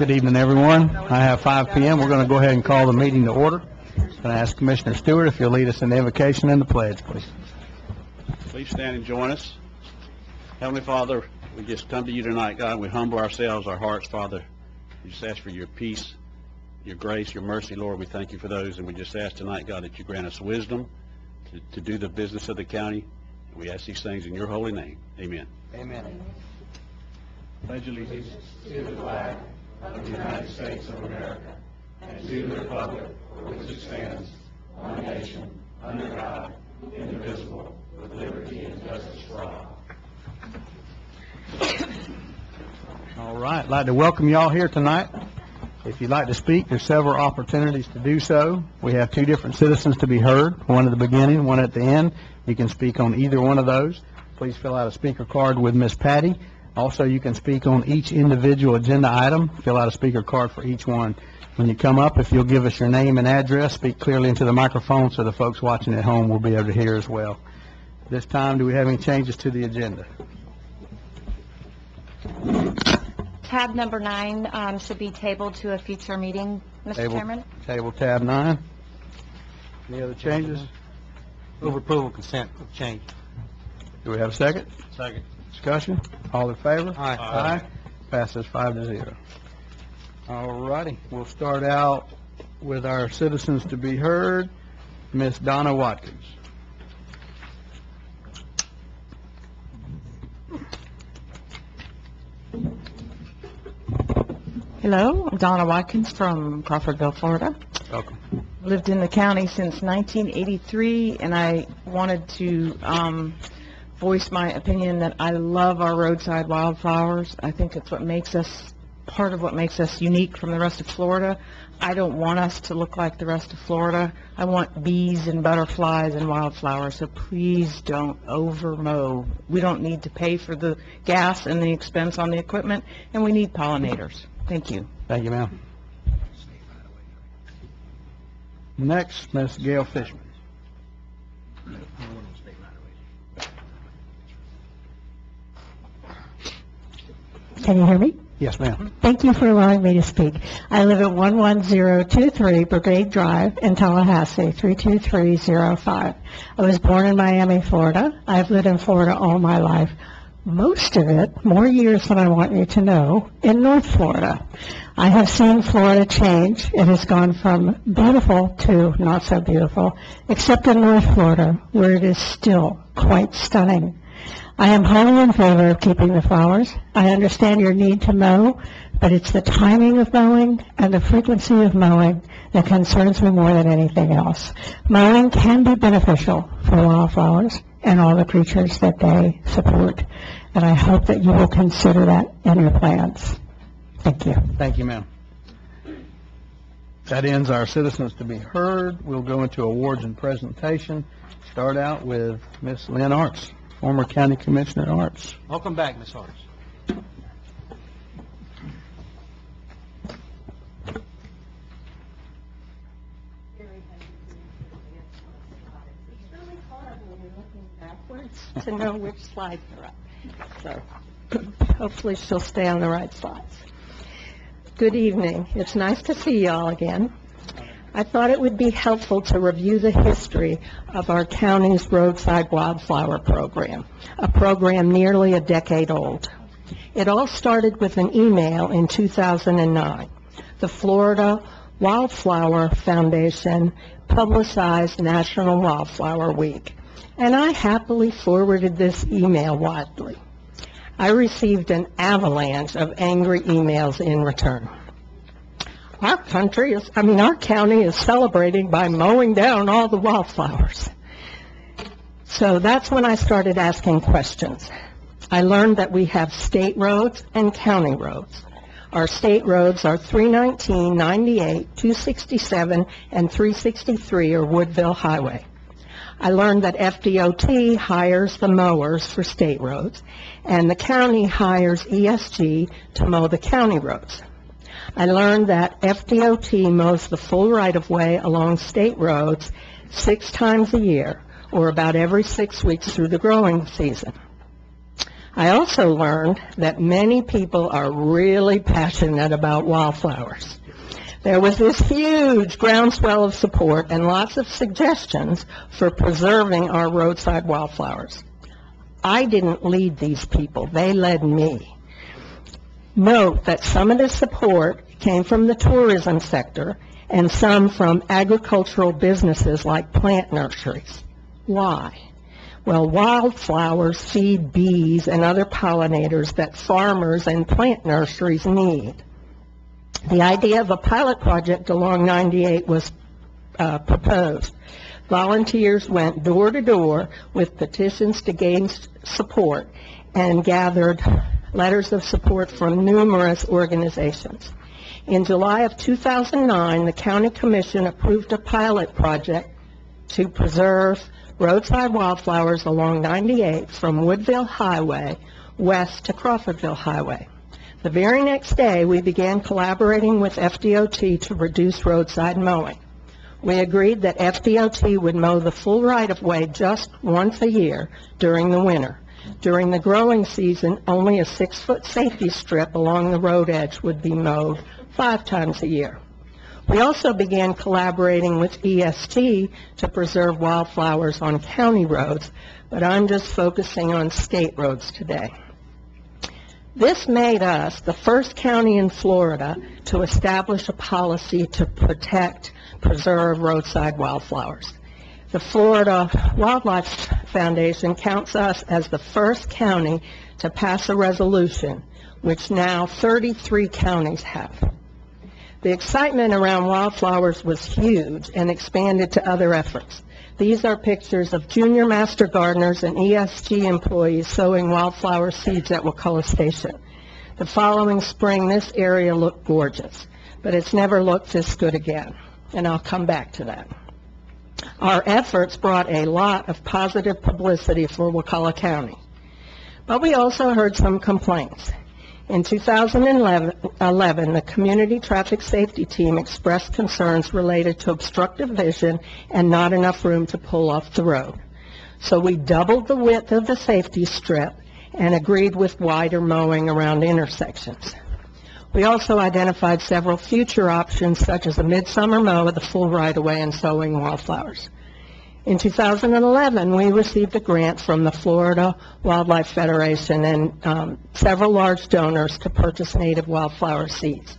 Good evening, everyone. I have 5 p.m. We're going to go ahead and call the meeting to order. I'm going to ask Commissioner Stewart if you'll lead us in the invocation and the pledge, please. Please stand and join us. Heavenly Father, we just come to you tonight, God. We humble ourselves, our hearts, Father. We just ask for your peace, your grace, your mercy, Lord. We thank you for those, and we just ask tonight, God, that you grant us wisdom to do the business of the county. We ask these things in your holy name. Amen. Amen. Pledge allegiance to the flag of the United States of America and to the republic for which it stands, one nation, under God, indivisible, with liberty and justice for all. All right. I'd like to welcome you all here tonight. If you'd like to speak, there's several opportunities to do so. We have 2 different citizens to be heard, one at the beginning, one at the end. You can speak on either one of those. Please fill out a speaker card with Miss Patty. Also, you can speak on each individual agenda item. Fill out a speaker card for each one. When you come up, if you'll give us your name and address, speak clearly into the microphone so the folks watching at home will be able to hear as well. This time, do we have any changes to the agenda? Tab number 9 should be tabled to a future meeting, Mr. Chairman. Table tab 9. Any other changes? Move approval consent change. Do we have a second? Second. Discussion? All in favor? Aye. Aye. Passes 5-0. All righty. We'll start out with our citizens to be heard. Miss Donna Watkins. Hello, I'm Donna Watkins from Crawfordville, Florida. Welcome. Lived in the county since 1983, and I wanted to voice my opinion that I love our roadside wildflowers. I think it's what makes us, part of what makes us unique from the rest of Florida. I don't want us to look like the rest of Florida. I want bees and butterflies and wildflowers, so please don't over-mow. We don't need to pay for the gas and the expense on the equipment, and we need pollinators. Thank you. Thank you, ma'am. Next, Miss Gail Fishman. Can you hear me? Yes, ma'am. Thank you for allowing me to speak. I live at 11023 Brigade Drive in Tallahassee, 32305. I was born in Miami, Florida. I've lived in Florida all my life. Most of it, more years than I want you to know, in North Florida. I have seen Florida change. It has gone from beautiful to not so beautiful, except in North Florida, where it is still quite stunning. I am wholly in favor of keeping the flowers. I understand your need to mow, but it's the timing of mowing and the frequency of mowing that concerns me more than anything else. Mowing can be beneficial for wildflowers and all the creatures that they support, and I hope that you will consider that in your plans. Thank you. Thank you, ma'am. That ends our citizens to be heard. We'll go into awards and presentation. Start out with Miss Lynn Arts, former County Commissioner at Arts. Welcome back, Ms. Harris. To know which slide you're up. So hopefully she'll stay on the right slides. Good evening. It's nice to see you all again. I thought it would be helpful to review the history of our county's roadside wildflower program, a program nearly a decade old. It all started with an email in 2009. The Florida Wildflower Foundation publicized National Wildflower Week, and I happily forwarded this email widely. I received an avalanche of angry emails in return. Our county is celebrating by mowing down all the wildflowers. So that's when I started asking questions. I learned that we have state roads and county roads. Our state roads are 319, 98, 267, and 363, or Woodville Highway. I learned that FDOT hires the mowers for state roads, and the county hires ESG to mow the county roads. I learned that FDOT mows the full right-of-way along state roads 6 times a year, or about every 6 weeks through the growing season. I also learned that many people are really passionate about wildflowers. There was this huge groundswell of support and lots of suggestions for preserving our roadside wildflowers. I didn't lead these people, they led me. Note that some of this support came from the tourism sector and some from agricultural businesses like plant nurseries. Why? Well, wildflowers feed bees and other pollinators that farmers and plant nurseries need. The idea of a pilot project along 98 was proposed. Volunteers went door to door with petitions to gain support and gathered letters of support from numerous organizations. In July of 2009, the County Commission approved a pilot project to preserve roadside wildflowers along 98 from Woodville Highway west to Crawfordville Highway. The very next day, we began collaborating with FDOT to reduce roadside mowing. We agreed that FDOT would mow the full right-of-way just once a year during the winter. During the growing season, only a 6-foot safety strip along the road edge would be mowed 5 times a year. We also began collaborating with EST to preserve wildflowers on county roads, but I'm just focusing on state roads today. This made us the first county in Florida to establish a policy to preserve roadside wildflowers. The Florida Wildlife Foundation counts us as the first county to pass a resolution, which now 33 counties have. The excitement around wildflowers was huge and expanded to other efforts. These are pictures of junior master gardeners and ESG employees sowing wildflower seeds at Wakulla Station. The following spring, this area looked gorgeous, but it's never looked this good again, and I'll come back to that. Our efforts brought a lot of positive publicity for Wakulla County, but we also heard some complaints. In 2011, the Community Traffic Safety Team expressed concerns related to obstructive vision and not enough room to pull off the road. So we doubled the width of the safety strip and agreed with wider mowing around intersections. We also identified several future options, such as a midsummer mow of the full right-of-way and sowing wildflowers. In 2011, we received a grant from the Florida Wildlife Federation and several large donors to purchase native wildflower seeds.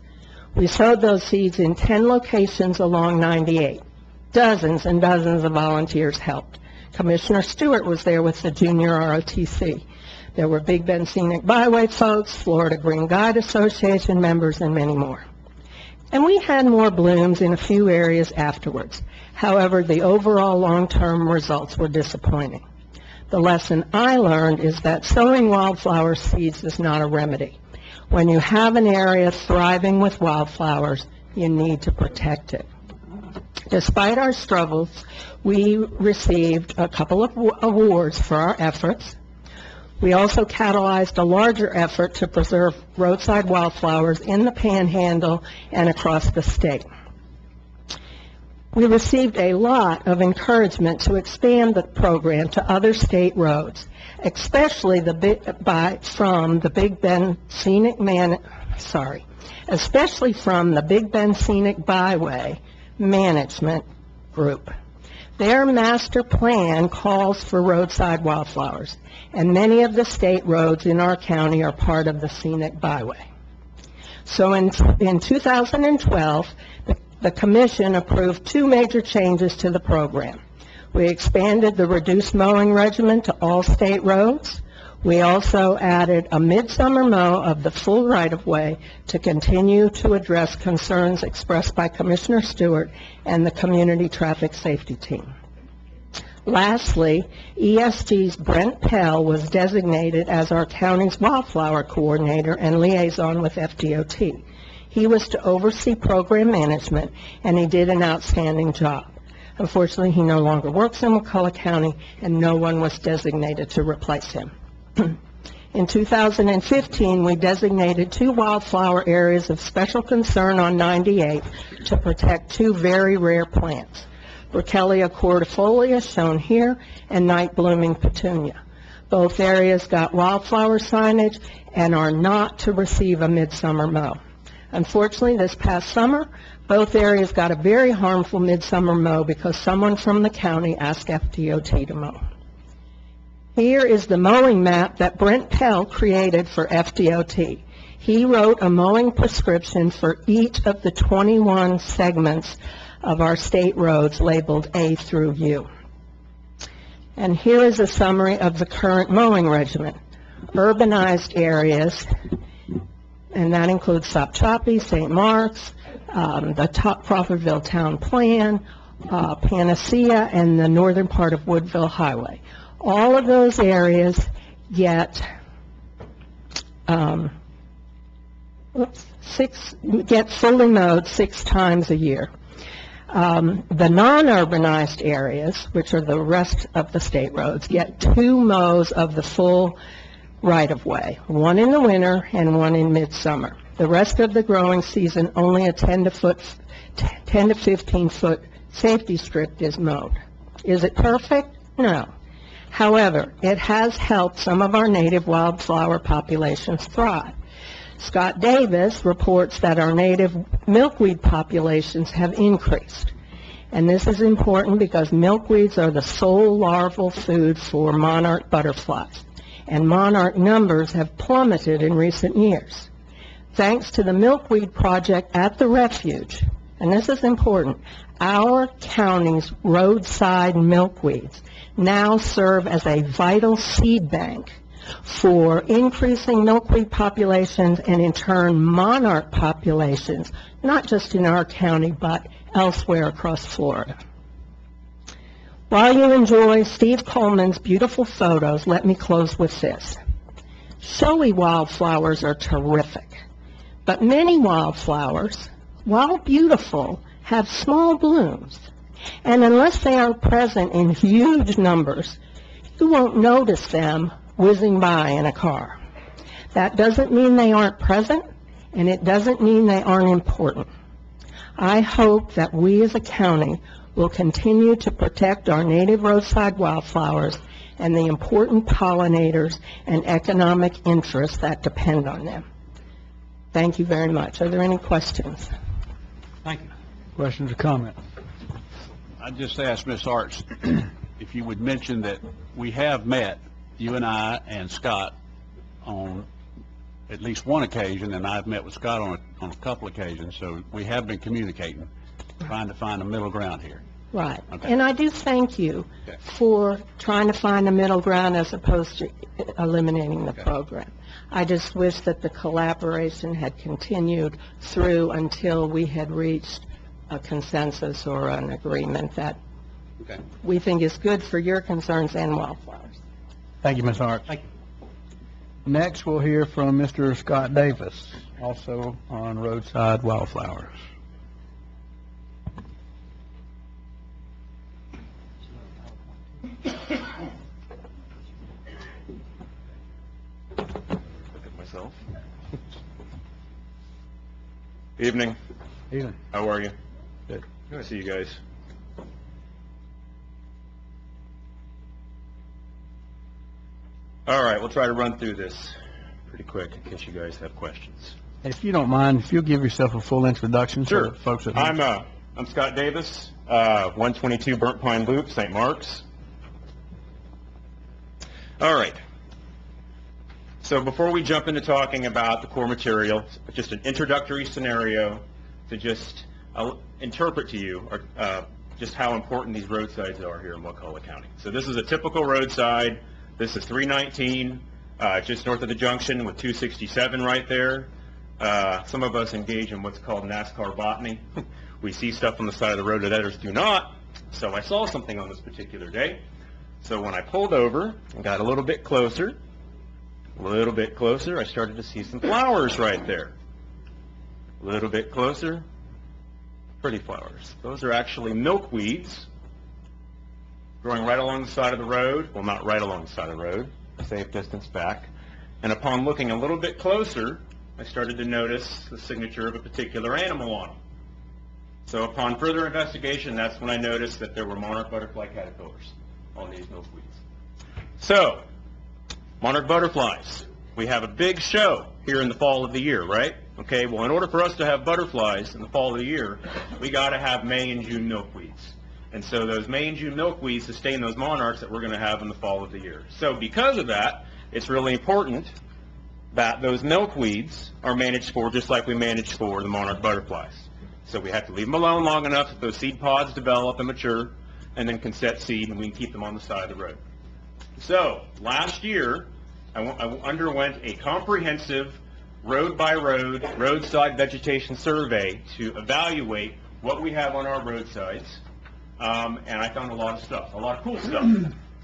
We sowed those seeds in 10 locations along 98. Dozens and dozens of volunteers helped. Commissioner Stewart was there with the junior ROTC. There were Big Bend Scenic Byway folks, Florida Green Guide Association members, and many more. And we had more blooms in a few areas afterwards. However, the overall long-term results were disappointing. The lesson I learned is that sowing wildflower seeds is not a remedy. When you have an area thriving with wildflowers, you need to protect it. Despite our struggles, we received a couple of awards for our efforts. We also catalyzed a larger effort to preserve roadside wildflowers in the Panhandle and across the state. We received a lot of encouragement to expand the program to other state roads, especially from the Big Bend Scenic Byway Management Group. Their master plan calls for roadside wildflowers, and many of the state roads in our county are part of the scenic byway. So in 2012, the Commission approved 2 major changes to the program. We expanded the reduced mowing regimen to all state roads. We also added a midsummer mow of the full right-of-way to continue to address concerns expressed by Commissioner Stewart and the Community Traffic Safety Team. Lastly, ESG's Brent Pell was designated as our county's wildflower coordinator and liaison with FDOT. He was to oversee program management, and he did an outstanding job. Unfortunately, he no longer works in Wakulla County, and no one was designated to replace him. In 2015, we designated 2 wildflower areas of special concern on 98 to protect 2 very rare plants, Burkhellia cordifolia, shown here, and night blooming petunia. Both areas got wildflower signage and are not to receive a midsummer mow. Unfortunately, this past summer, both areas got a very harmful midsummer mow because someone from the county asked FDOT to mow. Here is the mowing map that Brent Pell created for FDOT. He wrote a mowing prescription for each of the 21 segments of our state roads labeled A through U. And here is a summary of the current mowing regimen. Urbanized areas, and that includes Sopchoppy, St. Mark's, the top Crawfordville Town Plan, Panacea, and the northern part of Woodville Highway. All of those areas get fully mowed 6 times a year. The non-urbanized areas, which are the rest of the state roads, get 2 mows of the full right-of-way, 1 in the winter and 1 in midsummer. The rest of the growing season, only a 10 to 15-foot safety strip is mowed. Is it perfect? No. However, it has helped some of our native wildflower populations thrive. Scott Davis reports that our native milkweed populations have increased. And this is important because milkweeds are the sole larval food for monarch butterflies. And monarch numbers have plummeted in recent years. Thanks to the milkweed project at the refuge, and this is important, our county's roadside milkweeds now serve as a vital seed bank for increasing milkweed populations and, in turn, monarch populations, not just in our county, but elsewhere across Florida. While you enjoy Steve Coleman's beautiful photos, let me close with this. Showy wildflowers are terrific, but many wildflowers, while beautiful, have small blooms. And unless they are present in huge numbers, you won't notice them whizzing by in a car. That doesn't mean they aren't present, and it doesn't mean they aren't important. I hope that we as a county will continue to protect our native roadside wildflowers and the important pollinators and economic interests that depend on them. Thank you very much. Are there any questions? Thank you. Questions or comments? I just asked Ms. Arts if you would mention that we have met, you and I and Scott, on at least one occasion, and I've met with Scott on a couple occasions, so we have been communicating, trying to find a middle ground here. Right. Okay. And I do thank you Okay. for trying to find a middle ground as opposed to eliminating the Okay. program. I just wish that the collaboration had continued through until we had reached a consensus or an agreement that Okay. we think is good for your concerns and wildflowers. Thank you, Ms. Hart. Thank you. Next, we'll hear from Mr. Scott Davis, also on roadside wildflowers. Look at myself. Evening. Evening. How are you? Good. Good to see you guys. All right, we'll try to run through this pretty quick in case you guys have questions. If you don't mind, if you'll give yourself a full introduction Sure. for folks at home. I'm Scott Davis, 122 Burnt Pine Loop, St. Mark's. All right. So before we jump into talking about the core material, just an introductory scenario to just interpret to you just how important these roadsides are here in Wakulla County. So this is a typical roadside. This is 319, just north of the junction with 267 right there. Some of us engage in what's called NASCAR botany. We see stuff on the side of the road that others do not. So I saw something on this particular day. So when I pulled over and got a little bit closer, I started to see some flowers right there. A little bit closer, pretty flowers. Those are actually milkweeds growing right along the side of the road. Well, not right along the side of the road, a safe distance back. And upon looking a little bit closer, I started to notice the signature of a particular animal on them. So upon further investigation, that's when I noticed that there were monarch butterfly caterpillars on these milkweeds. So, Monarch butterflies. We have a big show here in the fall of the year, right? Okay, well, in order for us to have butterflies in the fall of the year, we got to have May and June milkweeds. And so those May and June milkweeds sustain those monarchs that we're going to have in the fall of the year. So because of that, it's really important that those milkweeds are managed for just like we manage for the monarch butterflies. So we have to leave them alone long enough that those seed pods develop and mature, and then can set seed, and we can keep them on the side of the road. So last year, I underwent a comprehensive road-by-road, roadside vegetation survey to evaluate what we have on our roadsides, and I found a lot of stuff, a lot of cool stuff.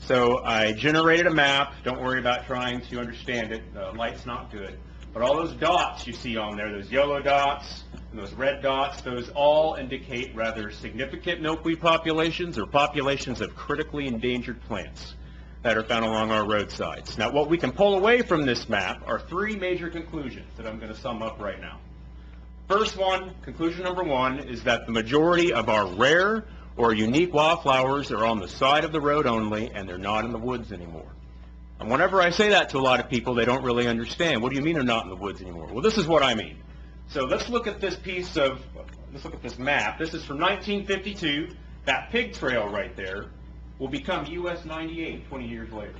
So I generated a map. Don't worry about trying to understand it. The light's not good. But all those dots you see on there, those yellow dots and those red dots, those all indicate rather significant milkweed populations or populations of critically endangered plants that are found along our roadsides. Now, what we can pull away from this map are three major conclusions that I'm going to sum up right now. First one, conclusion number one, is that the majority of our rare or unique wildflowers are on the side of the road only, and they're not in the woods anymore. And whenever I say that to a lot of people, they don't really understand. What do you mean they're not in the woods anymore? Well, this is what I mean. So let's look at this map. This is from 1952. That pig trail right there will become US 98 20 years later.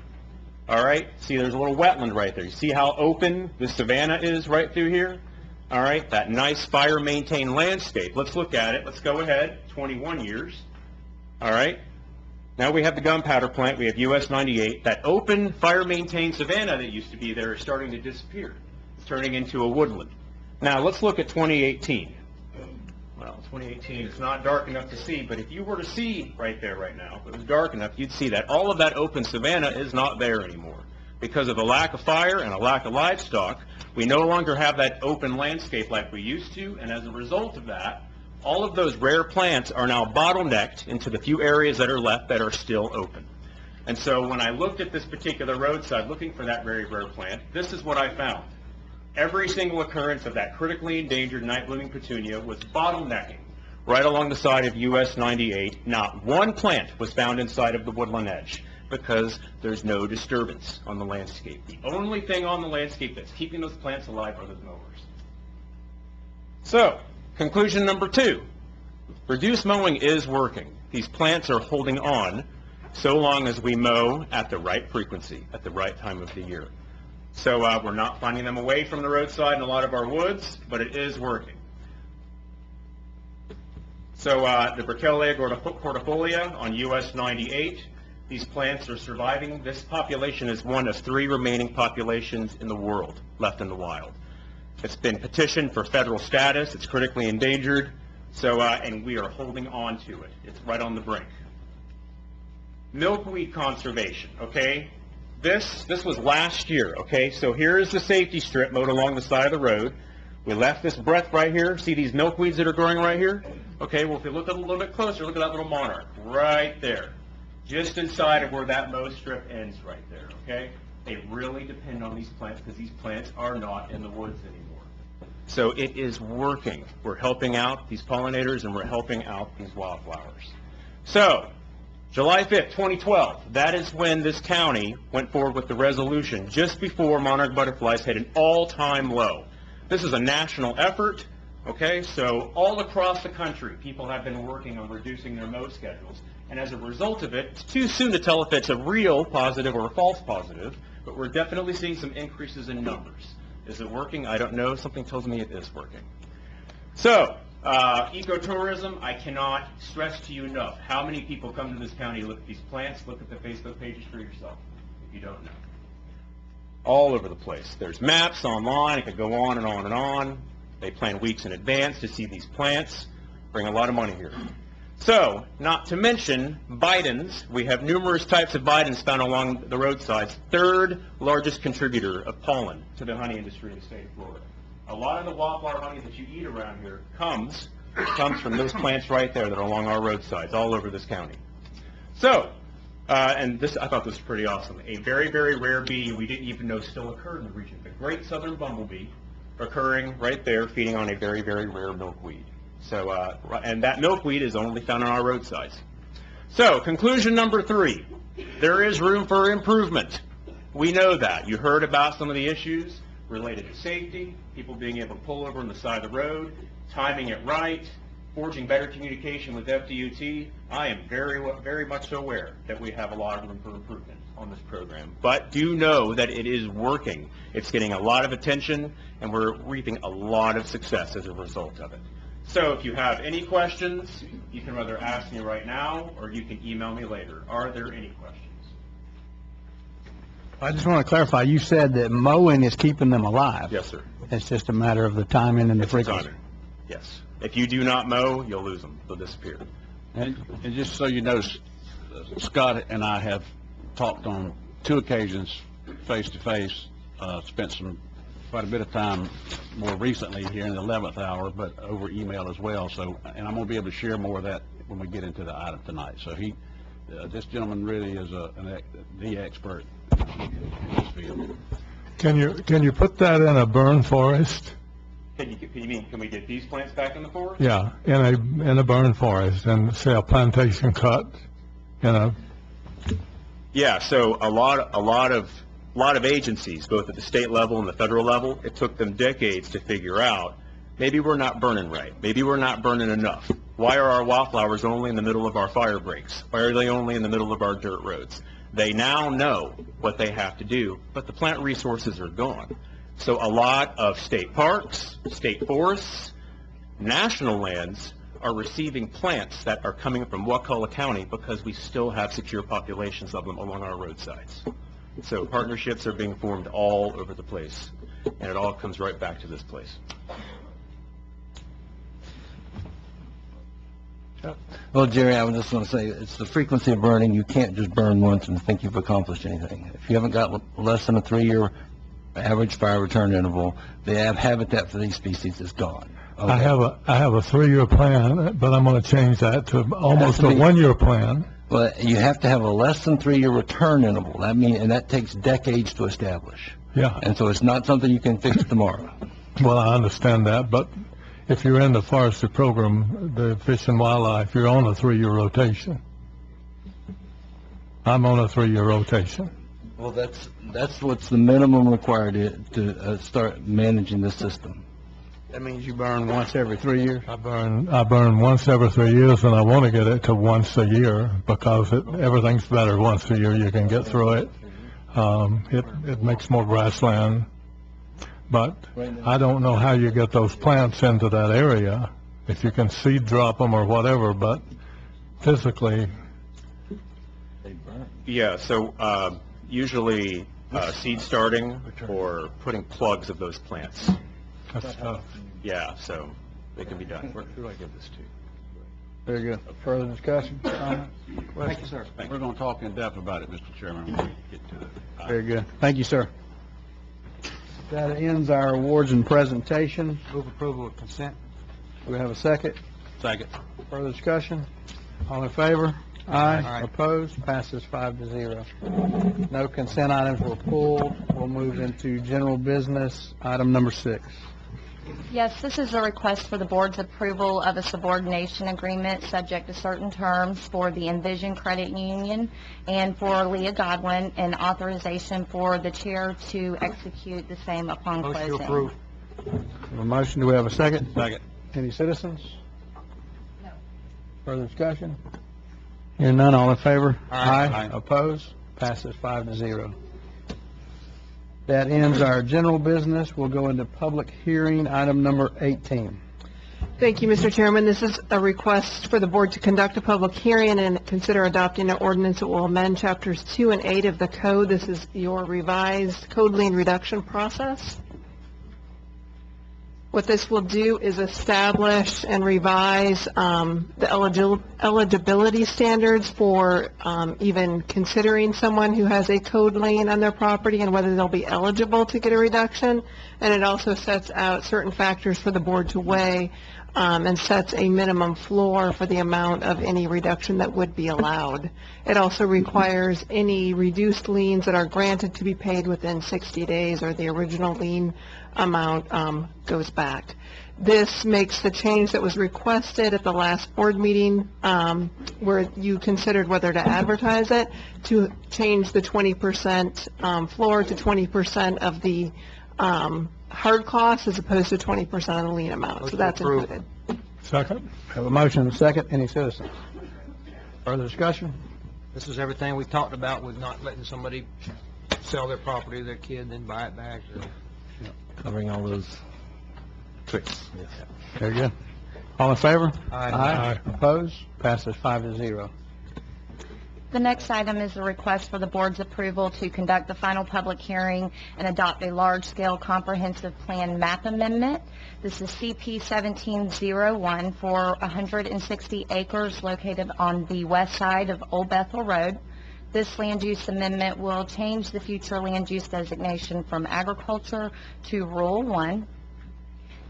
All right? See, there's a little wetland right there. You see how open the savanna is right through here? All right? That nice fire-maintained landscape. Let's look at it. Let's go ahead. 21 years. All right? Now we have the gunpowder plant. We have US 98. That open, fire-maintained savanna that used to be there is starting to disappear. It's turning into a woodland. Now let's look at 2018. Well, 2018 is not dark enough to see, but if you were to see right there right now, if it was dark enough, you'd see that all of that open savanna is not there anymore. Because of a lack of fire and a lack of livestock, we no longer have that open landscape like we used to, and as a result of that, all of those rare plants are now bottlenecked into the few areas that are left that are still open. And so when I looked at this particular roadside looking for that very rare plant, this is what I found. Every single occurrence of that critically endangered night-blooming petunia was bottlenecking right along the side of US 98. Not one plant was found inside of the woodland edge because there's no disturbance on the landscape. The only thing on the landscape that's keeping those plants alive are those mowers. So, conclusion number two, reduced mowing is working. These plants are holding on so long as we mow at the right frequency, at the right time of the year. So we're not finding them away from the roadside in a lot of our woods, but it is working. So the Wakulla cordifolia on US 98, these plants are surviving. This population is one of three remaining populations in the world left in the wild. It's been petitioned for federal status. It's critically endangered. So, and we are holding on to it. It's right on the brink. Milkweed conservation, okay? This was last year, okay? So here is the safety strip mowed along the side of the road. We left this breadth right here. See these milkweeds that are growing right here? Okay, well, if you look a little bit closer, look at that little monarch right there. Just inside of where that mow strip ends right there, okay? They really depend on these plants because these plants are not in the woods anymore. So it is working. We're helping out these pollinators and we're helping out these wildflowers. So, July 5th, 2012, that is when this county went forward with the resolution just before monarch butterflies hit an all-time low. This is a national effort, okay? So all across the country, people have been working on reducing their mow schedules. And as a result of it, it's too soon to tell if it's a real positive or a false positive, but we're definitely seeing some increases in numbers. Is it working? I don't know. Something tells me it is working. So, ecotourism, I cannot stress to you enough how many people come to this county, look at these plants, look at the Facebook pages for yourself, if you don't know. All over the place. There's maps online. It could go on and on and on. They plan weeks in advance to see these plants. Bring a lot of money here. So, not to mention bidens. We have numerous types of bidens found along the roadsides. Third largest contributor of pollen to the honey industry in the state of Florida. A lot of the wildflower honey that you eat around here comes from those plants right there that are along our roadsides all over this county. So, and this, I thought this was pretty awesome. A very, very rare bee we didn't even know still occurred in the region. The great southern bumblebee occurring right there, feeding on a very, very rare milkweed. So, and that milkweed is only found on our roadsides. So, conclusion number three, there is room for improvement. We know that. You heard about some of the issues related to safety, people being able to pull over on the side of the road, timing it right, forging better communication with FDOT. I am very much so aware that we have a lot of room for improvement on this program. But do know that it is working. It's getting a lot of attention, and we're reaping a lot of success as a result of it. So if you have any questions, you can either ask me right now, or you can email me later. Are there any questions? I just want to clarify, you said that mowing is keeping them alive. Yes, sir. It's just a matter of the timing and the frequency. Timing. Yes. If you do not mow, you'll lose them. They'll disappear. And just so you know, Scott and I have talked on 2 occasions, face-to-face, spent quite a bit of time more recently here in the 11th hour, but over email as well. So, and I'm going to be able to share more of that when we get into the item tonight. So this gentleman really is the expert in this field. Can you put that in a burn forest? Can we get these plants back in the forest? Yeah, in a burn forest, and say a plantation cut, Yeah, so a lot of agencies, both at the state level and the federal level, it took them decades to figure out, maybe we're not burning right, maybe we're not burning enough. Why are our wildflowers only in the middle of our fire breaks? Why are they only in the middle of our dirt roads? They now know what they have to do, but the plant resources are gone. So a lot of state parks, state forests, national lands are receiving plants that are coming from Wakulla County because we still have secure populations of them along our roadsides. So partnerships are being formed all over the place, and it all comes right back to this place. Well, Jerry, I was just going to say, it's the frequency of burning. You can't just burn once and think you've accomplished anything. If you haven't got less than a 3-year average fire return interval, the habitat for these species is gone. Okay? I have a 3-year plan, but I'm going to change that to almost a 1-year plan. Well, you have to have a less than 3-year return interval. And that takes decades to establish. Yeah. And so it's not something you can fix tomorrow. Well, I understand that, but if you're in the forestry program, the Fish and Wildlife, you're on a 3-year rotation. I'm on a 3-year rotation. Well, that's what's the minimum required to start managing the system. That means you burn once every 3 years? I burn once every 3 years, and I want to get it to once a year because everything's better once a year. You can get through it. It makes more grassland. But I don't know how you get those plants into that area, if you can seed drop them or whatever, but physically. Yeah, so usually seed starting or putting plugs of those plants. That's tough. Yeah, so they can be done. Who do I give this to? Very good. Further discussion? Comments? Thank you, sir. We're going to talk in depth about it, Mr. Chairman, when we get to it. Very good. Thank you, sir. That ends our awards and presentation. Move approval of consent. Do we have a second? Second. Further discussion? All in favor? Aye. Aye. Opposed? Passes 5-0. No consent items were pulled. We'll move into general business, item number 6. Yes, this is a request for the board's approval of a subordination agreement subject to certain terms for the Envision Credit Union and for Leah Godwin, and authorization for the chair to execute the same upon closing. Motion to approve. A motion, do we have a second? Second. Any citizens? No. Further discussion? Hearing none, all in favor? Aye. Opposed? Passes 5-0. That ends our general business. We'll go into public hearing, item number 18. Thank you, Mr. Chairman. This is a request for the board to conduct a public hearing and consider adopting an ordinance that will amend Chapters 2 and 8 of the code. This is your revised code lien reduction process. What this will do is establish and revise the eligibility standards for even considering someone who has a code lien on their property and whether they'll be eligible to get a reduction. And it also sets out certain factors for the board to weigh and sets a minimum floor for the amount of any reduction that would be allowed. It also requires any reduced liens that are granted to be paid within 60 days or the original lien amount goes back. This makes the change that was requested at the last board meeting, where you considered whether to advertise it, to change the 20% floor to 20% of the hard cost as opposed to 20% of the lien amount. So that's included. Second. Have a motion and a second. Any citizens? Further discussion? This is everything we talked about with not letting somebody sell their property to their kid, then buy it back. Covering all those tricks, yes. Very good. All in favor? Aye. Opposed? Passes 5-0. The next item is a request for the board's approval to conduct the final public hearing and adopt a large-scale comprehensive plan map amendment. This is CP 1701 for 160 acres located on the west side of Old Bethel Road. This land use amendment will change the future land use designation from agriculture to Rural 1.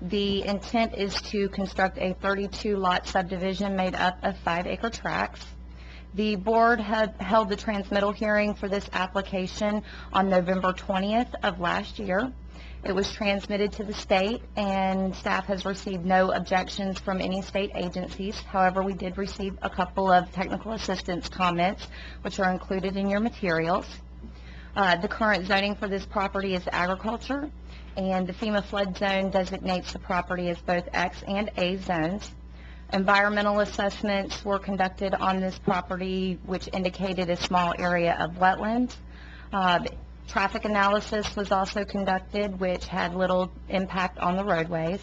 The intent is to construct a 32-lot subdivision made up of 5-acre tracts. The board had held the transmittal hearing for this application on November 20th of last year. It was transmitted to the state, and staff has received no objections from any state agencies. However, we did receive a couple of technical assistance comments, which are included in your materials. The current zoning for this property is agriculture, and the FEMA flood zone designates the property as both X and A zones. Environmental assessments were conducted on this property, which indicated a small area of wetlands. Traffic analysis was also conducted, which had little impact on the roadways.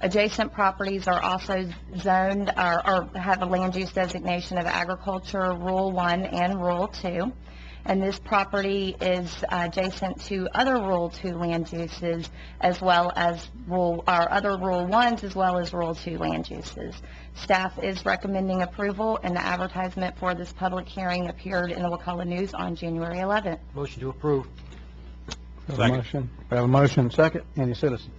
Adjacent properties are also zoned or have a land use designation of agriculture, Rural 1 and Rural 2. And this property is adjacent to other Rural 2 land uses, as well as other Rural 1s, as well as Rural 2 land uses. Staff is recommending approval, and the advertisement for this public hearing appeared in the Wakulla News on January 11th. Motion to approve. We have a motion. We have a motion and a second. Any citizens?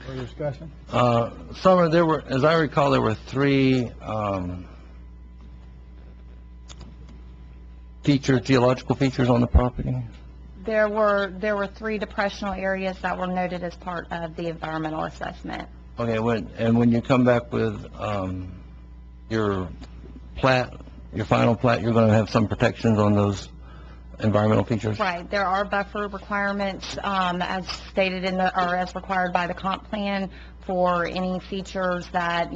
Further discussion? Summer, as I recall, there were 3 geological features on the property. There were 3 depressional areas that were noted as part of the environmental assessment. Okay, when you come back with your plat, your final plat, you're going to have some protections on those environmental features? Right. There are buffer requirements as stated or as required by the comp plan for any features that,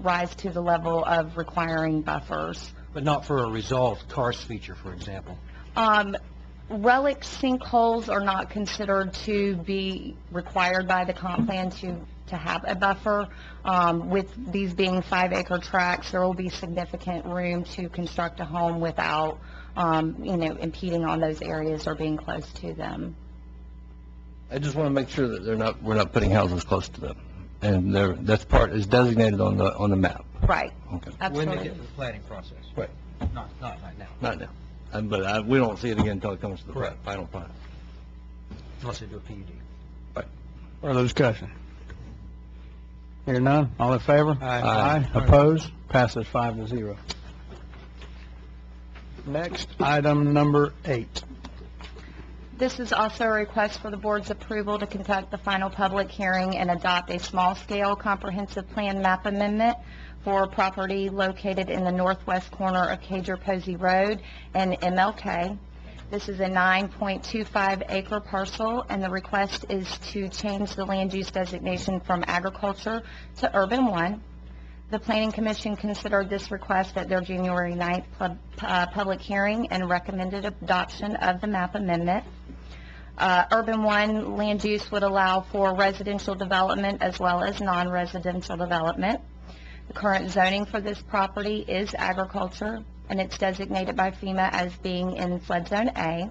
rise to the level of requiring buffers. But not for a resolved karst feature, for example. Relic sinkholes are not considered to be required by the comp plan to have a buffer. With these being 5-acre tracts, there will be significant room to construct a home without, impeding on those areas or being close to them. I just want to make sure that we're not putting houses close to them, and that's part is designated on the map. Right. Okay. When Absolutely. they get to the planning process. Right. Not right now, Not now. But we don't see it again until it comes to the Correct. final plat. unless they do a PUD. Right. Further discussion? Hear none, all in favor? Aye. Opposed? Passes 5-0. Next, item number 8. This is also a request for the board's approval to conduct the final public hearing and adopt a small-scale comprehensive plan map amendment for property located in the northwest corner of Cager Posey Road and MLK. This is a 9.25-acre parcel, and the request is to change the land use designation from agriculture to Urban 1. The Planning Commission considered this request at their January 9th public hearing and recommended adoption of the map amendment. Urban 1 land use would allow for residential development as well as non-residential development. The current zoning for this property is agriculture, and it's designated by FEMA as being in flood zone A.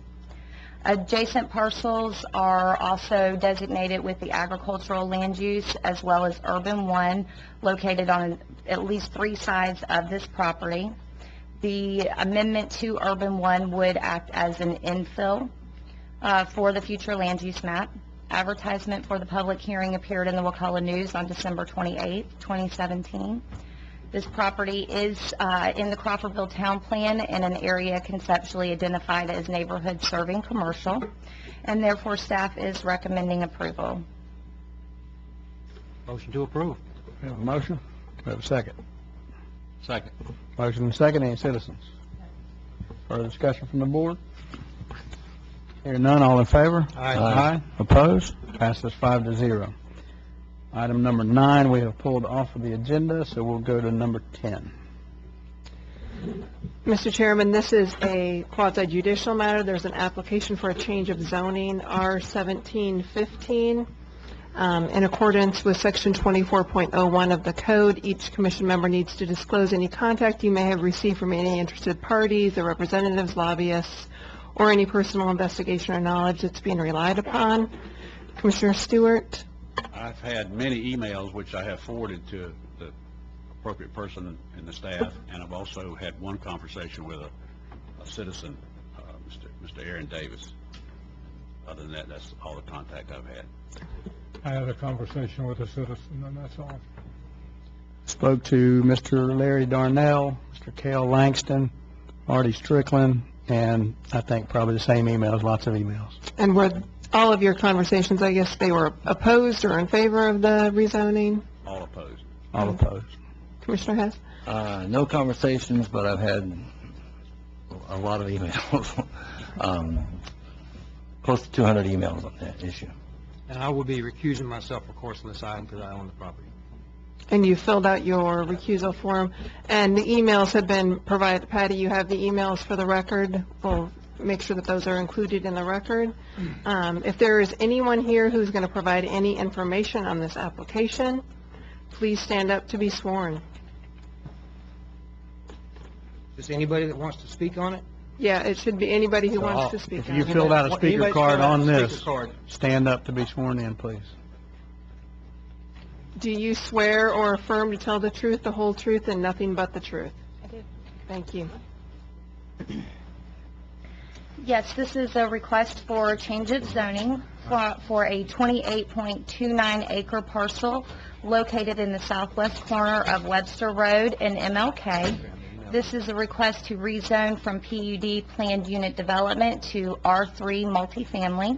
Adjacent parcels are also designated with the agricultural land use as well as Urban 1 located on at least 3 sides of this property. The amendment to Urban 1 would act as an infill for the future land use map. Advertisement for the public hearing appeared in the Wakulla News on December 28, 2017. This property is in the Crawfordville Town Plan in an area conceptually identified as neighborhood serving commercial, and therefore staff is recommending approval. Motion to approve. We have a motion. We have a second. Second. Motion and second. Any citizens? Further discussion from the board? Hearing none, all in favor? Aye. Opposed? Passes 5-0. Item number 9, we have pulled off of the agenda, so we'll go to number 10. Mr. Chairman, this is a quasi-judicial matter. There's an application for a change of zoning, R-1715. In accordance with Section 24.01 of the code, each commission member needs to disclose any contact you may have received from any interested parties, their representatives, lobbyists, or any personal investigation or knowledge that's being relied upon. Commissioner Stewart? I've had many emails which I have forwarded to the appropriate person in the staff, and I've also had one conversation with a citizen, Mr. Aaron Davis. Other than that, that's all the contact I've had. I had a conversation with a citizen, and that's all. Spoke to Mr. Larry Darnell, Mr. Cale Langston, Marty Strickland, and I think probably the same emails, lots of emails. And were all of your conversations, I guess, they were opposed or in favor of the rezoning? All opposed. All opposed. Commissioner Hess? No conversations, but I've had a lot of emails. Close to 200 emails on that issue. And I will be recusing myself, of course, on this item because I own the property. And you filled out your recusal form, and the emails have been provided. Patty, you have the emails for the record. We'll make sure that those are included in the record. If there is anyone here who's going to provide any information on this application, please stand up to be sworn. Is anybody that wants to speak on it? Yeah, it should be anybody who wants to speak If on you it. filled out a speaker Anybody's card filled out on a this, speaker card. stand up to be sworn in, please. Do you swear or affirm to tell the truth, the whole truth, and nothing but the truth? I do. Thank you. Yes, this is a request for change of zoning for a 28.29 acre parcel located in the southwest corner of Webster Road and MLK. This is a request to rezone from PUD planned unit development to R3 multifamily.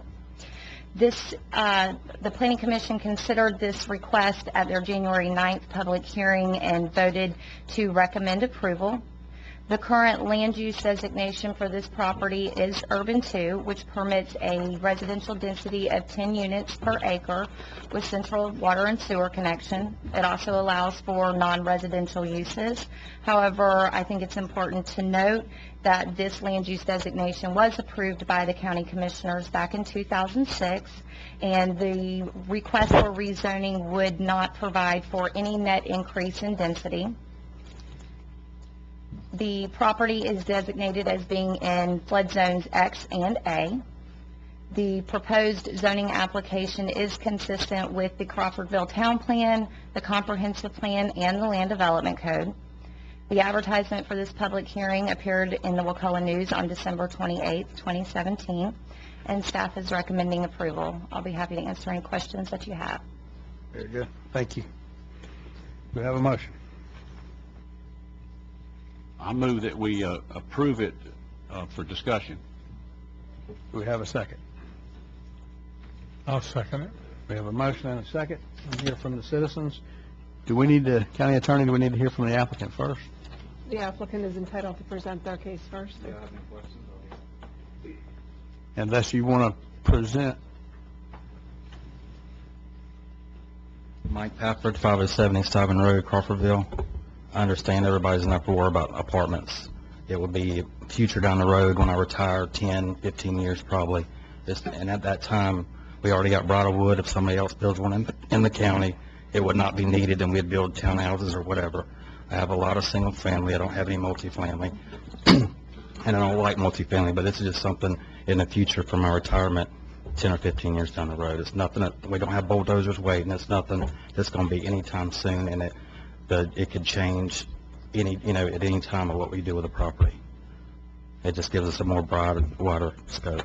The Planning Commission considered this request at their January 9th public hearing and voted to recommend approval. The current land use designation for this property is Urban 2, which permits a residential density of 10 units per acre with central water and sewer connection. It also allows for non-residential uses. However, I think it's important to note that this land use designation was approved by the county commissioners back in 2006, and the request for rezoning would not provide for any net increase in density. The property is designated as being in flood zones X and A. The proposed zoning application is consistent with the Crawfordville Town Plan, the Comprehensive Plan, and the Land Development Code. The advertisement for this public hearing appeared in the Wakulla News on December 28, 2017, and staff is recommending approval. I'll be happy to answer any questions that you have. Very good. Thank you. Do we have a motion? I move that we approve it for discussion. Do we have a second? I'll second it. We have a motion and a second. We'll hear from the citizens. Do we need to, County Attorney, do we need to hear from the applicant first? The applicant is entitled to present their case first. Unless you want to present. Mike Pafford, 507 East Ivan Road, Crawfordville. I understand everybody's in uproar about apartments. It will be future down the road when I retire, 10, 15 years probably. And at that time, we already got Bridlewood. If somebody else builds one in the county, it would not be needed, and we'd build townhouses or whatever. I have a lot of single family. I don't have any multifamily. And I don't like multifamily, but this is just something in the future for my retirement, 10 or 15 years down the road. It's nothing that, we don't have bulldozers waiting. It's nothing that's going to be anytime soon, and it could change at any time of what we do with the property. It just gives us a more broad, wider scope.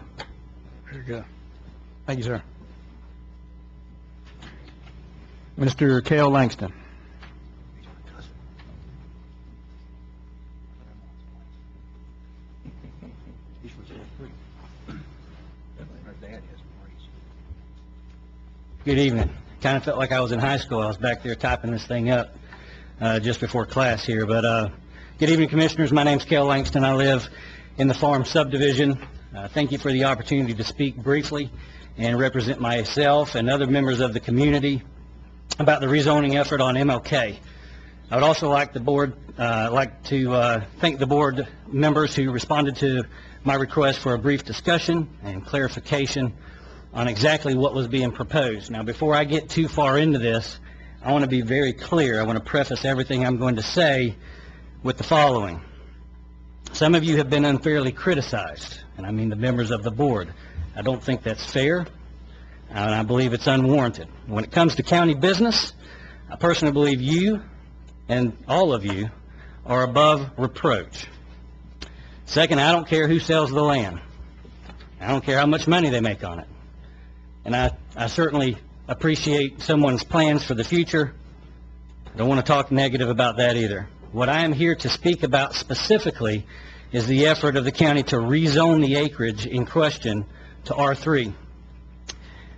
Very good. Thank you, sir. Mr. Cale Langston. Good evening. kind of felt like I was in high school. I was back there typing this thing up just before class here. But good evening, Commissioners. My name's Kel Langston. I live in the Farm Subdivision. Thank you for the opportunity to speak briefly and represent myself and other members of the community about the rezoning effort on MLK. I would also like to thank the board members who responded to my request for a brief discussion and clarification on exactly what was being proposed. Now, before I get too far into this, I want to be very clear. I want to preface everything I'm going to say with the following. Some of you have been unfairly criticized, and I mean the members of the board. I don't think that's fair, and I believe it's unwarranted. When it comes to county business, I personally believe you and all of you are above reproach. Second, I don't care who sells the land. I don't care how much money they make on it. And I certainly appreciate someone's plans for the future. I don't want to talk negative about that either. What I am here to speak about specifically is the effort of the county to rezone the acreage in question to R3.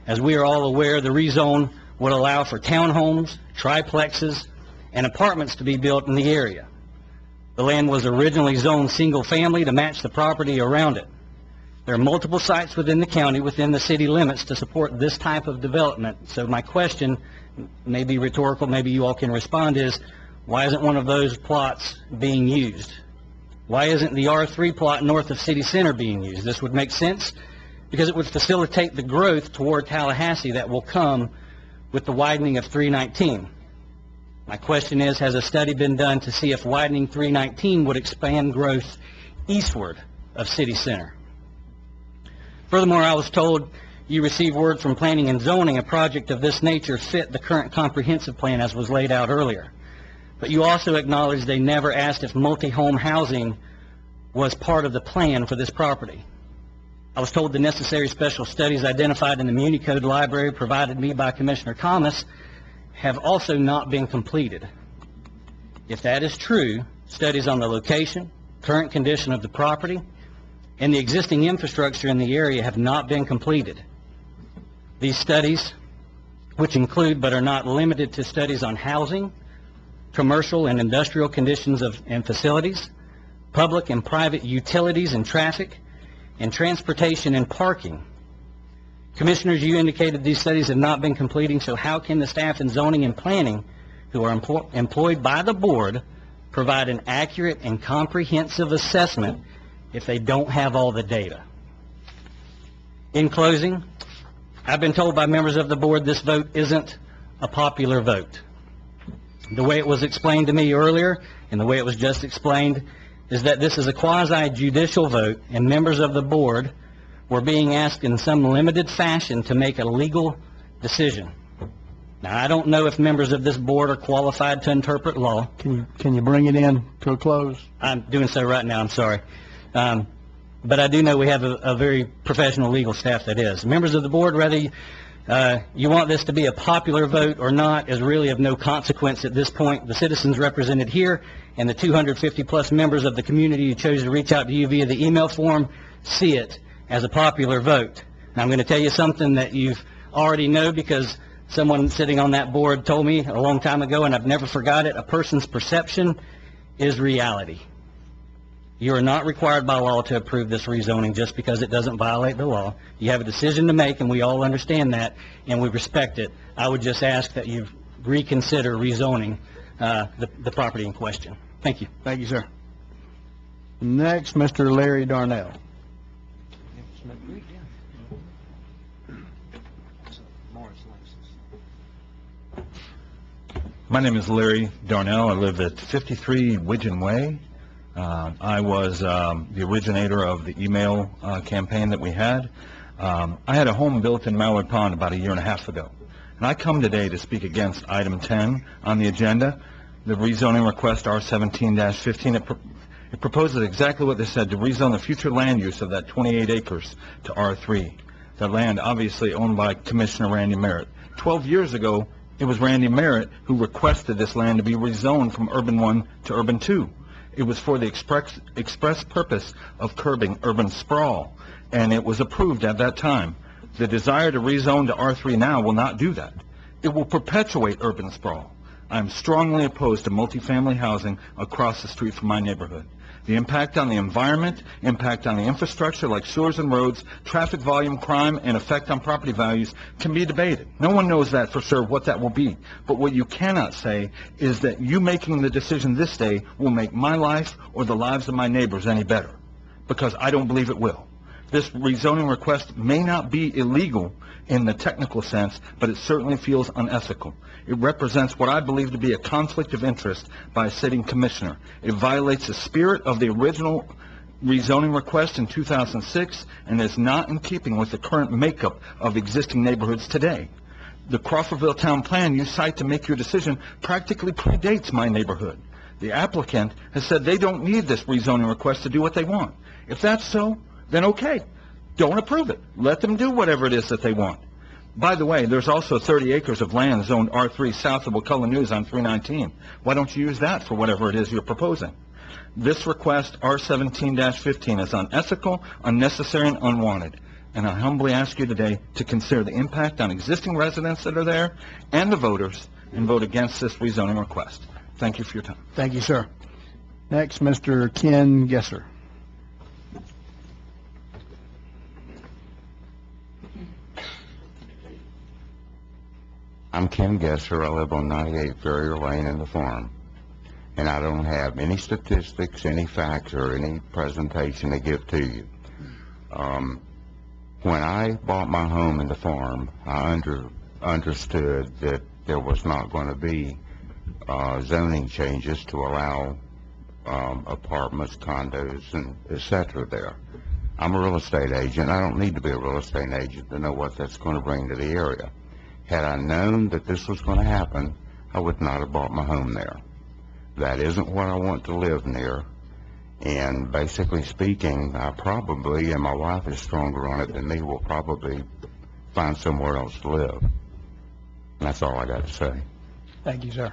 As we are all aware, the rezone would allow for townhomes, triplexes, and apartments to be built in the area. The land was originally zoned single-family to match the property around it. There are multiple sites within the county, within the city limits, to support this type of development. So my question, may be rhetorical, maybe you all can respond, is why isn't one of those plots being used? Why isn't the R3 plot north of City Center being used? This would make sense because it would facilitate the growth toward Tallahassee that will come with the widening of 319. My question is, has a study been done to see if widening 319 would expand growth eastward of City Center? Furthermore, I was told you received word from Planning and Zoning a project of this nature fit the current comprehensive plan as was laid out earlier. But you also acknowledged they never asked if multi-home housing was part of the plan for this property. I was told the necessary special studies identified in the Muni Code library provided me by Commissioner Thomas have also not been completed. If that is true, studies on the location, current condition of the property, and the existing infrastructure in the area have not been completed. These studies, which include but are not limited to studies on housing, commercial and industrial conditions and facilities, public and private utilities and traffic, and transportation and parking. Commissioners, you indicated these studies have not been completing, so how can the staff in zoning and planning, who are employed by the board, provide an accurate and comprehensive assessment if they don't have all the data? In closing, I've been told by members of the board this vote isn't a popular vote. The way it was explained to me earlier, and the way it was just explained, is that this is a quasi-judicial vote, and members of the board were being asked in some limited fashion to make a legal decision. Now, I don't know if members of this board are qualified to interpret law. Can you bring it in to a close? I'm doing so right now, I'm sorry. But I do know we have a very professional legal staff that is. Members of the board, whether you want this to be a popular vote or not is really of no consequence at this point. The citizens represented here and the 250-plus members of the community who chose to reach out to you via the email form see it as a popular vote. Now, I'm going to tell you something that you already know because someone sitting on that board told me a long time ago, and I've never forgot it: a person's perception is reality. You are not required by law to approve this rezoning just because it doesn't violate the law. You have a decision to make, and we all understand that, and we respect it. I would just ask that you reconsider rezoning the property in question. Thank you. Thank you, sir. Next, Mr. Larry Darnell. My name is Larry Darnell. I live at 53 Widgeon Way. I was the originator of the email campaign that we had. I had a home built in Mallard Pond about a year and a half ago. And I come today to speak against item 10 on the agenda, the rezoning request R17-15. It proposes exactly what they said, to rezone the future land use of that 28 acres to R3. The land obviously owned by Commissioner Randy Merritt. 12 years ago, it was Randy Merritt who requested this land to be rezoned from Urban 1 to Urban 2. It was for the express purpose of curbing urban sprawl, and it was approved at that time. The desire to rezone to R3 now will not do that. It will perpetuate urban sprawl. I'm strongly opposed to multifamily housing across the street from my neighborhood. The impact on the environment, impact on the infrastructure like sewers and roads, traffic volume, crime, and effect on property values can be debated. No one knows that for sure what that will be. But what you cannot say is that you making the decision this day will make my life or the lives of my neighbors any better, because I don't believe it will. This rezoning request may not be illegal in the technical sense, but it certainly feels unethical. It represents what I believe to be a conflict of interest by a sitting commissioner. It violates the spirit of the original rezoning request in 2006 and is not in keeping with the current makeup of existing neighborhoods today. The Crawfordville Town Plan you cite to make your decision practically predates my neighborhood. The applicant has said they don't need this rezoning request to do what they want. If that's so, then okay, don't approve it. Let them do whatever it is that they want. By the way, there's also 30 acres of land zoned R3 south of Wakulla News on 319. Why don't you use that for whatever it is you're proposing? This request, R17-15, is unethical, unnecessary, and unwanted. And I humbly ask you today to consider the impact on existing residents that are there and the voters and vote against this rezoning request. Thank you for your time. Thank you, sir. Next, Mr. Ken Gesser. I'm Ken Gesser. I live on 98 Ferrier Lane in the farm. And I don't have any statistics, any facts, or any presentation to give to you. When I bought my home in the farm, I understood that there was not going to be zoning changes to allow apartments, condos, and et cetera there. I'm a real estate agent. I don't need to be a real estate agent to know what that's going to bring to the area. Had I known that this was going to happen, I would not have bought my home there. That isn't what I want to live near. And basically speaking, I probably, and my wife is stronger on it than me, will probably find somewhere else to live. And that's all I got to say. Thank you, sir.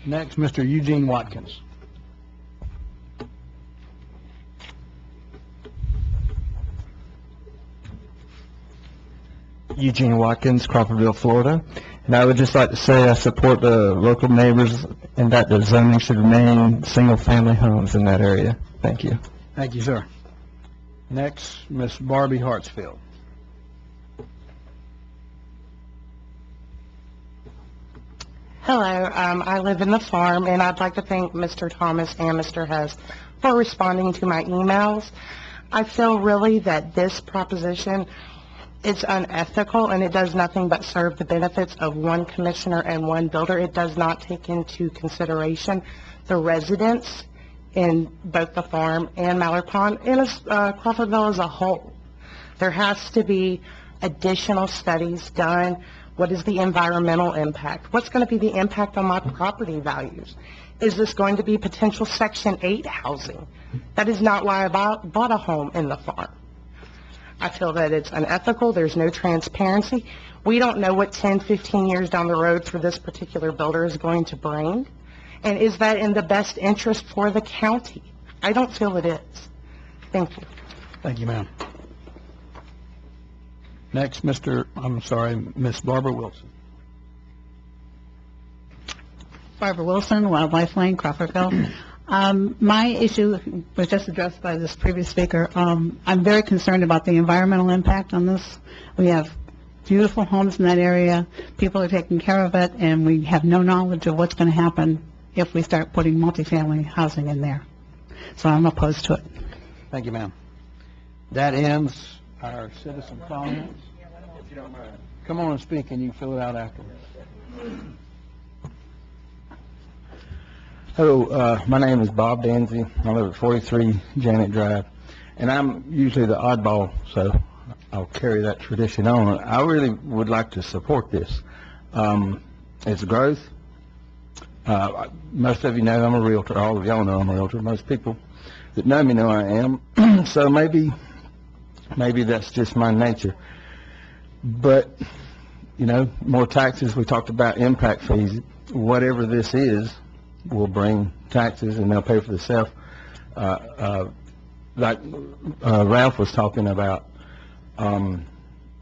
Next, Mr. Eugene Watkins. Eugene Watkins, Crawfordville, Florida. And I would just like to say I support the local neighbors and that the zoning should remain single-family homes in that area. Thank you. Thank you, sir. Next, Miss Barbie Hartsfield. Hello, I live in the farm, and I'd like to thank Mr. Thomas and Mr. Hess for responding to my emails. I feel really that this proposition is unethical, and it does nothing but serve the benefits of one commissioner and one builder. It does not take into consideration the residents in both the farm and Mallard Pond and Crawfordville as a whole. There has to be additional studies done. What is the environmental impact? What's going to be the impact on my property values? Is this going to be potential Section 8 housing? That is not why I bought a home in the farm. I feel that it's unethical. There's no transparency. We don't know what 10, 15 years down the road for this particular builder is going to bring. And is that in the best interest for the county? I don't feel it is. Thank you. Thank you, ma'am. Next, Miss Barbara Wilson. Barbara Wilson, Wildlife Lane, Crawfordville. My issue was just addressed by this previous speaker. I'm very concerned about the environmental impact on this. We have beautiful homes in that area. People are taking care of it, and we have no knowledge of what's going to happen if we start putting multifamily housing in there. So I'm opposed to it. Thank you, ma'am. That ends our citizen comments. If you don't mind. Come on and speak, and you can fill it out afterwards. Hello, my name is Bob Danzy. I live at 43 Janet Drive, and I'm usually the oddball, so I'll carry that tradition on. I really would like to support this. It's growth. Most of you know I'm a realtor. All of y'all know I'm a realtor. Most people that know me know I am. So maybe that's just my nature. But, you know, more taxes. We talked about impact fees. Whatever this is will bring taxes, and they'll pay for themselves. Like Ralph was talking about,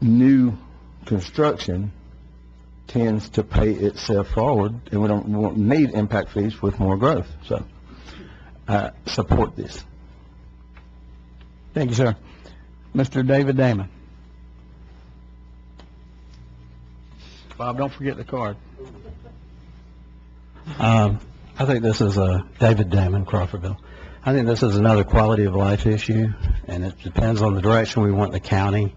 new construction tends to pay itself forward, and we won't need impact fees with more growth. So I support this. Thank you, sir. Mr. David Damon. Bob, don't forget the card. I think this is David Damon, Crawfordville. I think this is another quality of life issue, and it depends on the direction we want the county.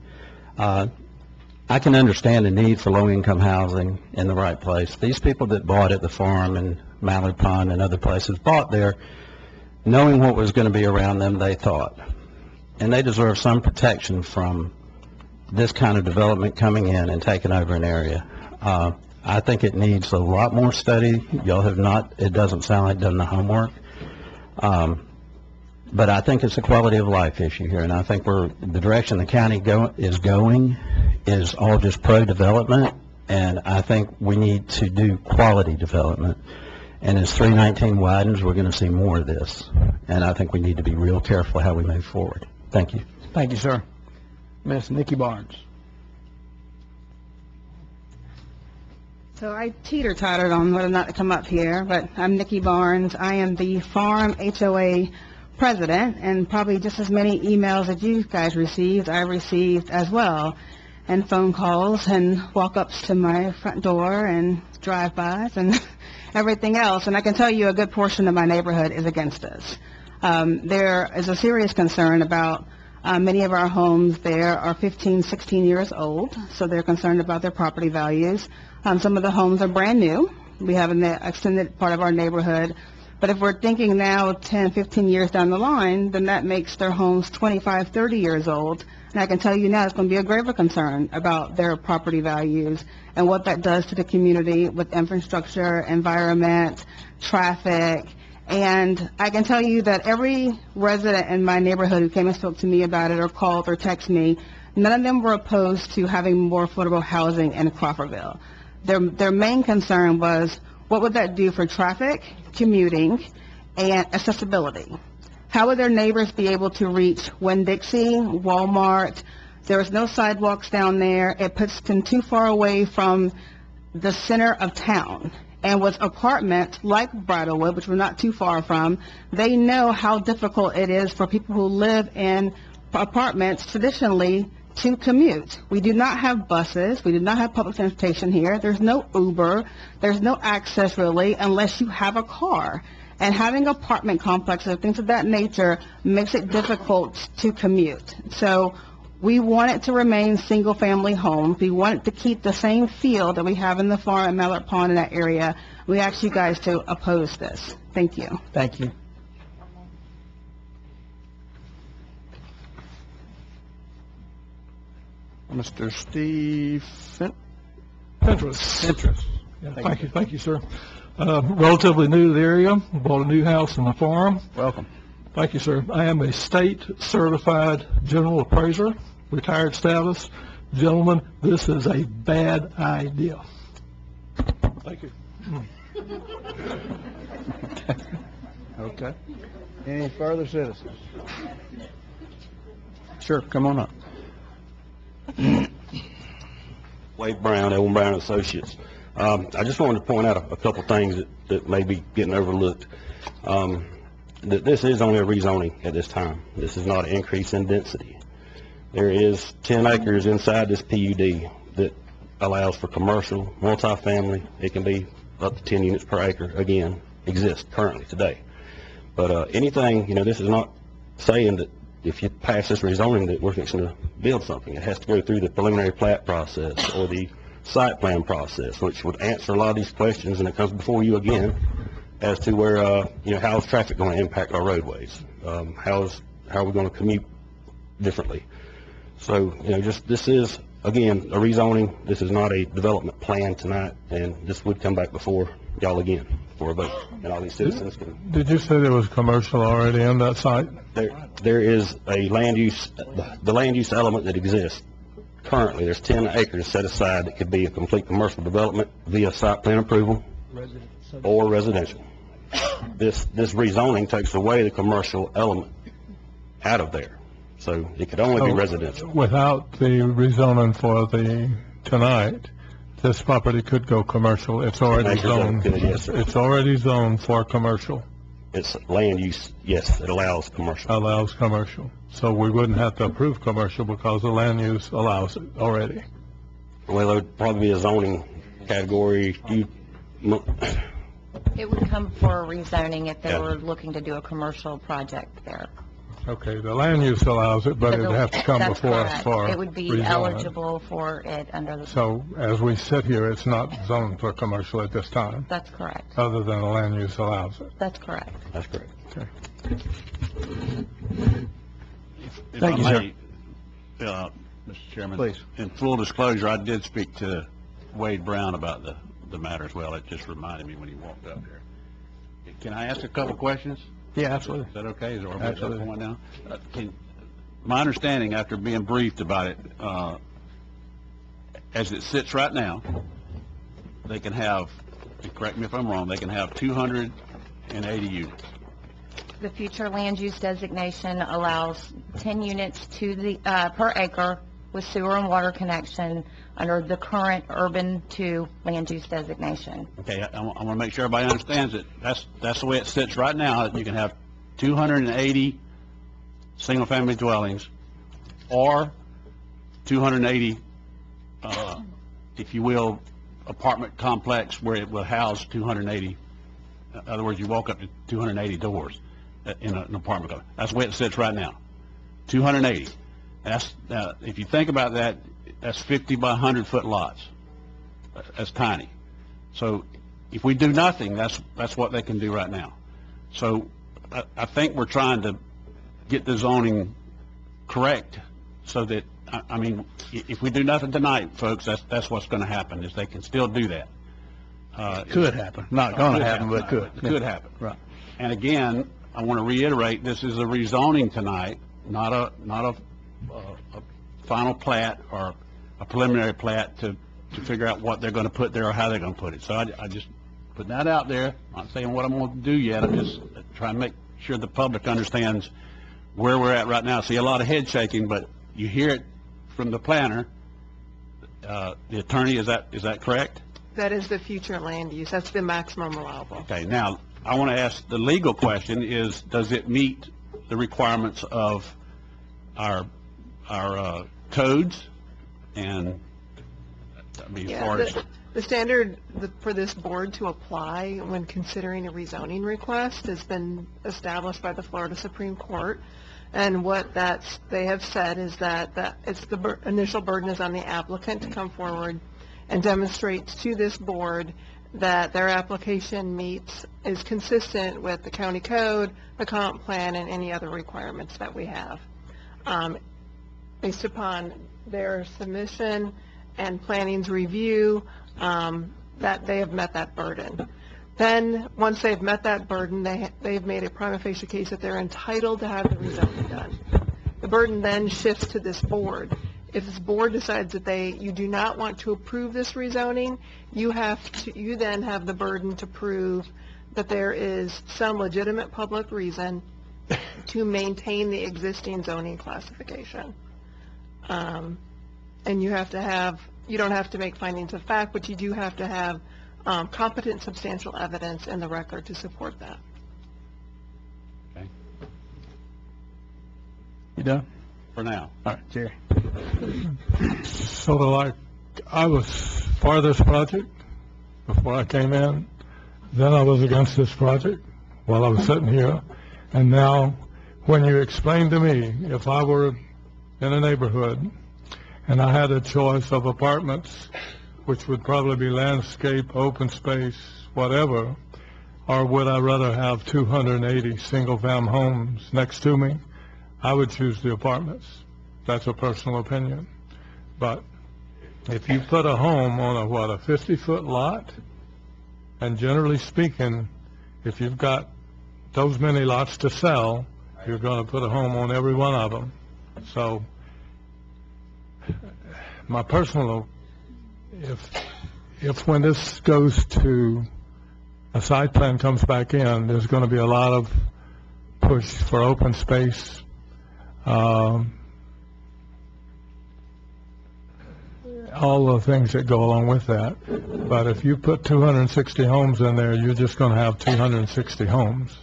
I can understand the need for low-income housing in the right place. These people that bought at the farm and Mallard Pond and other places bought there knowing what was going to be around them, they thought. And they deserve some protection from this kind of development coming in and taking over an area. I think it needs a lot more study. Y'all have not, it doesn't sound like, done the homework. But I think it's a quality of life issue here, and I think the direction the county is going is all just pro-development, and I think we need to do quality development. And as 319 widens, we're going to see more of this, and I think we need to be real careful how we move forward. Thank you. Thank you, sir. Miss Nikki Barnes. So I teeter-tottered on whether or not to come up here, but I'm Nikki Barnes. I am the Farm HOA president, and probably just as many emails that you guys received, I received as well, and phone calls and walk-ups to my front door and drive-bys and everything else. And I can tell you a good portion of my neighborhood is against us. There is a serious concern about many of our homes there are 15, 16 years old, so they're concerned about their property values. Some of the homes are brand new. We have in the extended part of our neighborhood. But if we're thinking now 10, 15 years down the line, then that makes their homes 25, 30 years old. And I can tell you now it's going to be a graver concern about their property values and what that does to the community with infrastructure, environment, traffic. And I can tell you that every resident in my neighborhood who came and spoke to me about it or called or texted me, none of them were opposed to having more affordable housing in Crawfordville. Their main concern was, what would that do for traffic, commuting, and accessibility? How would their neighbors be able to reach Winn-Dixie, Walmart? There is no sidewalks down there. It puts them too far away from the center of town. And with apartments like Bridlewood, which we're not too far from, they know how difficult it is for people who live in apartments traditionally to commute. We do not have buses. We do not have public transportation here. There's no Uber. There's no access, really, unless you have a car. And having apartment complexes and things of that nature makes it difficult to commute. So we want it to remain single-family homes. We want it to keep the same feel that we have in the farm and Mallard Pond in that area. We ask you guys to oppose this. Thank you. Thank you. Mr. Steve Fentress. Yeah, thank you, sir. Relatively new to the area. Bought a new house on the farm. Welcome. Thank you, sir. I am a state-certified general appraiser, retired status. Gentlemen, this is a bad idea. Thank you. Okay. Any further citizens? Sure, come on up. Wade Brown, Elwin Brown Associates. I just wanted to point out a couple things that may be getting overlooked. That this is only a rezoning at this time. This is not an increase in density. There is 10 acres inside this PUD that allows for commercial, multifamily. It can be up to 10 units per acre, again, exists currently today. But anything, this is not saying that if you pass this rezoning that we're fixing to build something. It has to go through the preliminary plat process or the site plan process, which would answer a lot of these questions, and it comes before you again as to where, how is traffic going to impact our roadways? How are we going to commute differently? So, this is, again, a rezoning. This is not a development plan tonight, and this would come back before y'all again for a vote, and all these citizens can... Did you say there was commercial already on that site? There is a land use, the land use element that exists. Currently, there's 10 acres set aside that could be a complete commercial development via site plan approval or residential. This rezoning takes away the commercial element out of there. So it could only be residential. Without the rezoning for tonight, this property could go commercial. It's already Acre zone zoned. could, yes, sir. It's already zoned for commercial. It's land use, yes, it allows commercial. Allows commercial. So we wouldn't have to approve commercial because the land use allows it already. Well, there would probably be a zoning category. It would come for rezoning if they Yeah. were looking to do a commercial project there. Okay, the land use allows it, but it'd have to come That's before us correct. for It would be rezoning. eligible for it under the... So as we sit here, it's not zoned for commercial at this time, That's correct. other than the land use allows it. That's correct. That's correct. Okay. If Thank you, I sir. may, Mr. Chairman. Please. In full disclosure, I did speak to Wade Brown about the matter as well. It just reminded me when he walked up here. Can I ask a couple questions? Yeah, absolutely. Is that okay? Is our Absolutely. point now? My understanding, after being briefed about it, as it sits right now, they can have, and correct me if I'm wrong, they can have 280 units. The future land use designation allows 10 units to the, per acre with sewer and water connection under the current urban 2 land use designation. Okay, I want to make sure everybody understands it. That's the way it sits right now. You can have 280 single-family dwellings or 280, if you will, apartment complex where it will house 280. In other words, you walk up to 280 doors in an apartment complex. That's the way it sits right now. 280. That's, if you think about that, that's 50 by 100 foot lots. That's tiny. So if we do nothing, that's what they can do right now. So I think we're trying to get the zoning correct so that, I mean, if we do nothing tonight, folks, that's what's going to happen, is they can still do that. Could happen. Not going to happen, but could. It could happen. Right. And again, I want to reiterate, this is a rezoning tonight, not a final plat or a preliminary plat to figure out what they're going to put there or how they're going to put it. So I just put that out there. I'm not saying what I'm going to do yet. I'm just trying to make sure the public understands where we're at right now. See a lot of head shaking, but you hear it from the planner. The attorney, is that correct? That is the future land use. That's the maximum allowable. Okay, now, I want to ask the legal question is, does it meet the requirements of our codes? And, I mean, as far as... The standard for this board to apply when considering a rezoning request has been established by the Florida Supreme Court. And what they have said is that it's the initial burden is on the applicant to come forward and demonstrate to this board that their application is consistent with the county code, the comp plan, and any other requirements that we have. Based upon their submission and planning's review, that they have met that burden. Then, once they've met that burden, they've made a prima facie case that they're entitled to have the rezoning done. The burden then shifts to this board. If this board decides that you do not want to approve this rezoning, you then have the burden to prove that there is some legitimate public reason to maintain the existing zoning classification. And you don't have to make findings of fact, but you do have to have competent substantial evidence in the record to support that. Okay. You done? For now. All right, Jerry. Sort of like, I was for this project before I came in, then I was against this project while I was sitting here, and now, when you explain to me, if I were in a neighborhood and I had a choice of apartments, which would probably be landscape, open space, whatever, or would I rather have 280 single-family homes next to me, I would choose the apartments. That's a personal opinion. But if you put a home on a 50-foot lot, and generally speaking, if you've got those many lots to sell, you're going to put a home on every one of them. So my personal, if when this goes to a site plan comes back in, there's going to be a lot of push for open space. all the things that go along with that. But if you put 260 homes in there, you're just going to have 260 homes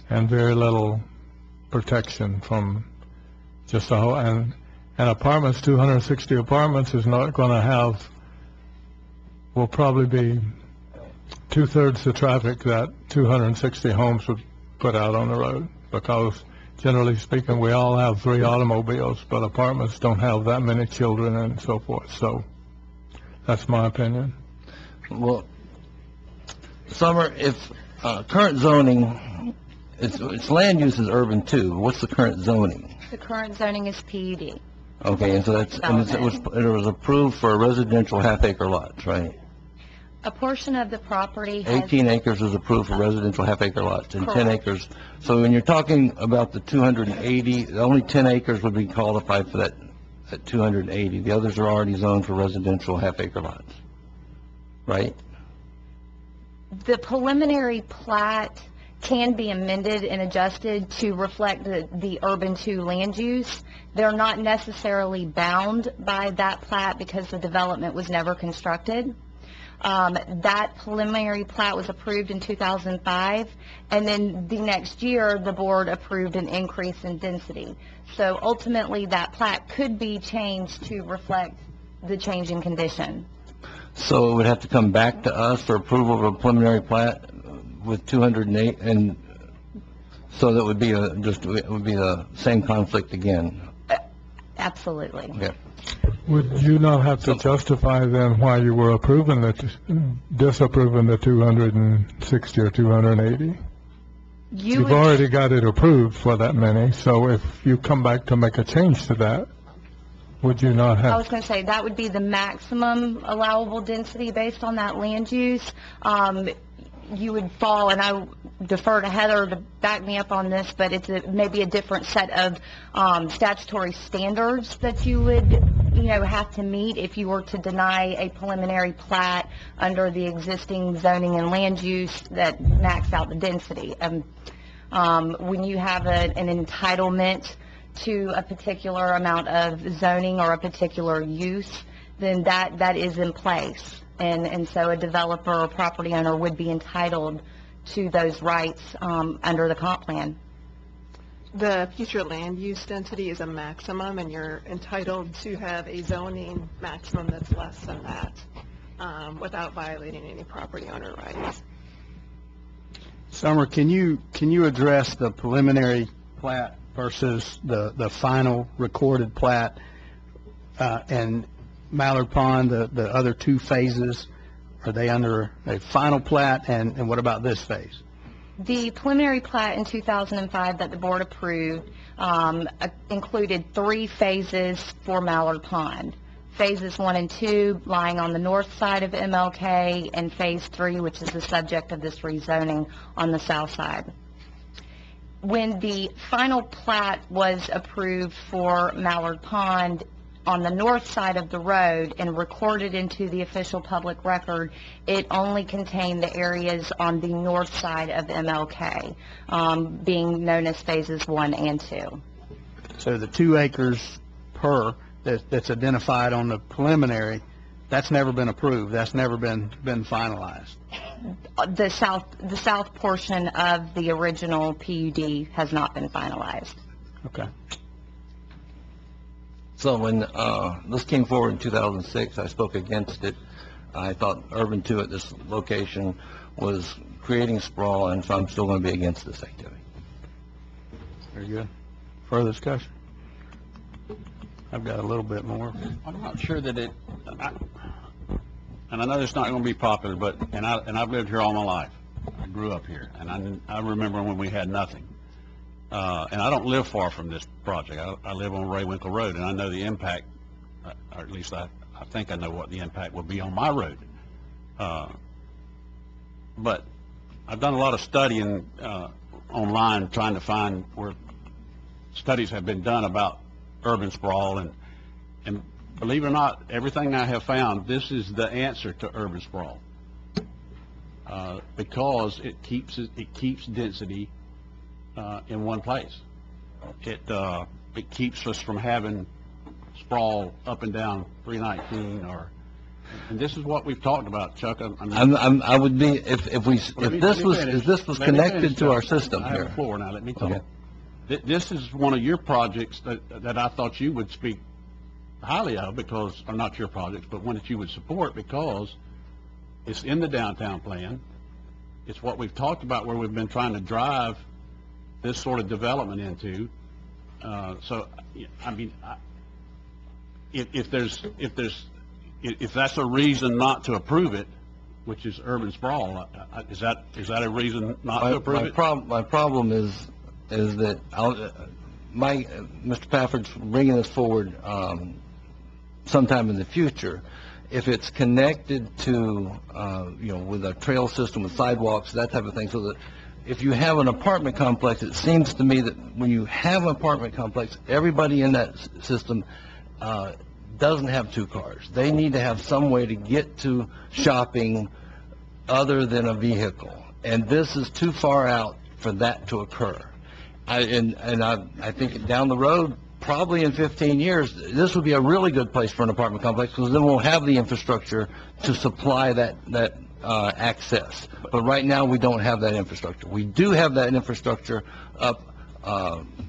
and very little protection from just a whole, and apartments, 260 apartments is not going to have, will probably be two-thirds the traffic that 260 homes would put out on the road, because generally speaking, we all have 3 automobiles, but apartments don't have that many children and so forth. So that's my opinion. Well, Summer, if current zoning, its land use is urban too. What's the current zoning? The current zoning is PUD. Okay, and so it was approved for residential half-acre lots, right? A portion of the property has... 18 acres is approved for residential half-acre lots, and 10 Correct. acres. So when you're talking about the 280, only 10 acres would be qualified for that 280. The others are already zoned for residential half-acre lots, right? The preliminary plat can be amended and adjusted to reflect the urban 2 land use. They're not necessarily bound by that plat because the development was never constructed. That preliminary plat was approved in 2005, and then the next year, the board approved an increase in density. So ultimately, that plat could be changed to reflect the change in condition. So it would have to come back to us for approval of a preliminary plat with 208, and so that would be it would be the same conflict again. Absolutely. Okay. Would you not have to justify then why you were disapproving the 260 or 280? You've already got it approved for that many, so if you come back to make a change to that, would you not have? I was going to say that would be the maximum allowable density based on that land use. You would fall, and I defer to Heather to back me up on this, but it's maybe a different set of statutory standards that you would, have to meet if you were to deny a preliminary plat under the existing zoning and land use that maxed out the density. When you have an entitlement to a particular amount of zoning or a particular use, then that is in place. And so a developer or property owner would be entitled to those rights under the comp plan. The future land use density is a maximum, and you're entitled to have a zoning maximum that's less than that without violating any property owner rights. Summer, can you address the preliminary plat versus the final recorded plat and Mallard Pond, the other 2 phases? Are they under a final plat, and what about this phase? The preliminary plat in 2005 that the board approved included 3 phases for Mallard Pond. Phases 1 and 2 lying on the north side of MLK, and phase 3, which is the subject of this rezoning, on the south side. When the final plat was approved for Mallard Pond on the north side of the road and recorded into the official public record, it only contained the areas on the north side of MLK, being known as phases 1 and 2. So the 2 acres per that's identified on the preliminary, that's never been approved. That's never been finalized. The south portion of the original PUD has not been finalized. Okay. So when this came forward in 2006, I spoke against it. I thought urban 2 at this location was creating sprawl, and so I'm still going to be against this activity. Very good. Further discussion? I've got a little bit more. I'm not sure that and I know it's not going to be popular, but, and I've lived here all my life. I grew up here, and I remember when we had nothing. And I don't live far from this project. I live on Raywinkle Road, and I know the impact, or at least I think I know what the impact will be on my road. But I've done a lot of studying online, trying to find where studies have been done about urban sprawl, and believe it or not, everything I have found, this is the answer to urban sprawl, because it keeps density in one place. It keeps us from having sprawl up and down 319 or, and this is what we've talked about, Chuck. I mean, I would be, if this was connected to our system I have here. the floor now, let me talk. Okay. This is one of your projects that I thought you would speak highly of because, or not your projects, but one that you would support because it's in the downtown plan. It's what we've talked about where we've been trying to drive this sort of development into. So, I mean, if that's a reason not to approve it, which is urban sprawl, is that a reason not to approve it? My problem is that Mr. Pafford's bringing this forward sometime in the future. If it's connected to, with a trail system with sidewalks, that type of thing, so that if you have an apartment complex, it seems to me that when you have an apartment complex, everybody in that system doesn't have two cars. They need to have some way to get to shopping other than a vehicle. And this is too far out for that to occur. I think down the road, probably in 15 years, this would be a really good place for an apartment complex because then we'll have the infrastructure to supply that access. But right now, we don't have that infrastructure. We do have that infrastructure up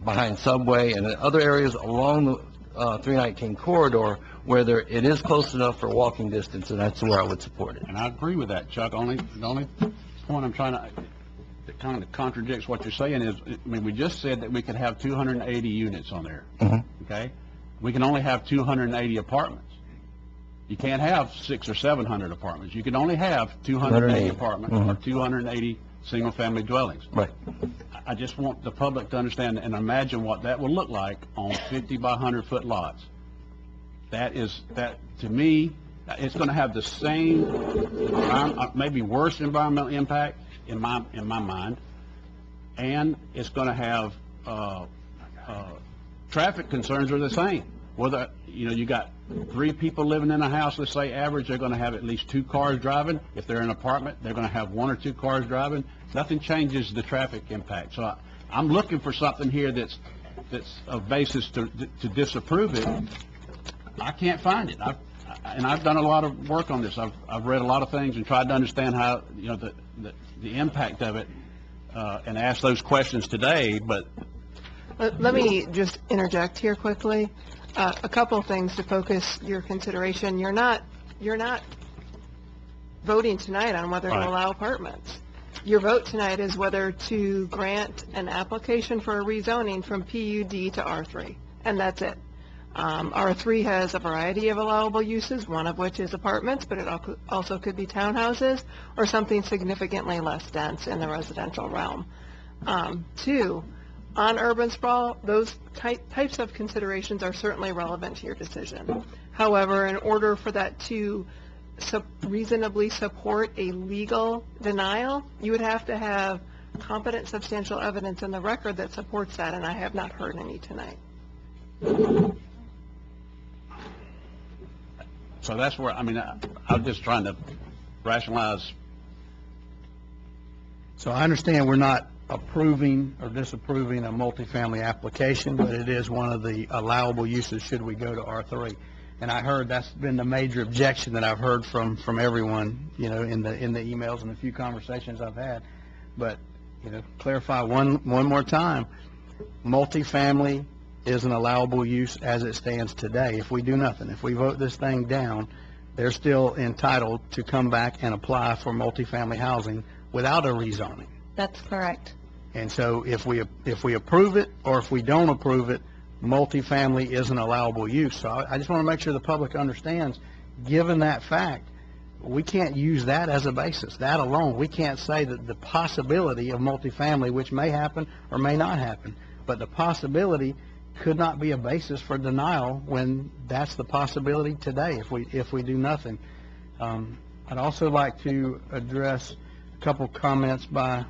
behind Subway and in other areas along the 319 corridor where it is close enough for walking distance, and that's where I would support it. And I agree with that, Chuck. The only point I'm trying to, that kind of contradicts what you're saying is, I mean, we just said that we could have 280 units on there, okay? We can only have 280 apartments. You can't have 600 or 700 apartments. You can only have 280 apartments or 280 single-family dwellings. Right. I just want the public to understand and imagine what that will look like on 50 by 100-foot lots. That, to me, it's going to have the same, maybe worse environmental impact in my mind, and it's going to have traffic concerns are the same. Whether you got 3 people living in a house, let's say average, they're going to have at least 2 cars driving. If they're in an apartment, they're going to have 1 or 2 cars driving. Nothing changes the traffic impact. So I'm looking for something here that's a basis to disapprove it. I can't find it. I've done a lot of work on this. I've read a lot of things and tried to understand how the impact of it, and ask those questions today. But let me just interject here quickly. A couple of things to focus your consideration. You're not voting tonight on whether to allow apartments. Your vote tonight is whether to grant an application for a rezoning from PUD to R3, and that's it. R3 has a variety of allowable uses, one of which is apartments, but it also could be townhouses or something significantly less dense in the residential realm. 2, on urban sprawl, those types of considerations are certainly relevant to your decision. However, in order for that to reasonably support a legal denial, you would have to have competent substantial evidence in the record that supports that, and I have not heard any tonight. so that's where, I'm just trying to rationalize. So I understand we're not approving or disapproving a multifamily application, but it is one of the allowable uses should we go to R3. And I heard that's been the major objection that I've heard from everyone, in the emails and a few conversations I've had. But, clarify one more time, multifamily is an allowable use as it stands today. If we do nothing, if we vote this thing down, they're still entitled to come back and apply for multifamily housing without a rezoning. That's correct. And so if we approve it or if we don't approve it, multifamily is an allowable use. So I just want to make sure the public understands, given that fact, we can't use that as a basis, that alone. We can't say that the possibility of multifamily, which may happen or may not happen, but the possibility could not be a basis for denial when that's the possibility today if we do nothing. I'd also like to address a couple comments by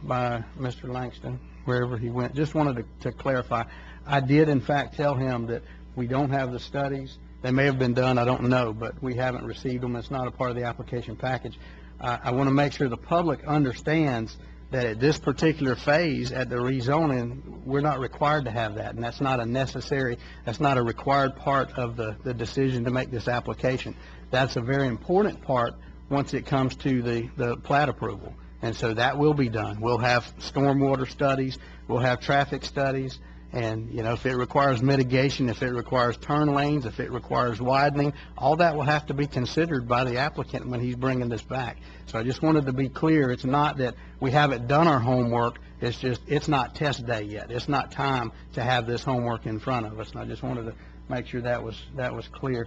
Mr. Langston, wherever he went. Just wanted to clarify. I did, in fact, tell him that we don't have the studies. They may have been done, I don't know, but we haven't received them. It's not a part of the application package. I want to make sure the public understands that at this particular phase, at the rezoning, we're not required to have that, and that's not a required part of the decision to make this application. That's a very important part once it comes to the plat approval. And so that will be done. We'll have stormwater studies, we'll have traffic studies, and, you know, if it requires mitigation, if it requires turn lanes, if it requires widening, all that will have to be considered by the applicant when he's bringing this back. So I just wanted to be clear, it's not that we haven't done our homework, it's just, it's not test day yet. It's not time to have this homework in front of us, and I just wanted to make sure that was clear.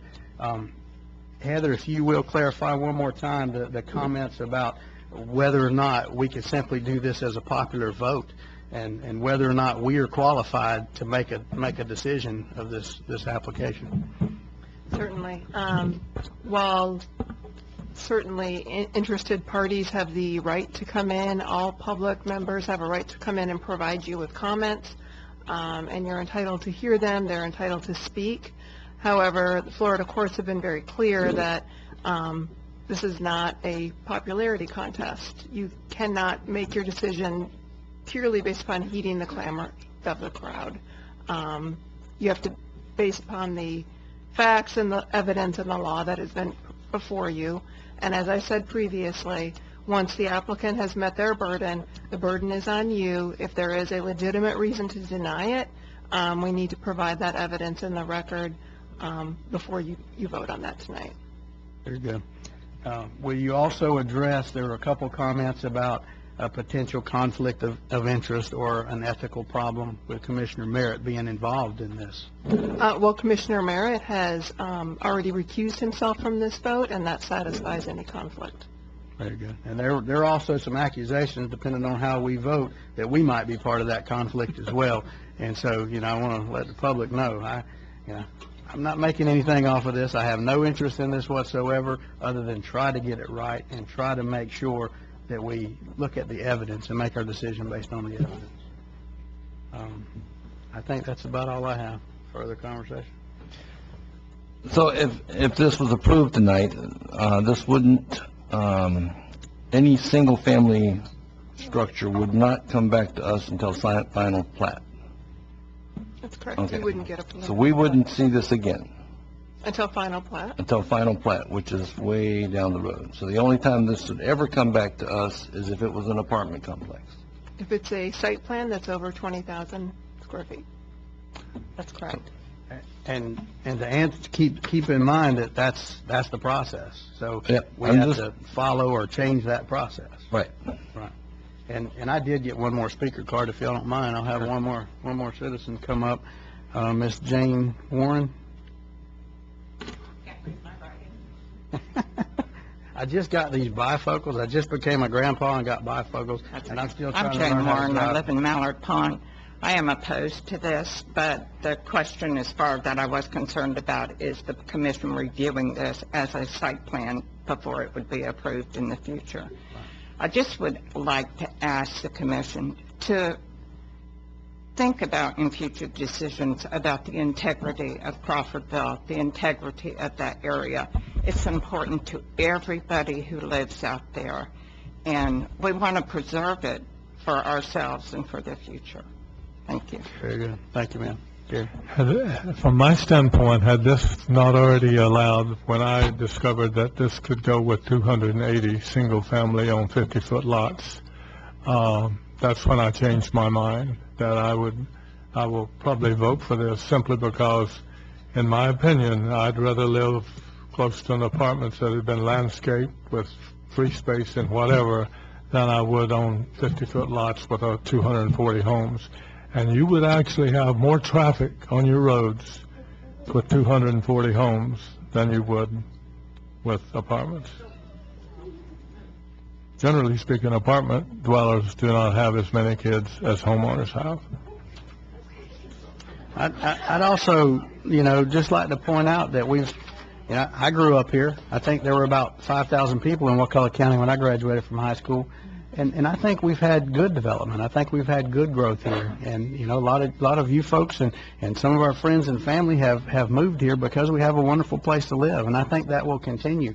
Heather, if you will clarify one more time the comments about whether or not we could simply do this as a popular vote, and whether or not we are qualified to make a decision of this application. Certainly. While certainly interested parties have the right to come in, all public members have a right to come in and provide you with comments, and you're entitled to hear them, they're entitled to speak. However, the Florida courts have been very clear that this is not a popularity contest. You cannot make your decision purely based upon heeding the clamor of the crowd. You have to, based upon the facts and the evidence and the law that has been before you. And as I said previously, once the applicant has met their burden, the burden is on you. If there is a legitimate reason to deny it, we need to provide that evidence in the record before you vote on that tonight. Very good. Will you also address, there were a couple comments about a potential conflict of interest or an ethical problem with Commissioner Merritt being involved in this? Well, Commissioner Merritt has already recused himself from this vote, and that satisfies any conflict. Very good. And there are also some accusations, depending on how we vote, that we might be part of that conflict as well. And so, you know, I want to let the public know, I'm not making anything off of this. I have no interest in this whatsoever, other than try to get it right and try to make sure that we look at the evidence and make our decision based on the evidence. I think that's about all I have. Further conversation? So if this was approved tonight, this wouldn't, any single-family structure would not come back to us until final plat. That's correct. Okay. You wouldn't get a So we wouldn't see this again until final plat. until final plat, which is way down the road. So the only time this would ever come back to us is if it was an apartment complex. If it's a site plan that's over 20,000 square feet. That's correct. And to answer, keep in mind that that's the process. So we I'm have just- to follow or change that process. Right. Right. And I did get one more speaker card, if y'all don't mind. I'll have one more citizen come up. Miss Jane Warren. I just got these bifocals. I just became a grandpa and got bifocals, and I'm still trying I'm to learn Jane how to Warren. I drive. live in Mallard Pond. I am opposed to this, but the question as far that I was concerned about is the commission reviewing this as a site plan before it would be approved in the future. I just would like to ask the commission to think about in future decisions about the integrity of Crawfordville, the integrity of that area. It's important to everybody who lives out there, and we want to preserve it for ourselves and for the future. Thank you. Very good. Thank you, ma'am. Gary. From my standpoint, had this not already allowed, when I discovered that this could go with 280 single-family on 50-foot lots, that's when I changed my mind, that I will probably vote for this simply because, in my opinion, I'd rather live close to an apartment that had been landscaped with free space and whatever than I would on 50-foot lots with 240 homes. And you would actually have more traffic on your roads with 240 homes than you would with apartments. Generally speaking, apartment dwellers do not have as many kids as homeowners have. I'd also, just like to point out that I grew up here. I think there were about 5,000 people in Wakulla County when I graduated from high school. And I think we've had good development. I think we've had good growth here. And, you know, a lot of you folks and some of our friends and family have moved here because we have a wonderful place to live. And I think that will continue.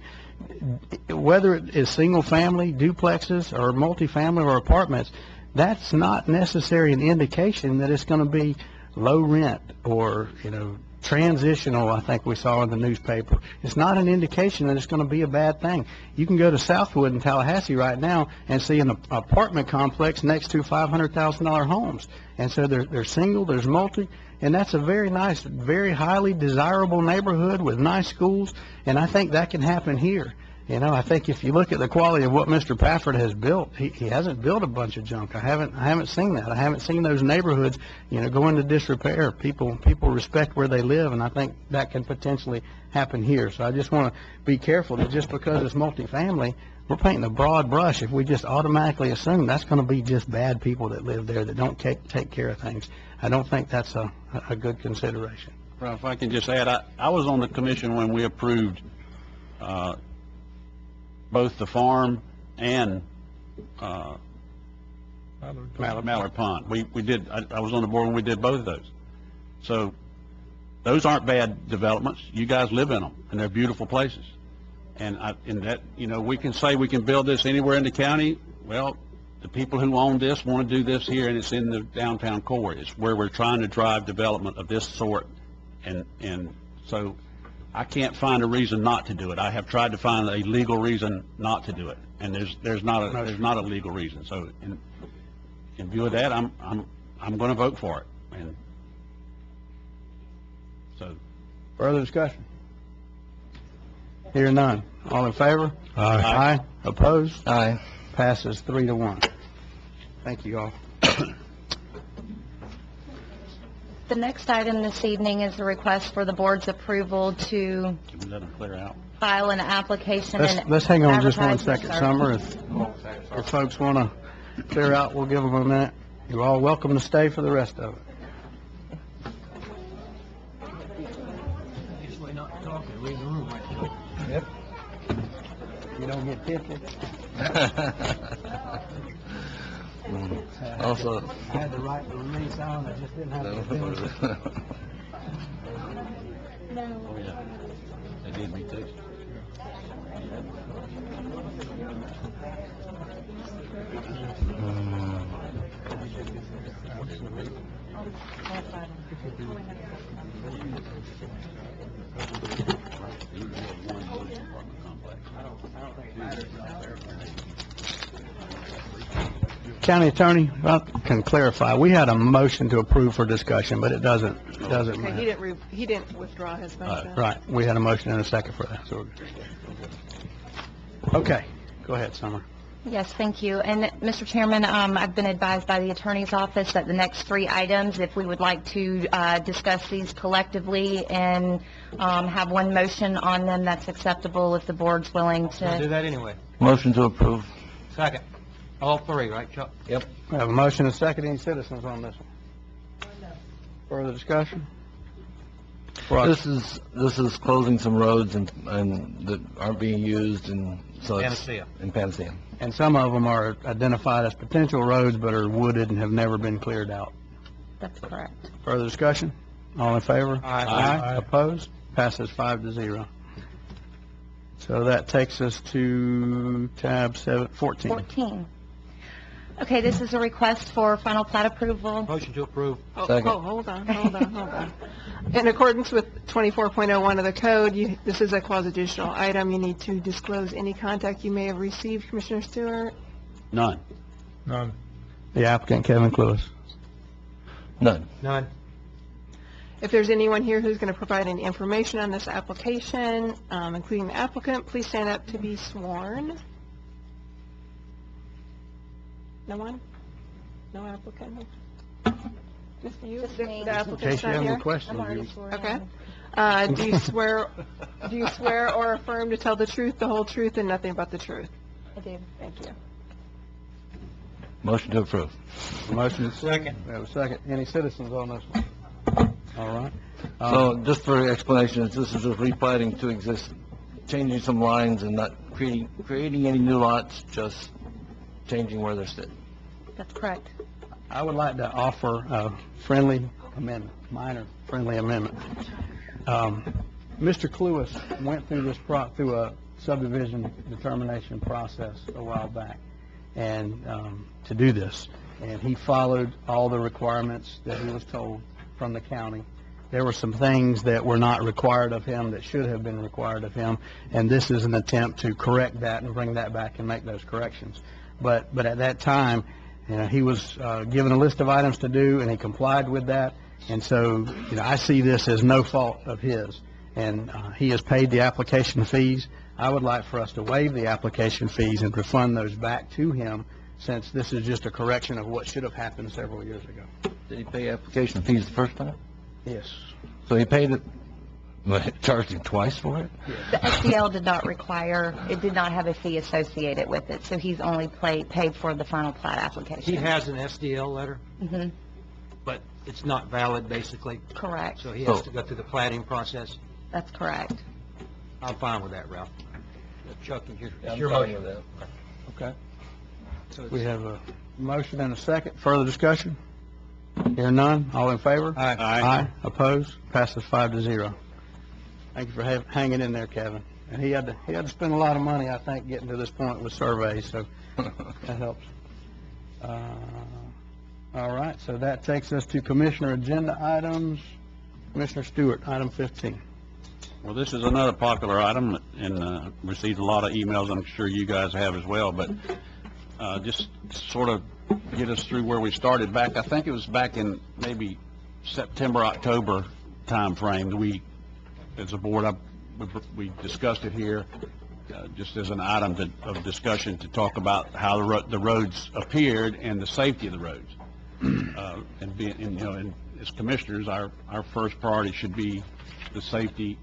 Whether it is single family, duplexes, or multifamily or apartments, that's not necessarily an indication that it's going to be low rent or, you know, transitional. I think we saw in the newspaper. It's not an indication that it's going to be a bad thing. You can go to Southwood in Tallahassee right now and see an apartment complex next to $500,000 homes. And so there's single, there's multi, and that's a very nice, very highly desirable neighborhood with nice schools. And I think that can happen here. You know, I think if you look at the quality of what Mr. Pafford has built, he hasn't built a bunch of junk. I haven't seen that. I haven't seen those neighborhoods, you know, go into disrepair. People respect where they live, and I think that can potentially happen here. So I just want to be careful that just because it's multifamily, we're painting a broad brush if we just automatically assume that's going to be just bad people that live there that don't take care of things. I don't think that's a good consideration. Well, if I can just add, I was on the commission when we approved both the farm and Mallard Pond. We did. I was on the board when we did both of those. So those aren't bad developments. You guys live in them, and they're beautiful places. And that, you know, we can say we can build this anywhere in the county. Well, the people who own this want to do this here, and it's in the downtown core. It's where we're trying to drive development of this sort, and so I can't find a reason not to do it. I have tried to find a legal reason not to do it, and there's not a legal reason. So in view of that, I'm going to vote for it. And so, further discussion? Hearing none. All in favor? Aye. Aye. Opposed? Aye. Passes 3-1. Thank you all. The next item this evening is a request for the board's approval to can we let them clear out? file an application and Let's hang on just one advertise second, the Summer. If folks want to clear out, we'll give them a minute. You're all welcome to stay for the rest of it. Yep. You don't get tipsy. Also, I had the right to remain silent, I just didn't have the ability. Oh, yeah. They did me too. County Attorney, if I can clarify, we had a motion to approve for discussion, but it doesn't Okay, matter. he didn't withdraw his motion. Right, we had a motion and a second for that, so we're good. Okay, go ahead, Summer. Yes, thank you. And, Mr. Chairman, I've been advised by the Attorney's Office that the next three items, if we would like to discuss these collectively and have one motion on them, that's acceptable if the board's willing We'll do to. that anyway. motion to approve. Second. All three, right, Chuck? Yep. We have a motion and a second. Any citizens on this one? Further discussion? This is closing some roads and that aren't being used, and so it's Panacea. in Panacea. And some of them are identified as potential roads but are wooded and have never been cleared out. That's correct. Further discussion? All in favor? Aye. Aye. Opposed? Passes 5-0. So that takes us to tab 14. 14. Okay, this is a request for final plat approval. Motion to approve. Second. Hold on. In accordance with 24.01 of the code, this is a quasi-judicial item. You need to disclose any contact you may have received, Commissioner Stewart. None. None. The applicant, Kevin Cluis. None. None. If there's anyone here who's going to provide any information on this application, including the applicant, please stand up to be sworn. No one? No applicant? Just you? Just me. The In applicant's case you not have here? any questions. I'm already you- sworn Okay. in. Do you swear or affirm to tell the truth, the whole truth, and nothing but the truth? I do. Thank you. Motion to approve. Motion is Second. We have a second. Any citizens on this one? All right. So just for explanations, this is just replating to exist, changing some lines and not creating any new lots, just changing where they're sitting. That's correct. I would like to offer a friendly amendment, minor friendly amendment. Mr. Cluis went through through a subdivision determination process a while back, and to do this, and he followed all the requirements that he was told from the county. There were some things that were not required of him that should have been required of him, and this is an attempt to correct that and bring that back and make those corrections. But at that time, he was given a list of items to do, and he complied with that. And so, I see this as no fault of his, and he has paid the application fees. I would like for us to waive the application fees and refund those back to him, since this is just a correction of what should have happened several years ago. Did he pay application fees the first time? Yes. So he paid it, charged him twice for it? The SDL did not require, it did not have a fee associated with it, so he's only paid for the final plat application. He has an SDL letter, Mm-hmm. but it's not valid, basically. Correct. So he has to go through the platting process. That's correct. I'm fine with that, Ralph. Chuck, I'm your fine motion. with that. Okay. So We have a motion and a second. Further discussion? Hear none. All in favor? Aye. Aye. Opposed? Passes 5-0. Thank you for hanging in there, Kevin. And he had to spend a lot of money, I think, getting to this point with surveys, so that helps. All right, so that takes us to Commissioner agenda items. Commissioner Stewart, item 15. Well, this is another popular item, and received a lot of emails. I'm sure you guys have as well, but just sort of get us through where we started back. I think it was back in maybe September, October time frame. We, as a board, we discussed it here just as an item of discussion to talk about how the roads appeared and the safety of the roads. And as commissioners, our first priority should be the safety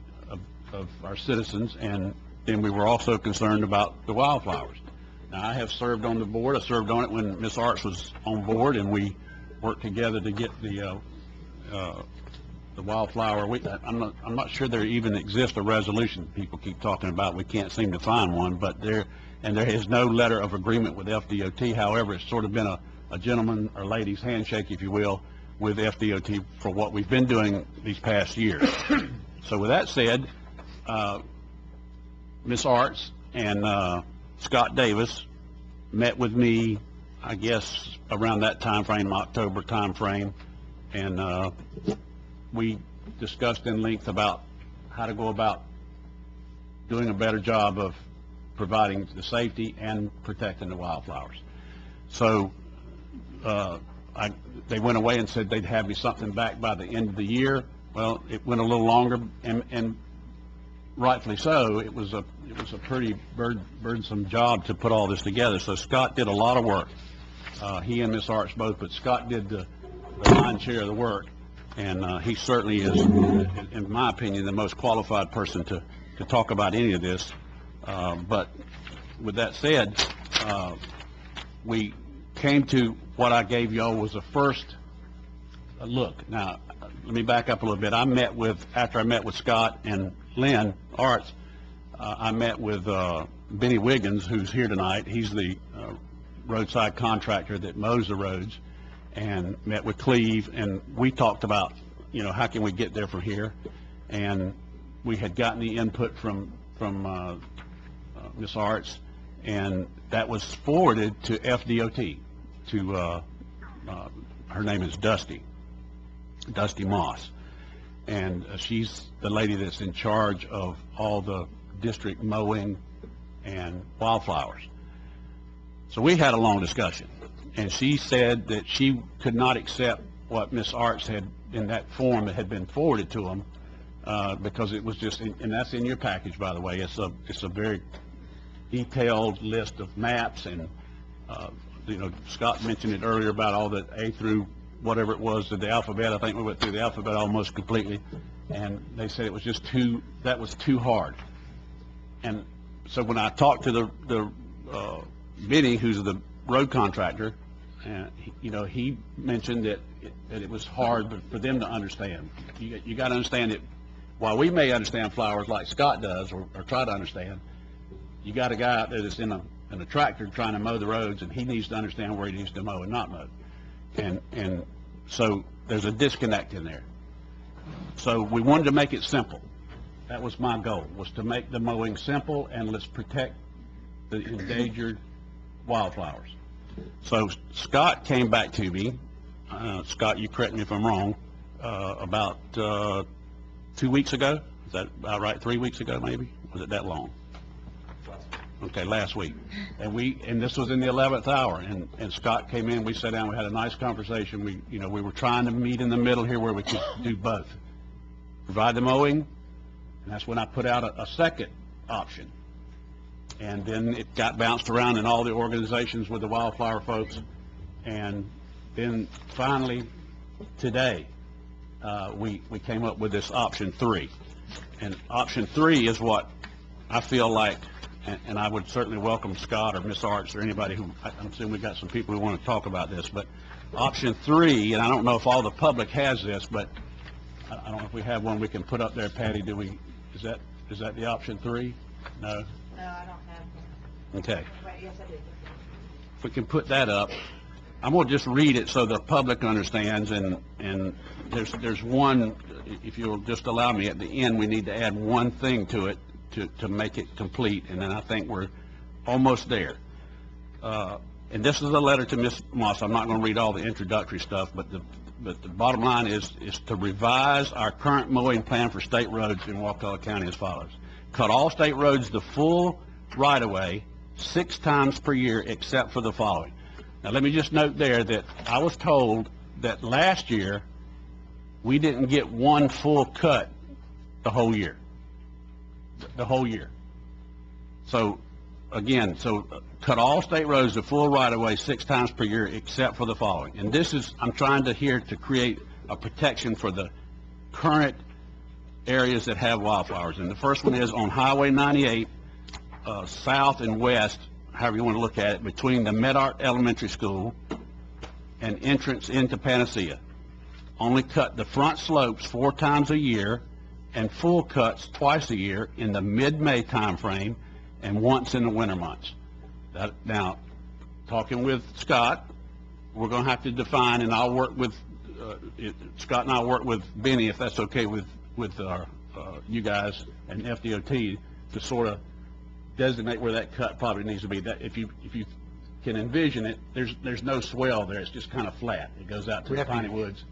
of our citizens, and then we were also concerned about the wildflowers. Now, I have served on the board. I served on it when Ms. Arts was on board, and we worked together to get the wildflower. I'm not sure there even exists a resolution people keep talking about. We can't seem to find one, but there is no letter of agreement with FDOT. However, it's sort of been a gentleman or lady's handshake, if you will, with FDOT for what we've been doing these past years. So with that said, Ms. Arts and Scott Davis met with me, I guess, around that time frame, October time frame, and we discussed in length about how to go about doing a better job of providing the safety and protecting the wildflowers. So they went away and said they'd have me something back by the end of the year. Well, it went a little longer, and rightfully so. It was a pretty burdensome job to put all this together. So Scott did a lot of work. He and Miss Arts both, but Scott did the lion's share of the work, and he certainly is, in my opinion, the most qualified person to talk about any of this. But with that said, we came to what I gave y'all was a first look. Now, let me back up a little bit. After I met with Scott and Lynn Arts, I met with Benny Wiggins, who's here tonight. He's the roadside contractor that mows the roads, and met with Cleve, and we talked about, how can we get there from here? And we had gotten the input from Ms. Arts, and that was forwarded to FDOT, to her name is Dusty Moss, and she's the lady that's in charge of all the district mowing and wildflowers. So we had a long discussion, and she said that she could not accept what Ms. Arts had in that form that had been forwarded to them, because it was just, and that's in your package, by the way. It's a very detailed list of maps, and Scott mentioned it earlier about all the A through whatever it was, the alphabet. I think we went through the alphabet almost completely, and they said it was just that was too hard. And so when I talked to the Benny, who's the road contractor, he mentioned that it was hard for them to understand. You got to understand that while we may understand flowers like Scott does, or try to understand, you got a guy out there that's in and a tractor trying to mow the roads, and he needs to understand where he needs to mow and not mow. And so there's a disconnect in there. So we wanted to make it simple. That was my goal, was to make the mowing simple, and let's protect the endangered wildflowers. So Scott came back to me. Scott, you correct me if I'm wrong, about 2 weeks ago. Is that about right? 3 weeks ago, maybe? Was it that long? Okay, last week. And this was in the 11th hour, and Scott came in, we sat down, we had a nice conversation. We were trying to meet in the middle here where we could do both. Provide the mowing, and that's when I put out a second option. And then it got bounced around in all the organizations with the wildflower folks. And then finally, today, we came up with this option 3. And option 3 is what I feel like, and I would certainly welcome Scott or Miss Arts or anybody who, I'm assuming we've got some people who want to talk about this, but option 3, and I don't know if all the public has this, but I don't know if we have one we can put up there, Patty. Is that the option 3? No? No, I don't have one. Okay. Wait, yes, I do. If we can put that up, I'm going to just read it so the public understands, and there's one, if you'll just allow me, at the end we need to add one thing to it to make it complete, and then I think we're almost there. And this is a letter to Ms. Moss. I'm not going to read all the introductory stuff, but the bottom line is to revise our current mowing plan for state roads in Wakulla County as follows. Cut all state roads the full right-of-way 6 times per year except for the following. Now, let me just note there that I was told that last year we didn't get one full cut the whole year. The whole year. So, again, cut all state roads the full right-of-way 6 times per year except for the following. And this is, I'm trying to create a protection for the current areas that have wildflowers. And the first one is on Highway 98, south and west, however you want to look at it, between the Medart Elementary School and entrance into Panacea. Only cut the front slopes 4 times a year and full cuts twice a year in the mid-May time frame and once in the winter months. Now, talking with Scott, we're going to have to define, and I'll work with, Scott and I'll work with Benny, if that's okay with our, you guys and FDOT, to sort of designate where that cut probably needs to be. That if you can envision it, there's no swell there. It's just kind of flat. It goes out to the piney woods.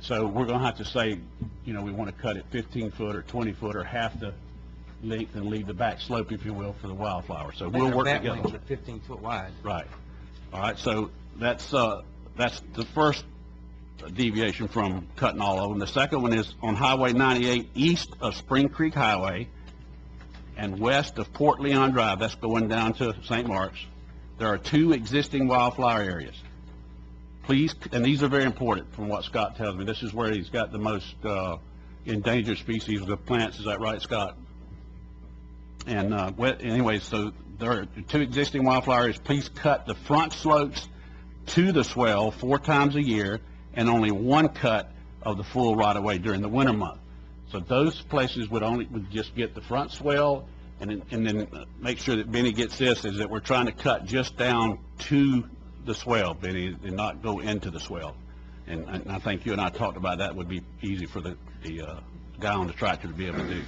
So we're going to have to say, we want to cut it 15 foot or 20 foot or half the length and leave the back slope, if you will, for the wildflower. So we'll work together. Are 15 foot wide. Right. All right. So that's the first deviation from cutting all of them. The second one is on Highway 98 east of Spring Creek Highway and west of Port Leon Drive. That's going down to St. Mark's. There are 2 existing wildflower areas. Please, and these are very important from what Scott tells me. This is where he's got the most endangered species of plants. Is that right, Scott? And anyway, so there are 2 existing wildflower areas. Please cut the front slopes to the swell 4 times a year and only 1 cut of the full right-of-way during the winter month. So those places would just get the front swell, and then make sure that Benny gets this, is that we're trying to cut just down to the swell, Benny, and not go into the swell. And I think you and I talked about that would be easy for the guy on the tractor to be able to do.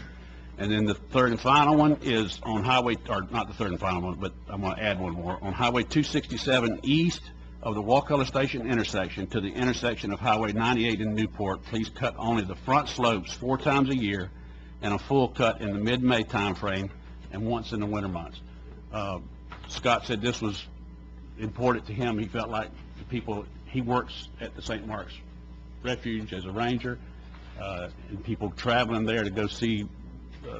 And then the third and final one is on Highway, or not the third and final one, but I'm going to add one more. On Highway 267 east of the Wakulla Station intersection to the intersection of Highway 98 in Newport, please cut only the front slopes 4 times a year and a full cut in the mid-May time frame and once in the winter months. Scott said this was important to him. He felt like the people, he works at the St. Mark's Refuge as a ranger, and people traveling there to go see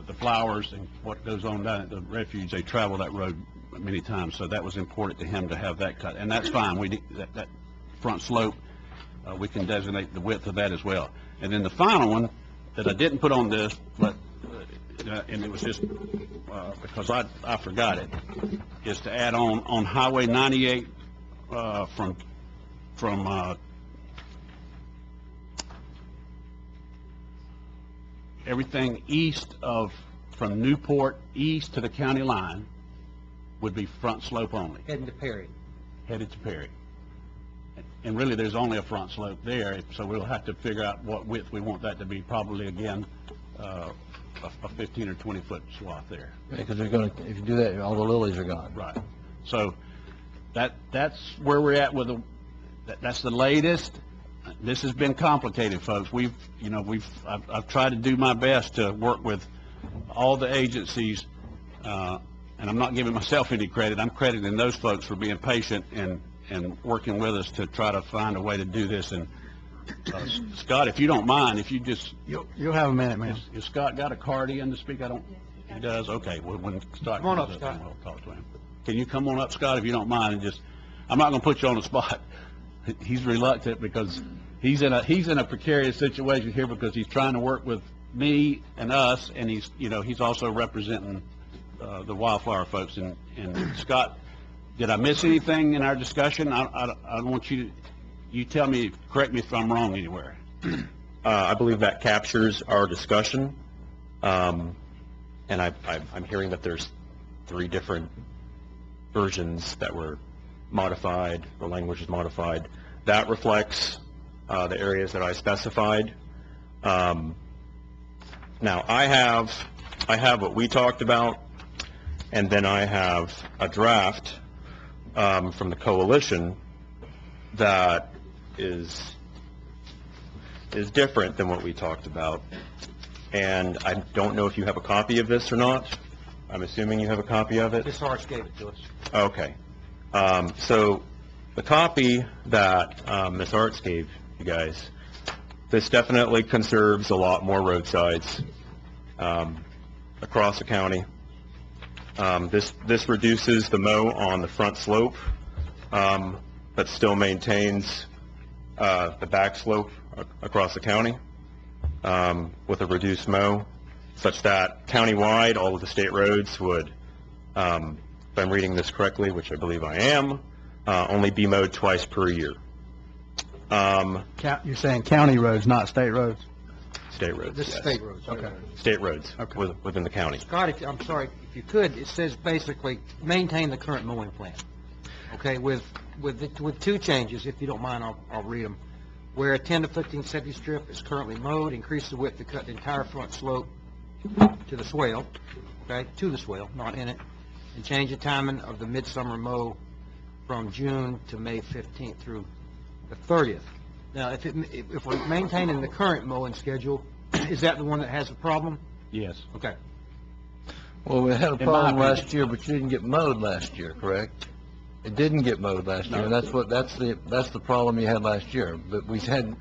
the flowers and what goes on down at the refuge, they travel that road many times, so that was important to him to have that cut, and that's fine. We need that front slope, we can designate the width of that as well. And then the final one that I didn't put on this, but and it was just because I forgot it, is to add on Highway 98 from everything east of, from Newport east to the county line, would be front slope only, Heading to Perry. headed to Perry. And really, there's only a front slope there, so we'll have to figure out what width we want that to be, probably, again, a 15 or 20-foot swath there. Because they're going to, if you do that, all the lilies are gone. Right. So that's where we're at with that's the latest. This has been complicated, folks. I've tried to do my best to work with all the agencies, and I'm not giving myself any credit. I'm crediting those folks for being patient and working with us to try to find a way to do this. And Scott, if you don't mind, if you just... You'll have a minute, man. Has Scott got a card in to speak? He does? Okay. Well, when Scott Come on comes up, Scott. I'll talk to him. Can you come on up, Scott, if you don't mind, and I'm not going to put you on the spot. He's reluctant because he's in a precarious situation here because he's trying to work with me and us, and he's also representing the wildflower folks. And Scott, did I miss anything in our discussion? I want you tell me, correct me if I'm wrong anywhere. I believe that captures our discussion, and I'm hearing that there's 3 different versions that were modified, the language is modified. That reflects the areas that I specified. Now, I have what we talked about, and then I have a draft from the coalition that is different than what we talked about. And I don't know if you have a copy of this or not. I'm assuming you have a copy of it. Ms. Harsh gave it to us. Okay. So the copy that Ms. Arts gave you guys, this definitely conserves a lot more roadsides across the county. This reduces the mow on the front slope, but still maintains the back slope across the county with a reduced mow, such that countywide, all of the state roads would, if I'm reading this correctly, which I believe I am, only be mowed twice per year. You're saying county roads, not state roads? State roads, This is yes. state roads. Okay. State roads Okay. within the county. Scott, I'm sorry, if you could, it says basically, maintain the current mowing plan. Okay, with 2 changes, if you don't mind, I'll read them. Where a 10 to 15 centi strip is currently mowed, increase the width to cut the entire front slope to the swale, okay, to the swale, not in it, and change the timing of the midsummer mow from June to May 15th through the 30th. Now, if we're maintaining the current mowing schedule, is that the one that has a problem? Yes. Okay. Well, we had a In my problem opinion. last year, but you didn't get mowed last year, correct? It didn't get mowed last year, and that's the problem you had last year. But we had,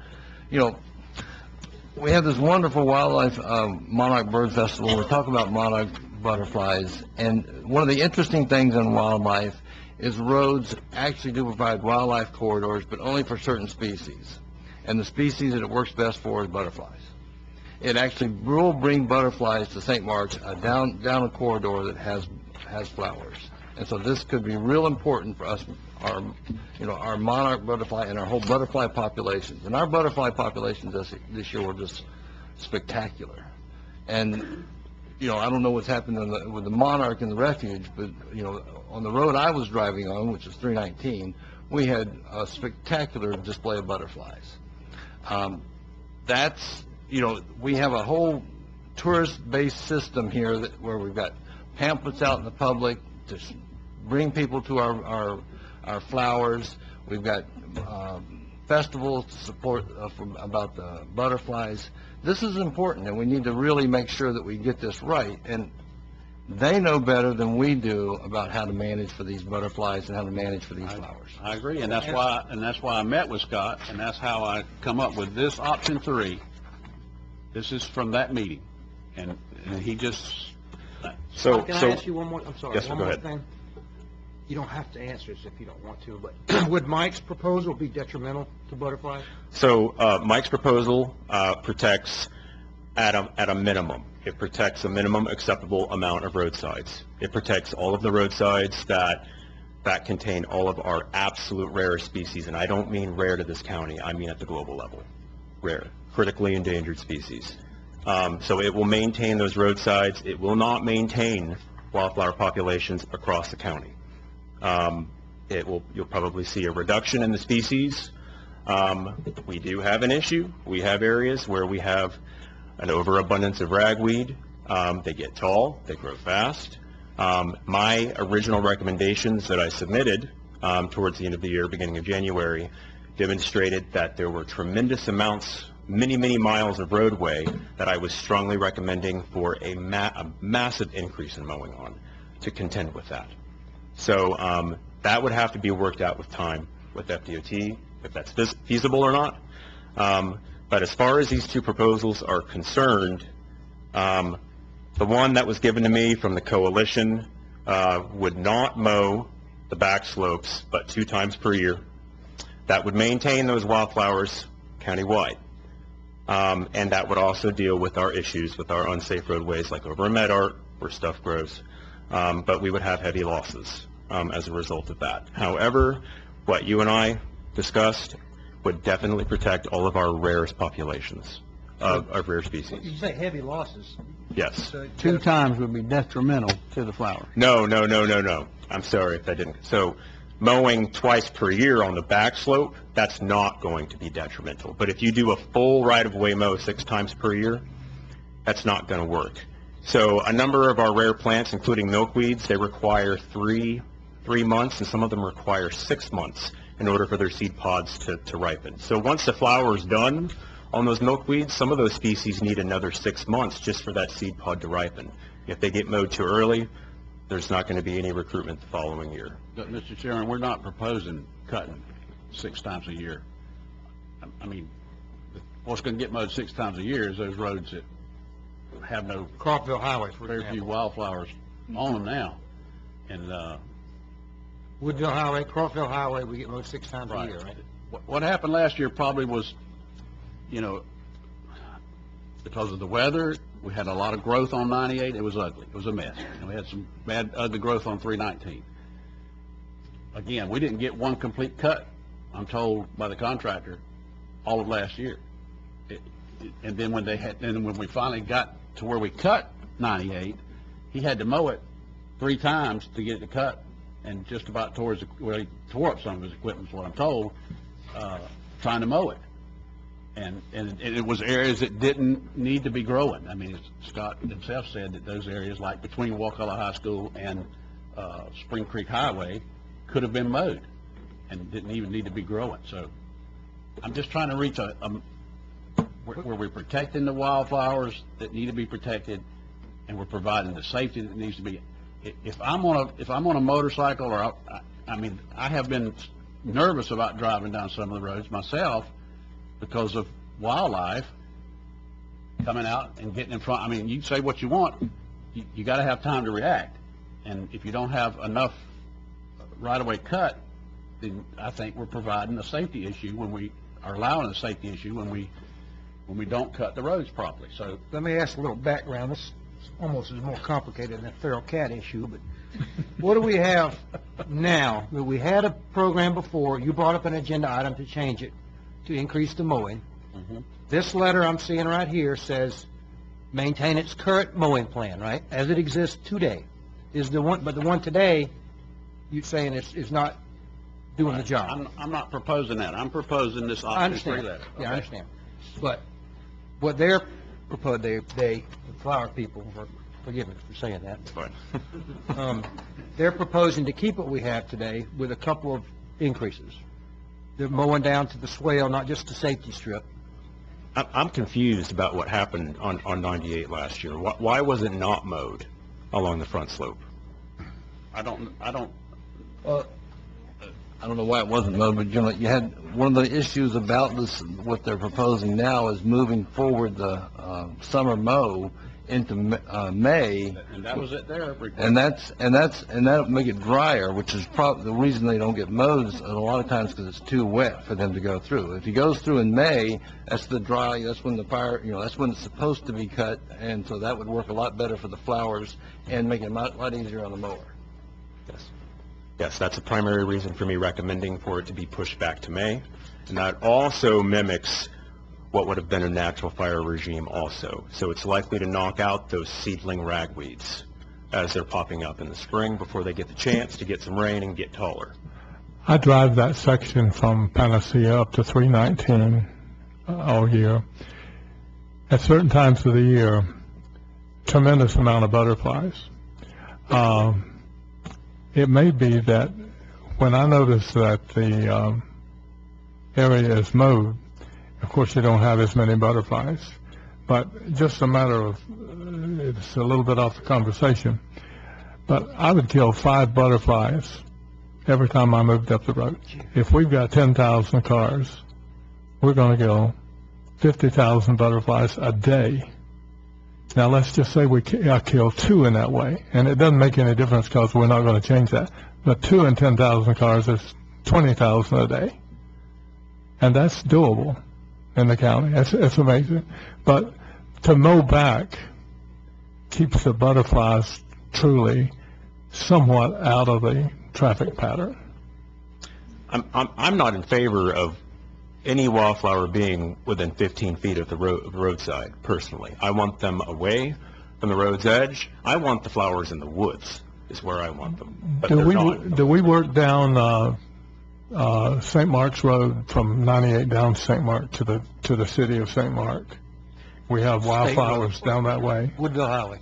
we have this wonderful wildlife monarch bird festival. We're talking about monarch butterflies, and one of the interesting things in wildlife is roads actually do provide wildlife corridors, but only for certain species. And the species that it works best for is butterflies. It actually will bring butterflies to St. Mark's down a corridor that has flowers. And so this could be real important for us, our monarch butterfly and our whole butterfly populations. And our butterfly populations this year were just spectacular. And, I don't know what's happened with the monarch and the refuge, but, on the road I was driving on, which is 319, we had a spectacular display of butterflies. We have a whole tourist-based system here where we've got pamphlets out in the public to bring people to our flowers. We've got festivals to support about the butterflies. This is important, and we need to really make sure that we get this right. And they know better than we do about how to manage for these butterflies and how to manage for these flowers. I agree, and that's why I met with Scott, and that's how I come up with this option 3. This is from that meeting, and he just. So, Can I ask you one more? I'm sorry. Yes, sir, one go more ahead. thing. You don't have to answer this if you don't want to, but would Mike's proposal be detrimental to butterflies? So Mike's proposal protects at a minimum. It protects a minimum acceptable amount of roadsides. It protects all of the roadsides that contain all of our absolute rare species, and I don't mean rare to this county. I mean at the global level, rare, critically endangered species. So it will maintain those roadsides. It will not maintain wildflower populations across the county. You'll probably see a reduction in the species. We do have an issue. We have areas where we have an overabundance of ragweed. They get tall, they grow fast. My original recommendations that I submitted towards the end of the year, beginning of January, demonstrated that there were tremendous amounts, many miles of roadway that I was strongly recommending for a massive increase in mowing on to contend with that. So that would have to be worked out with time with FDOT, if that's feasible or not. But as far as these two proposals are concerned, the one that was given to me from the coalition would not mow the back slopes but 2 times per year. That would maintain those wildflowers countywide. And that would also deal with our issues with our unsafe roadways like over in Medart where stuff grows. But we would have heavy losses as a result of that. However, what you and I discussed would definitely protect all of our rarest populations of rare species. You say heavy losses. Yes. 2 times would be detrimental to the flowers. No. I'm sorry if I didn't. So mowing twice per year on the back slope, that's not going to be detrimental. But if you do a full right-of-way mow 6 times per year, that's not going to work. So a number of our rare plants, including milkweeds, they require 3 months, and some of them require 6 months in order for their seed pods to ripen. So once the flower is done on those milkweeds, some of those species need another 6 months just for that seed pod to ripen. If they get mowed too early, there's not going to be any recruitment the following year. But, Mr. Chairman, we're not proposing cutting 6 times a year. I mean, what's going to get mowed 6 times a year is those roads that have no Crawfordville Highway, for very example. few wildflowers on them now. And Woodville Highway, Crawfordville Highway, we get mowed 6 times Right. a year, right? what happened last year probably was, because of the weather, we had a lot of growth on 98. It was ugly. It was a mess. And we had some bad, ugly growth on 319. Again, we didn't get one complete cut, I'm told by the contractor, all of last year. And then when we finally got to where we cut 98, he had to mow it 3 times to get it to cut, and just about he tore up some of his equipment, is what I'm told, trying to mow it. And it was areas that didn't need to be growing. I mean, Scott himself said that those areas, like between Wakulla High School and Spring Creek Highway, could have been mowed and didn't even need to be growing. So I'm just trying to reach where we're protecting the wildflowers that need to be protected, and we're providing the safety that needs to be. If I'm on a motorcycle, or I have been nervous about driving down some of the roads myself because of wildlife coming out and getting in front. I mean, you say what you want, you got to have time to react, and if you don't have enough right-of-way cut, then I think we're providing a safety issue when we are allowing a safety issue when we don't cut the roads properly. So Let me ask a little background. This almost is more complicated than a feral cat issue, but what do we have now? We had a program before. You brought up an agenda item to change it, to increase the mowing. This letter I'm seeing right here says maintain its current mowing plan, right, as it exists today. But the one today, you're saying is not doing the job. I'm not proposing that. I'm proposing this option 3 letter. Yeah, I understand. But what they're proposing, the flower people, forgive me for saying that. They're proposing to keep what we have today with a couple of increases. They're mowing down to the swale, not just the safety strip. I'm confused about what happened on 98 last year. Why was it not mowed along the front slope? I don't I don't know why it wasn't mowed, but you had one of the issues about this, what they're proposing now is moving forward the summer mow into May. And that was it there. And that'll make it drier, which is probably the reason they don't get mowed a lot of times, because it's too wet for them to go through. If he goes through in May, that's when the fire, that's when it's supposed to be cut, and so that would work a lot better for the flowers and make it a lot easier on the mower. Yes, that's a primary reason for me recommending for it to be pushed back to May. And that also mimics what would have been a natural fire regime also. So it's likely to knock out those seedling ragweeds. as they're popping up in the spring before they get the chance to get some rain and get taller. I drive that section from Panacea up to 319 all year. At certain times of the year, tremendous amount of butterflies. It may be that when I notice that the area is mowed, of course you don't have as many butterflies, but just a matter of, it's a little bit off the conversation, but I would kill 5 butterflies every time I moved up the road. If we've got 10,000 cars, we're going to kill 50,000 butterflies a day. Now let's just say I kill 2 in that way, and it doesn't make any difference because we're not going to change that. But 2 in 10,000 cars is 20,000 a day, and that's doable in the county. It's amazing. But to mow back keeps the butterflies truly somewhat out of the traffic pattern. I'm not in favor of any wildflower being within 15 feet of the roadside, personally. I want them away from the road's edge. I want the flowers in the woods is where I want them. But Do we work down St. Mark's Road from 98 down St. Mark to the city of St. Mark? We have wildflowers down that way. Woodville Highway.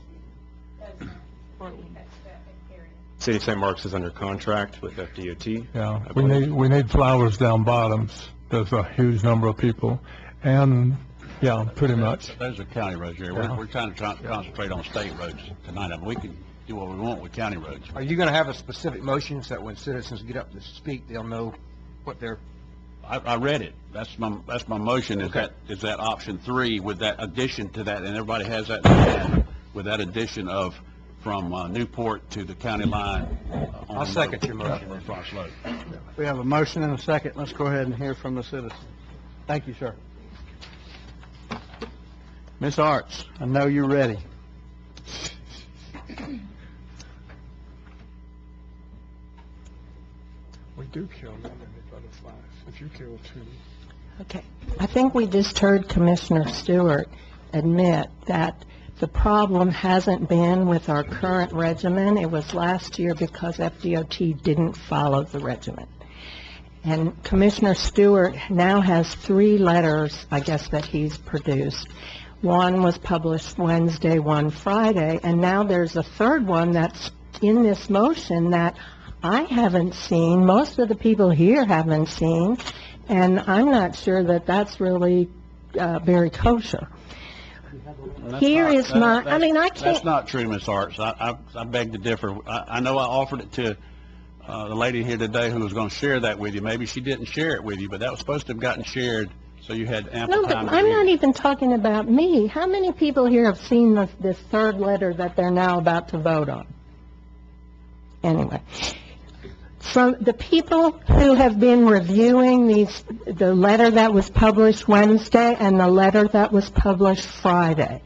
City of St. Mark's is under contract with FDOT. Yeah, we need flowers down bottoms. There's a huge number of people, and yeah, pretty much. Those are county roads, Jerry. Yeah. We're trying to concentrate on state roads tonight. I mean, we can do what we want with county roads. Are you going to have a specific motion so that when citizens get up to speak, they'll know what they're... I read it. That's my motion. Okay. Is that option 3 with that addition to that, and everybody has that in hand, with that addition of from Newport to the county line. I'll second your motion. We have a motion and a second. Let's go ahead and hear from the citizens. Thank you, sir. Ms. Arts, I know you're ready. We do kill that many butterflies. If you kill 2. Okay. I think we just heard Commissioner Stewart admit that the problem hasn't been with our current regimen. It was last year because FDOT didn't follow the regimen. And Commissioner Stewart now has 3 letters, I guess, that he's produced. One was published Wednesday, one Friday, and now there's a 3rd one that's in this motion that I haven't seen, most of the people here haven't seen, and I'm not sure that that's really very kosher. That's not true, Ms. Arts. I beg to differ. I know I offered it to the lady here today who was going to share that with you. Maybe she didn't share it with you, but that was supposed to have gotten shared, so you had ample time. No, but I'm not even talking about me. How many people here have seen this 3rd letter that they're now about to vote on? Anyway, from the people who have been reviewing the letter that was published Wednesday and the letter that was published Friday,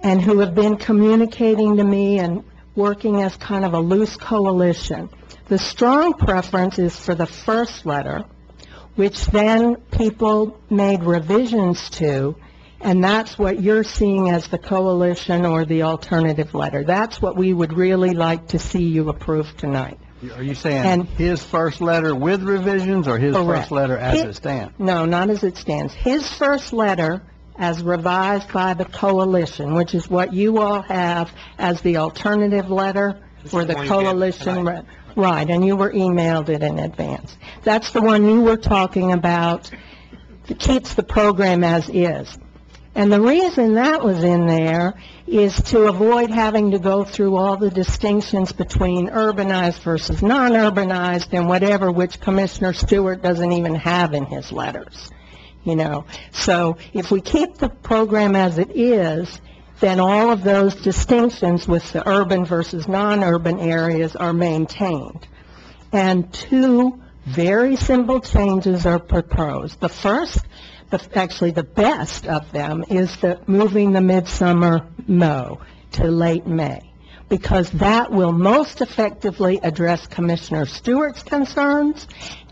and who have been communicating to me and working as kind of a loose coalition, the strong preference is for the 1st letter, which then people made revisions to, and that's what you're seeing as the coalition or the alternative letter. That's what we would really like to see you approve tonight. Are you saying his 1st letter with revisions, or his Correct. 1st letter as it stands? No, not as it stands. His 1st letter as revised by the coalition, which is what you all have as the alternative letter for the coalition. Right, and you were emailed it in advance. That's the one you were talking about that keeps the program as is. And the reason that was in there is to avoid having to go through all the distinctions between urbanized versus non-urbanized and whatever, which Commissioner Stewart doesn't even have in his letters, you know. So if we keep the program as it is, then all of those distinctions with the urban versus non-urban areas are maintained. And 2 very simple changes are proposed. The first, actually the best of them, is moving the midsummer mow to late May, because that will most effectively address Commissioner Stewart's concerns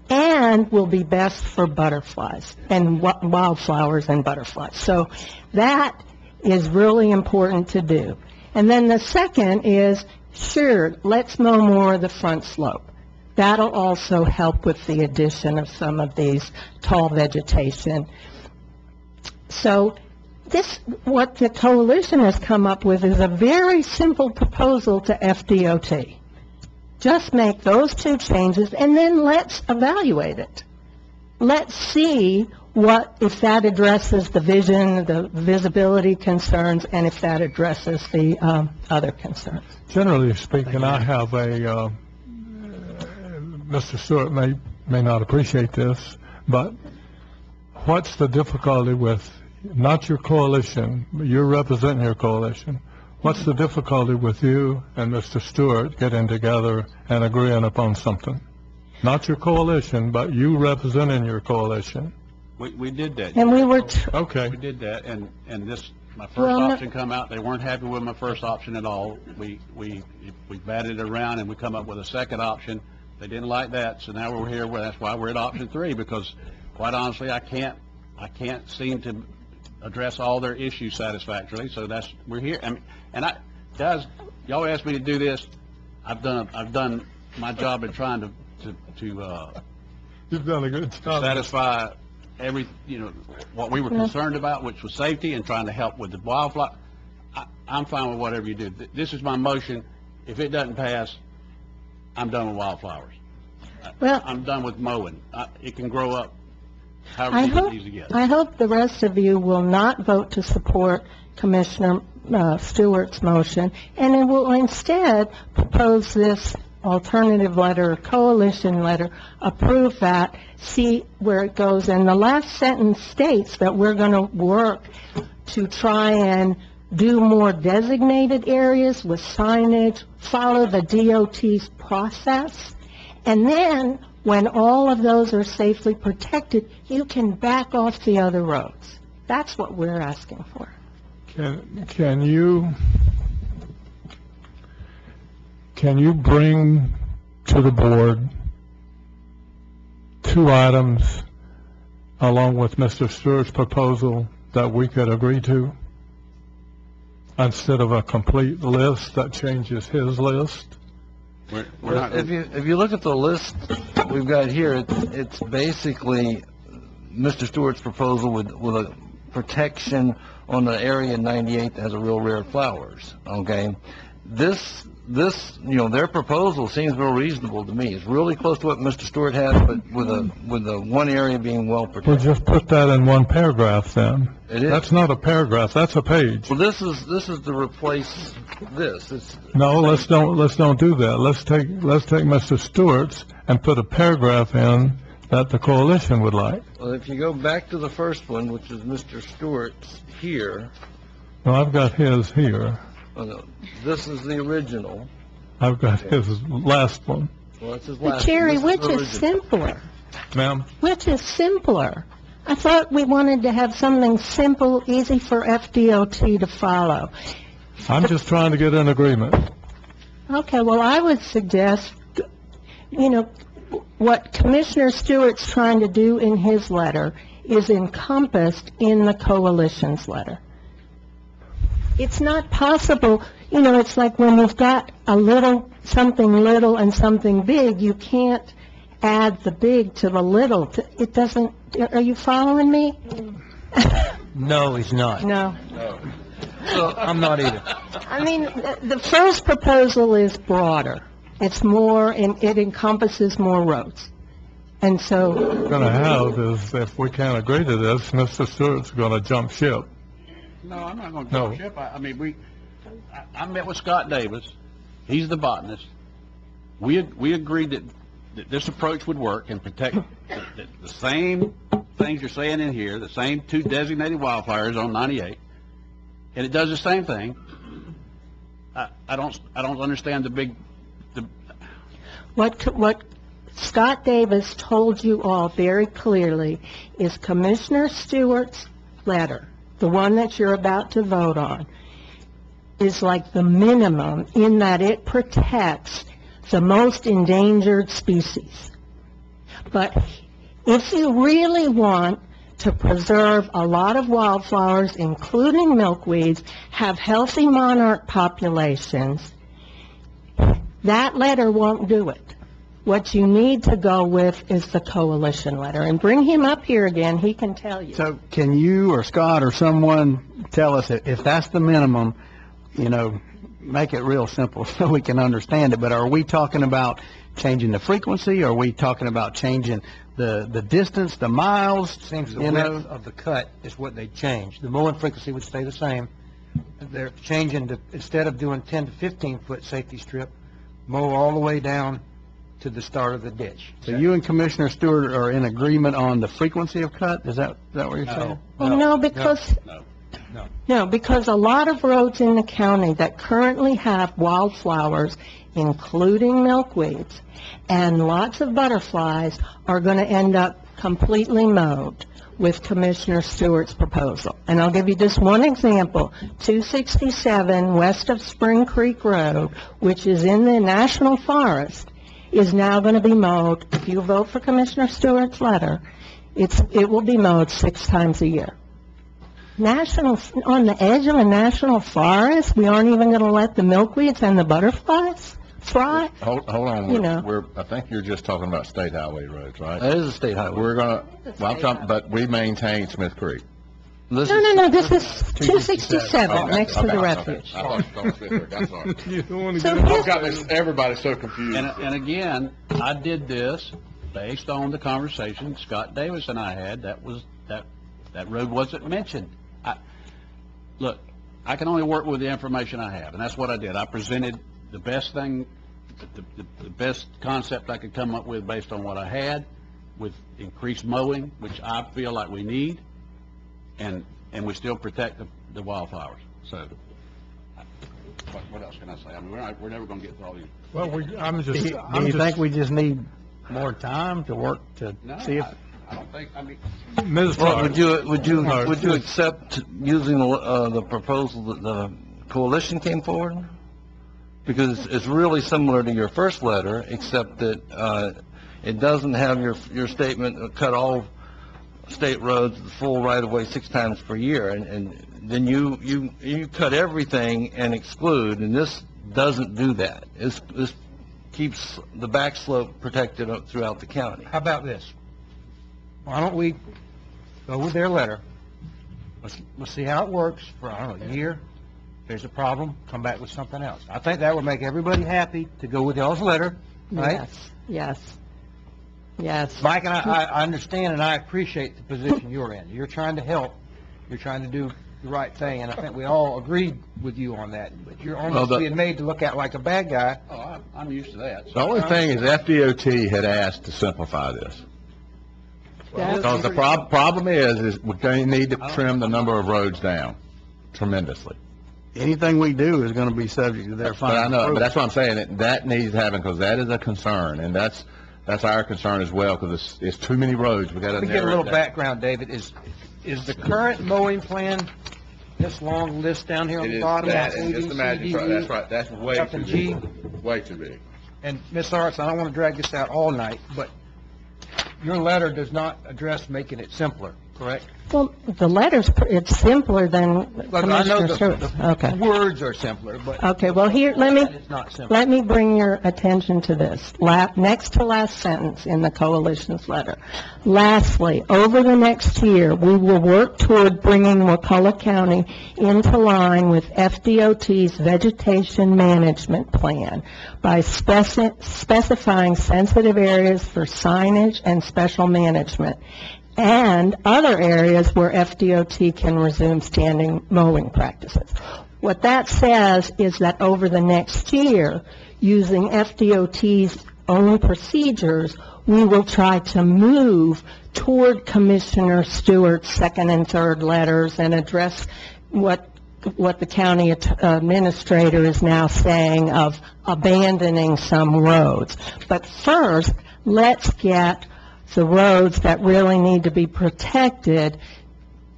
and will be best for butterflies and wildflowers and butterflies. So that is really important to do. And then the second is sure, let's mow more of the front slope. That'll also help with the addition of some of these tall vegetation. So what the coalition has come up with is a very simple proposal to FDOT. Just make those two changes, and then let's evaluate it. Let's see if that addresses the vision, the visibility concerns, and if that addresses the other concerns. Generally speaking, I have a, Mr. Stewart may not appreciate this, but what's the difficulty with, not your coalition, but you're representing your coalition, what's the difficulty with you and Mr. Stewart getting together and agreeing upon something? Not your coalition, but you representing your coalition. We did that. And we were... Okay. We did that, and my first option come out, they weren't happy with my first option at all. We batted it around, and we come up with a second option. They didn't like that, so now we're here, that's why we're at option 3, because quite honestly, I can't seem to address all their issues satisfactorily, so we're here. Guys, y'all asked me to do this. I've done my job in trying to You've done a good job. Satisfy what we were concerned about, which was safety and trying to help with the wildflower. I'm fine with whatever you do. This is my motion. If it doesn't pass, I'm done with wildflowers. Well, I'm done with mowing. It can grow up however it needs to get. I hope the rest of you will not vote to support Commissioner Stewart's motion, and it will instead propose this alternative letter, coalition letter, approve that, see where it goes. And the last sentence states that we're going to work to try and do more designated areas with signage, follow the DOT's process, and then when all of those are safely protected, you can back off the other roads. That's what we're asking for. Can you bring to the board 2 items along with Mr. Stewart's proposal that we could agree to, instead of a complete list that changes his list? If you look at the list we've got here, it's basically Mr. Stewart's proposal with a protection on the area 98 that has a real rare flowers. Okay, this their proposal seems real reasonable to me. It's really close to what Mr. Stewart has, but with the one area being well protected. Well, just put that in one paragraph then. It is. That's not a paragraph. That's a page. Well, this is to replace this. No, let's don't do that. Let's take Mr. Stewart's and put a paragraph in that the coalition would like. Well, if you go back to the first one, which is Mr. Stewart's here. No, I've got his here. Oh, no, this is the original. I've got his last one. Well, it's his But last Jerry, one. which is simpler? Ma'am? Which is simpler? I thought we wanted to have something simple, easy for FDOT to follow. I'm just trying to get an agreement. Okay, well, I would suggest, what Commissioner Stewart's trying to do in his letter is encompassed in the coalition's letter. It's not possible, it's like when you've got something little and something big, you can't add the big to the little. It doesn't, are you following me? No, he's not. No. Well, I'm not either. I mean, the first proposal is broader. It's more, it encompasses more roads. And so... What we're going to have is, if we can't agree to this, Mr. Stewart's going to jump ship. No, I'm not going to jump ship. I met with Scott Davis. He's the botanist. We agreed that this approach would work and protect the same things you're saying in here, the same 2 designated wildfires on 98, and it does the same thing. I don't understand What Scott Davis told you all very clearly is Commissioner Stewart's letter, the one that you're about to vote on, is like the minimum in that it protects the most endangered species. But if you really want to preserve a lot of wildflowers, including milkweeds, have healthy monarch populations, That letter won't do it. What you need to go with is the coalition letter. And bring him up here again, he can tell you. So can you or Scott or someone tell us if that's the minimum, make it real simple so we can understand it. But are we talking about changing the frequency? Are we talking about changing the distance, the miles? Seems the width of the cut is what they changed. The mowing frequency would stay the same. They're changing instead of doing 10 to 15 foot safety strip, mow all the way down to the start of the ditch. So you and Commissioner Stewart are in agreement on the frequency of cut? Is that what you're saying? Well, no, because a lot of roads in the county that currently have wildflowers, including milkweeds, and lots of butterflies, are going to end up completely mowed with Commissioner Stewart's proposal. And I'll give you just one example. 267 west of Spring Creek Road, which is in the National Forest, is now going to be mowed. If you vote for Commissioner Stewart's letter, it will be mowed 6 times a year. On the edge of a national forest, we aren't even going to let the milkweeds and the butterflies fly? Hold on, I think you're just talking about state highway roads, right? That is a state highway. But we maintain Smith Creek. No, this is 267, next to the refuge. I thought you were talking Smith Creek, I'm sorry. So I've got everybody so confused. And again, I did this based on the conversation Scott Davis and I had. That road wasn't mentioned. Look, I can only work with the information I have, and that's what I did. I presented the best thing, the best concept I could come up with based on what I had, with increased mowing, which I feel like we need, and we still protect the wildflowers. So, what else can I say? I mean, we're never going to get through all these. Well, Do you think we just need more time to work to see if? I don't think. I mean, Well, would you accept using the proposal that the coalition came forward? Because it's really similar to your first letter, except that it doesn't have your statement cut all state roads the full right-of-way 6 times per year, and then you cut everything and exclude, and this doesn't do that. This keeps the back slope protected throughout the county. How about this? Why don't we go with their letter? Let's see how it works for, I don't know, a year. If there's a problem, come back with something else. I think that would make everybody happy to go with y'all's letter, right? Yes. Mike, and I understand and I appreciate the position you're in. You're trying to help. You're trying to do the right thing, and I think we all agreed with you on that. But you're almost being made to look out like a bad guy. Oh, I'm used to that. The only thing is FDOT had asked to simplify this. Because the problem is we're going to need to trim the number of roads down tremendously. Anything we do is going to be subject to their final But I know, approval. but that's what I'm saying, that needs to happen, because that is a concern, and that's our concern as well, because it's too many roads, we got to Let me get a little background, David. Is the current mowing plan this long list down here on the bottom? That, and just imagine, that's right, that's way too big. Way too big. And Ms. Arts, I don't want to drag this out all night, but your letter does not address making it simpler, correct? Well, the it's simpler than Look, I know Commissioner Stewart's. Okay. the words are simpler, but Okay, well, here, let it's not simple. me bring your attention to this. Next to last sentence in the coalition's letter. Lastly, over the next year, we will work toward bringing Wakulla County into line with FDOT's vegetation management plan by specifying sensitive areas for signage and special management, and other areas where FDOT can resume standing mowing practices. What that says is that over the next year, using FDOT's own procedures, we will try to move toward Commissioner Stewart's second and third letters and address what the county administrator is now saying of abandoning some roads. But first, let's get the roads that really need to be protected,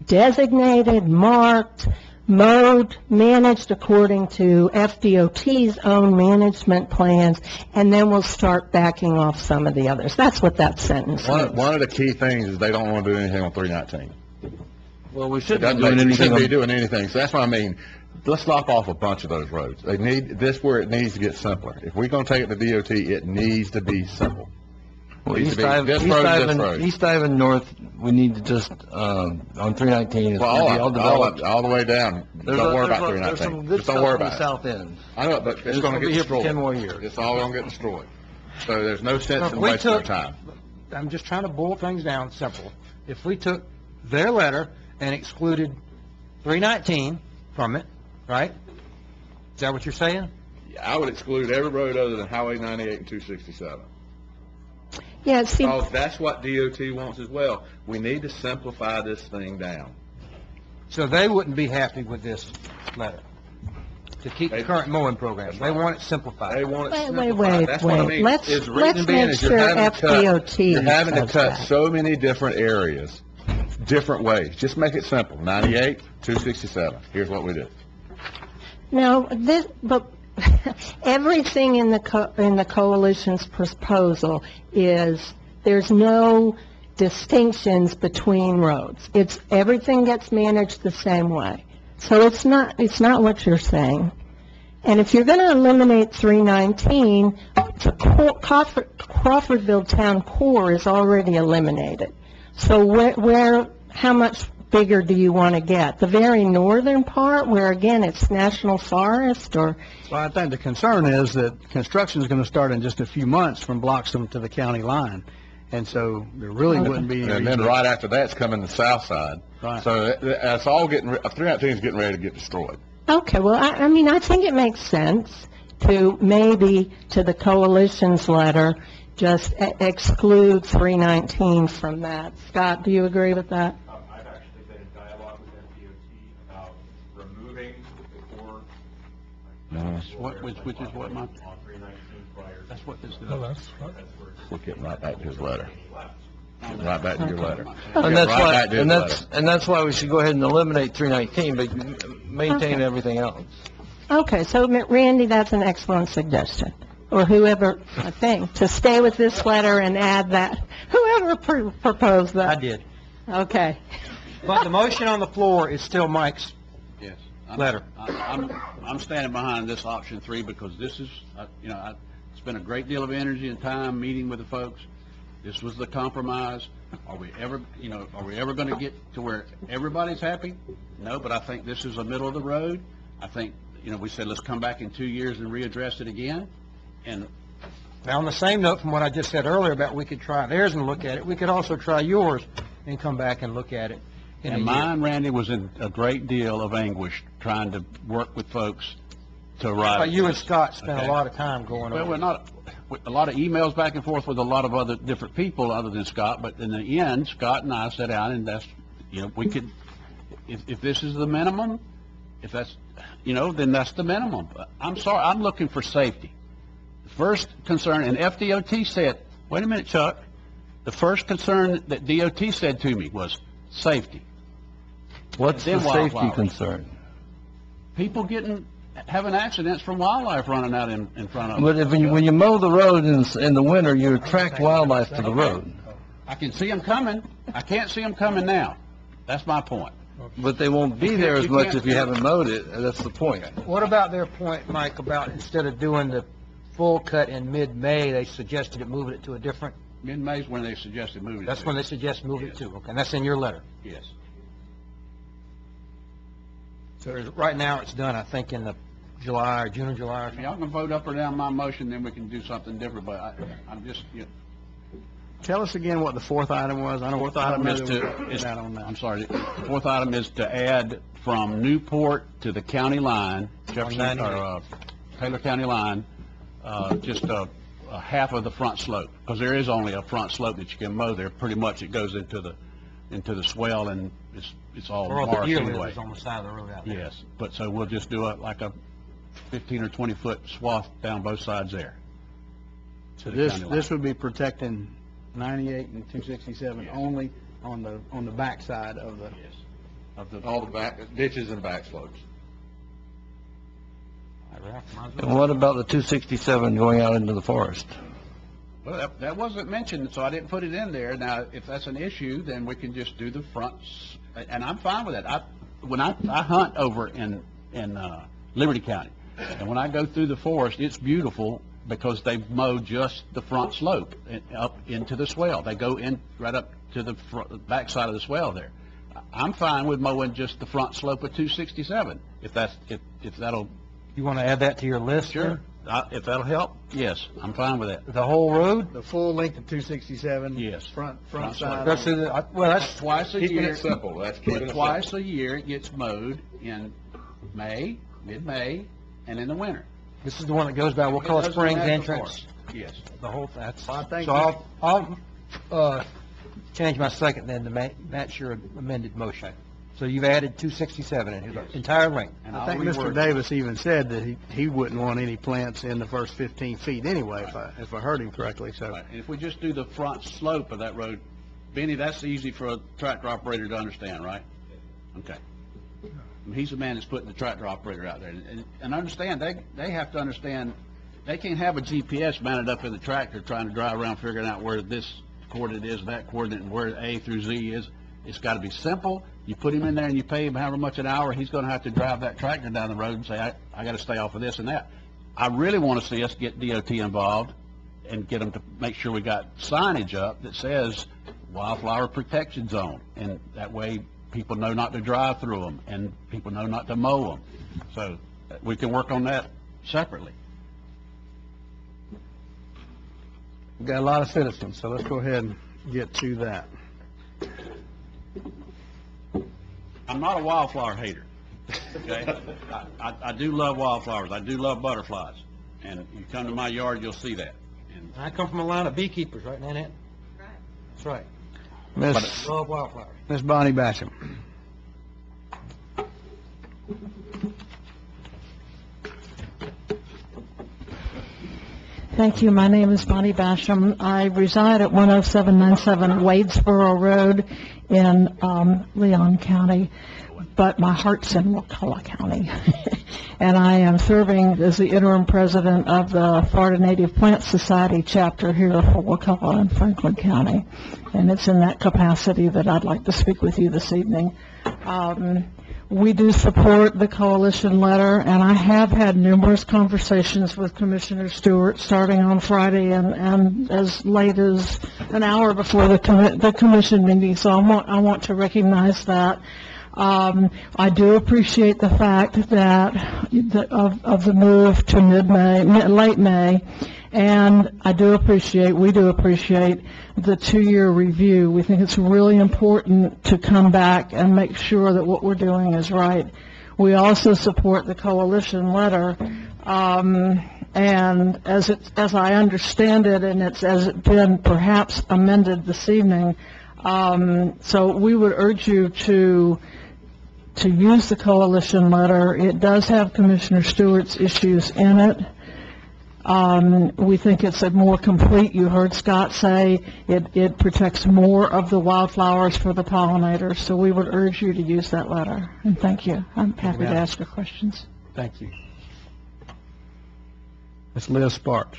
designated, marked, mowed, managed according to FDOT's own management plans, and then we'll start backing off some of the others. That's what that sentence is. One of the key things is they don't want to do anything on 319. Well, we It shouldn't doesn't be doing make- we anything. shouldn't be doing anything, so that's what I mean. Let's lop off a bunch of those roads. They need, this where it needs to get simpler. If we're gonna take it to DOT, it needs to be simple. Well, Needs to East be Ivan, this East road, this Ivan, road. East Ivan North, we need to just, on 319, it's Well, gonna be all developed. all the way down. There's Don't worry there's about there's some 319. good Just don't stuff worry on the about it. south end. I know, but it's It's gonna gonna get be here for destroyed. 10 more years. It's all gonna get destroyed. So there's no sense If in we wasting our took- time. I'm just trying to boil things down simple. If we took their letter and excluded 319 from it, right? Is that what you're saying? I would exclude every road other than Highway 98 and 267. Yeah, see, Because that's what DOT wants as well. We need to simplify this thing down. So they wouldn't be happy with this letter, to keep the current mowing program. They want it simplified. They want it Wait, simplified. wait, That's what I wait. mean. Let's- Is the let's reason being make is you're sure having to cut- FDOT You're having to says cut that. so many different areas, different ways. Just make it simple. 98, 267. Here's what we do. no, this, but everything in the coalition's proposal is, there's no distinctions between roads. It's, everything gets managed the same way. So it's not what you're saying. And if you're going to eliminate 319, the Crawfordville Town Core is already eliminated. So where, how much bigger do you want to get? The very northern part, where again, it's national forest, or? Well, I think the concern is that construction is going to start in just a few months from Bloxham to the county line. And so there really wouldn't be any And then reason- right after that's coming the south side. Right. So that's all getting, 319 is getting ready to get destroyed. Okay, well, I mean, I think it makes sense to maybe, to the coalition's letter, just exclude 319 from that. Scott, do you agree with that? I've actually been in dialogue with FDOT about removing the core. Which is what my, On 319 prior. that's what this is. No, that's right. We're getting right back to his letter. Getting right back to your letter. And that's Right why, back to his letter. and that's why we should go ahead and eliminate 319, but maintain Okay. everything else. Okay, so Randy, that's an excellent suggestion, or whoever, I think, to stay with this letter and add that, whoever proposed I that. did. Okay. But the motion on the floor is still Mike's Yes. letter. I'm standing behind this option 3 because this is, I spent a great deal of energy and time meeting with the folks. This was the compromise. Are we ever going to get to where everybody's happy? No, but I think this is a middle of the road. I think, we said, let's come back in 2 years and readdress it again. And Now, on the same note from what I just said earlier about we could try theirs and look at it, we could also try yours and come back and look at it in a And year. mine, Randy, was in a great deal of anguish trying to work with folks to write. But you and Scott spent Okay. a lot of time going Well, over we're it. not, a lot of emails back and forth with a lot of other different people other than Scott, but in the end, Scott and I sat down and that's, we could, if this is the minimum, if that's, then that's the minimum. I'm sorry, I'm looking for safety. First concern, and FDOT said, wait a minute, Chuck, the first concern that DOT said to me was safety. What's the Then safety wildflowers. concern? People having accidents from wildlife running out in front of them. But if when you mow the road in the winter, you attract wildlife to the road. I can see them coming. I can't see them coming now. That's my point. But they won't be there as much if you haven't mowed it, that's the point. What about their point, Mike, about instead of doing the full cut in mid-May, they suggested moving it to a different, Mid-May's when they suggested moving it. that's to. when they suggest moving it to, okay, and that's in your letter. Yes. So right now, it's done, I think, in the July, or June or July or something. Y'all can vote up or down my motion, then we can do something different, but I'm just, Tell us again what the fourth item was. I know fourth item is I'm sorry, the fourth item is to add from Newport to the county line, Jefferson, or, Taylor County line, just a half of the front slope, because there is only a front slope that you can mow there. Pretty much it goes into the swell, and it's all Or the marsh deer anyway. lives on the side of the road out there. Yes, but so we'll just do like a 15 or 20 foot swath down both sides there. So to the this, county line. this would be protecting 98 and 267 only on the backside of the... Yes. All the back, ditches and back slopes. And what about the 267 going out into the forest? Well, that wasn't mentioned, so I didn't put it in there. Now, if that's an issue, then we can just do the fronts, and I'm fine with that. When I hunt over in Liberty County, and when I go through the forest, it's beautiful because they mow just the front slope and up into the swell. They go in right up to the back side of the swell there. I'm fine with mowing just the front slope of 267, if that'll... You want to add that to your list? Sure. If that'll help, yes, I'm fine with that. The whole road? The full length of 267? Yes. Front side? That's twice a Keeping year. it simple, that's keeping it Twice simple. a year, it gets mowed in May, mid-May, and in the winter. This is the one that goes by Wakulla Springs entrance? Yes. The whole, that's... Well, I think So I'll change my second then to match your amended motion. So you've added 267 in his entire length. And I think Mr. Davis even said that he wouldn't want any plants in the first 15 feet anyway, if I heard him correctly, so. Right. And if we just do the front slope of that road, Benny, that's easy for a tractor operator to understand, right? Okay. He's the man that's putting the tractor operator out there. And understand, they have to understand, they can't have a GPS mounted up in the tractor trying to drive around figuring out where this coordinate is, that coordinate, and where A through Z is. It's got to be simple. You put him in there and you pay him however much an hour, he's going to have to drive that tractor down the road and say, I got to stay off of this and that. I really want to see us get DOT involved and get them to make sure we got signage up that says wildflower protection zone, and that way people know not to drive through them and people know not to mow them. So we can work on that separately. We've got a lot of citizens, so let's go ahead and get to that. I'm not a wildflower hater, okay? I do love wildflowers. I do love butterflies. And you come to my yard, you'll see that. And I come from a line of beekeepers, right, Nanette? Right. That's right. Love wildflowers. Miss Bonnie Basham. Thank you. My name is Bonnie Basham. I reside at 10797 Wadesboro Road in Leon County, but my heart's in Wakulla County. And I am serving as the interim president of the Florida Native Plant Society chapter here for Wakulla and Franklin County. And it's in that capacity that I'd like to speak with you this evening. We do support the coalition letter, and I have had numerous conversations with Commissioner Stewart starting on Friday and as late as an hour before the commission meeting, so I want to recognize that. I do appreciate the fact that of the move to late May, and we do appreciate the 2-year review. We think it's really important to come back and make sure that what we're doing is right. We also support the coalition letter, and as I understand it, and as it's been perhaps amended this evening, so we would urge you to use the coalition letter. It does have Commissioner Stewart's issues in it. We think it's a more complete, you heard Scott say, it protects more of the wildflowers for the pollinators, so we would urge you to use that letter. And thank you. I'm happy to ask your questions. Thank you. Ms. Liz Sparks.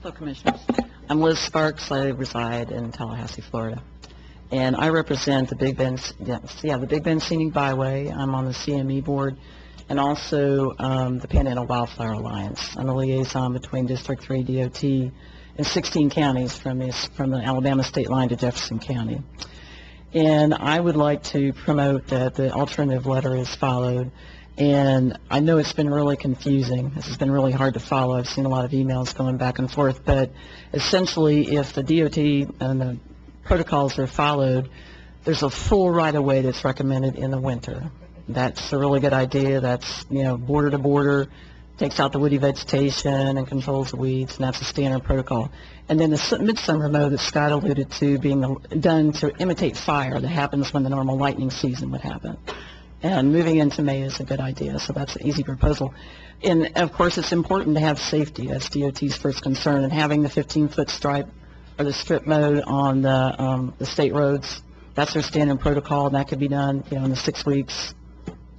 Hello, Commissioners. I'm Liz Sparks. I reside in Tallahassee, Florida. And I represent the Big Bend Scenic Byway. I'm on the CME board, and also the Panhandle Wildflower Alliance. I'm the liaison between District 3 DOT and 16 counties from the Alabama state line to Jefferson County. And I would like to promote that the alternative letter is followed. And I know it's been really confusing. This has been really hard to follow. I've seen a lot of emails going back and forth. But essentially, if the DOT and the protocols are followed, there's a full right-of-way that's recommended in the winter. That's a really good idea. That's, border to border, takes out the woody vegetation and controls the weeds, and that's a standard protocol. And then the midsummer mow that Scott alluded to being done to imitate fire that happens when the normal lightning season would happen. And moving into May is a good idea, so that's an easy proposal. And, of course, it's important to have safety. That's DOT's first concern, and having the 15-foot stripe or the strip mode on the state roads, that's their standard protocol, and that could be done, in the 6 weeks,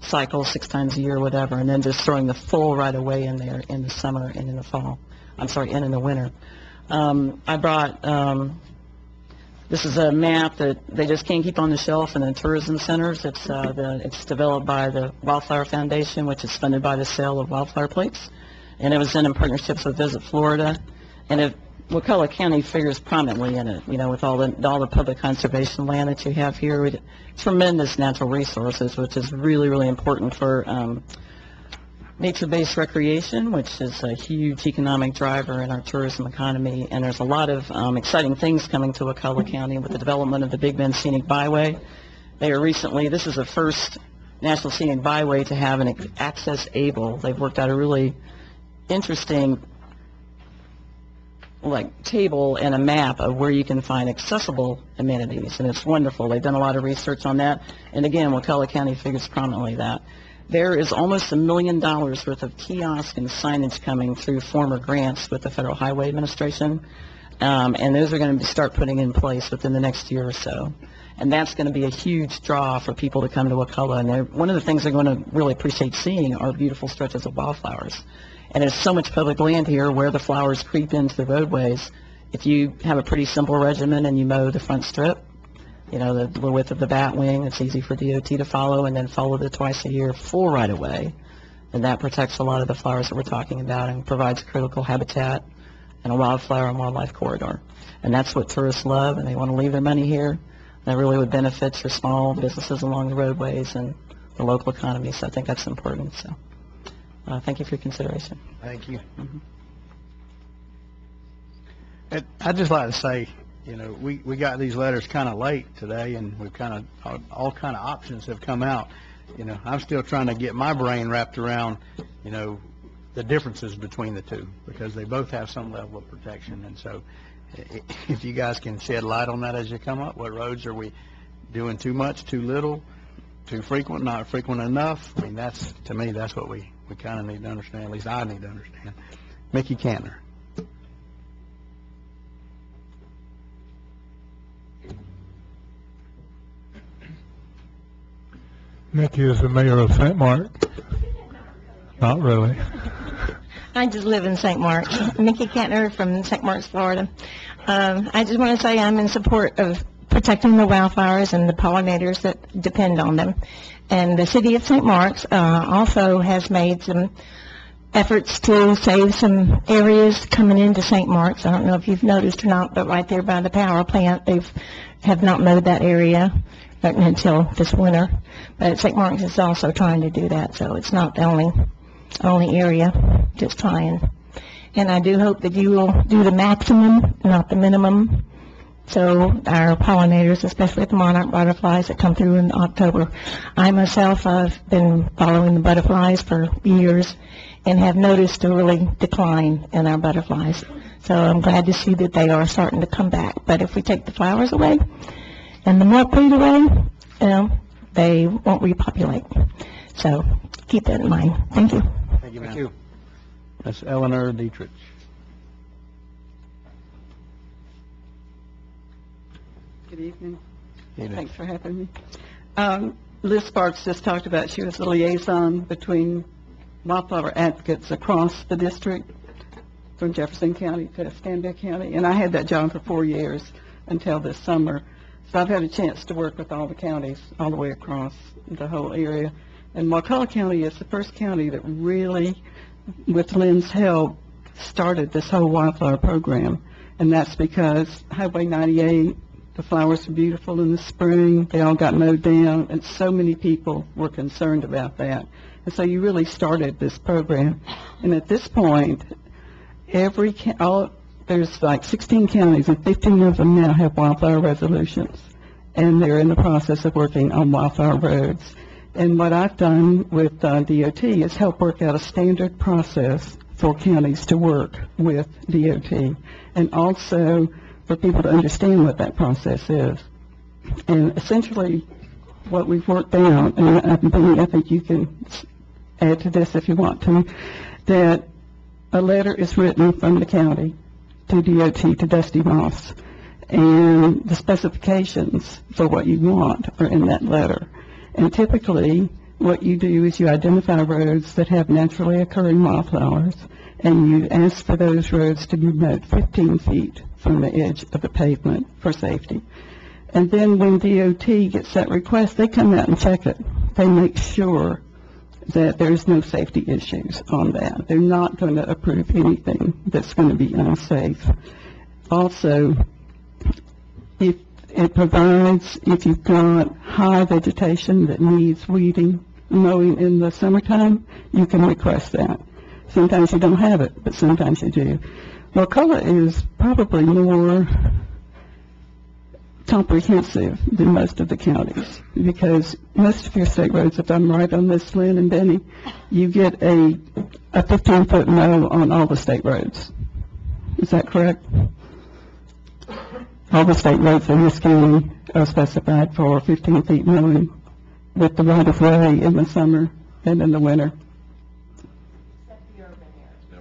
cycle 6 times a year, whatever, and then just throwing the full right away in there in the summer and in the fall. I'm sorry, and in the winter. I brought, this is a map that they just can't keep on the shelf in the tourism centers. It's developed by the Wildflower Foundation, which is funded by the sale of wildflower plates, and it was done in partnerships with Visit Florida. And Wakulla County figures prominently in it, with all the public conservation land that you have here. Tremendous natural resources, which is really, really important for nature-based recreation, which is a huge economic driver in our tourism economy. And there's a lot of exciting things coming to Wakulla County with the development of the Big Bend Scenic Byway. This is the first National Scenic Byway to have an access able. They've worked out a really interesting table and a map of where you can find accessible amenities, and it's wonderful. They've done a lot of research on that, and again, Wakulla County figures prominently that. There is almost $1 million worth of kiosk and signage coming through former grants with the Federal Highway Administration, and those are going to start putting in place within the next year or so. And that's going to be a huge draw for people to come to Wakulla, and one of the things they're going to really appreciate seeing are beautiful stretches of wildflowers. And there's so much public land here where the flowers creep into the roadways. If you have a pretty simple regimen and you mow the front strip, the width of the bat wing, it's easy for DOT to follow, and then follow the twice a year full right away. And that protects a lot of the flowers that we're talking about and provides critical habitat and a wildflower and wildlife corridor. And that's what tourists love, and they want to leave their money here. That really would benefit your small businesses along the roadways and the local economy, so I think that's important. So. Thank you for your consideration. Thank you. I'd just like to say, we got these letters kind of late today, and we've all kind of options have come out. I'm still trying to get my brain wrapped around, the differences between the two, because they both have some level of protection. And so if you guys can shed light on that as you come up, what roads are we doing too much, too little, too frequent, not frequent enough? I mean, to me, that's what we kind of need to understand, at least I need to understand. Mickey Cantner. Mickey is the mayor of St. Mark. Not really. I just live in St. Mark. Mickey Cantner from St. Marks, Florida. I just want to say I'm in support of protecting the wildflowers and the pollinators that depend on them. And the city of St. Marks also has made some efforts to save some areas coming into St. Marks. I don't know if you've noticed or not, but right there by the power plant, they have not mowed that area until this winter. But St. Marks is also trying to do that, so it's not the only area, just trying. And I do hope that you will do the maximum, not the minimum. So our pollinators, especially the monarch butterflies that come through in October. I myself have been following the butterflies for years and have noticed a really decline in our butterflies. So I'm glad to see that they are starting to come back. But if we take the flowers away and the milkweed away, they won't repopulate. So keep that in mind. Thank you. Thank you, ma'am. Thank you. That's Eleanor Dietrich. Good evening. Evening. Thanks for having me. Liz Sparks just talked about she was the liaison between wildflower advocates across the district from Jefferson County to Escambia County, and I had that job for 4 years until this summer. So I've had a chance to work with all the counties all the way across the whole area. And Wakulla County is the first county that really, with Lynn's help, started this whole wildflower program. And that's because Highway 98, the flowers are beautiful in the spring. They all got mowed down, and so many people were concerned about that. And so you really started this program. And at this point, there's like 16 counties, and 15 of them now have wildflower resolutions. And they're in the process of working on wildflower roads. And what I've done with DOT is help work out a standard process for counties to work with DOT, and also for people to understand what that process is. And essentially, what we've worked out, and I think you can add to this if you want to, that a letter is written from the county to DOT, to Dusty Moss, and the specifications for what you want are in that letter. And typically, what you do is you identify roads that have naturally occurring wildflowers, and you ask for those roads to be mowed 15 feet from the edge of the pavement for safety. And then when DOT gets that request, they come out and check it. They make sure that there's no safety issues on that. They're not going to approve anything that's going to be unsafe. Also, if it provides, if you've got high vegetation that needs weeding, mowing in the summertime, you can request that. Sometimes you don't have it, but sometimes you do. Wakulla is probably more comprehensive than most of the counties, because most of your state roads, if I'm right on this, Lynn and Benny, you get a 15-foot mow on all the state roads. Is that correct? All the state roads in this county are specified for 15 feet mowing with the right-of-way in the summer and in the winter.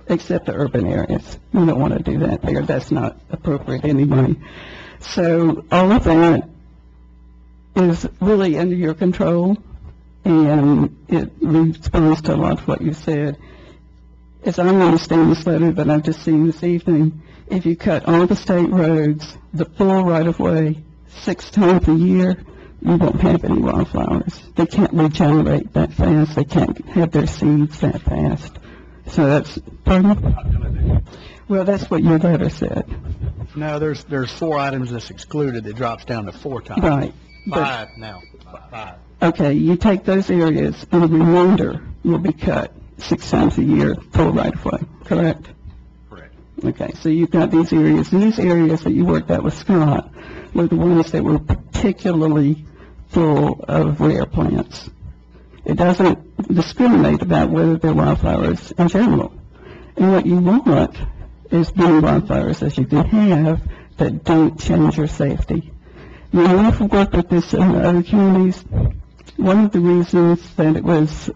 Except the urban areas. You don't want to do that there. That's not appropriate anyway. So all of that is really under your control, and it responds to a lot of what you said. As I understand this letter that I've just seen this evening, if you cut all the state roads, the full right-of-way, 6 times a year, you won't have any wildflowers. They can't regenerate that fast. They can't have their seeds that fast. So that's, pardon? Well, that's what your letter said. No, there's 4 items that's excluded. It drops down to 4 times. Right. 5 now. 5. Okay, you take those areas, and the remainder will be cut 6 times a year, full right-of-way, correct? Correct. Okay, so you've got these areas. These areas that you worked out with Scott were the ones that were particularly full of rare plants. It doesn't discriminate about whether they're wildflowers in general. And what you want is many wildflowers as you can have that don't change your safety. You know, we've worked with this in other counties. One of the reasons that it was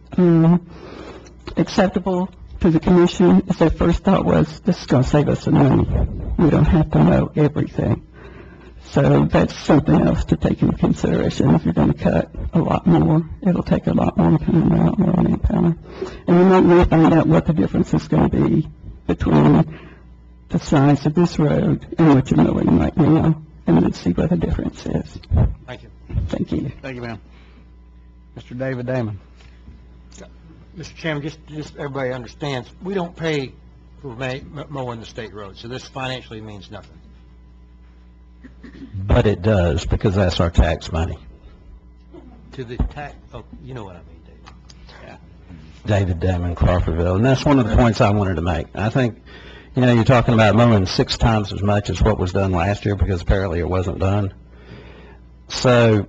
acceptable to the commission is their first thought was, this is going to save us some money. We don't have to know everything. So that's something else to take into consideration. If you're going to cut a lot more, it'll take a lot more time and a lot more manpower. And we're not going to find out what the difference is going to be between the size of this road and what you're mowing right now, and let's see what the difference is. Thank you. Thank you. Thank you, ma'am. Mr. David Damon. Mr. Chairman, just everybody understands, we don't pay for mowing the state road, so this financially means nothing. But it does, because that's our tax money. To the tax, oh, you know what I mean, David. Yeah. David Damon, Crawfordville, and that's one of the points I wanted to make. I think, you know, you're talking about mowing 6 times as much as what was done last year, because apparently it wasn't done. So,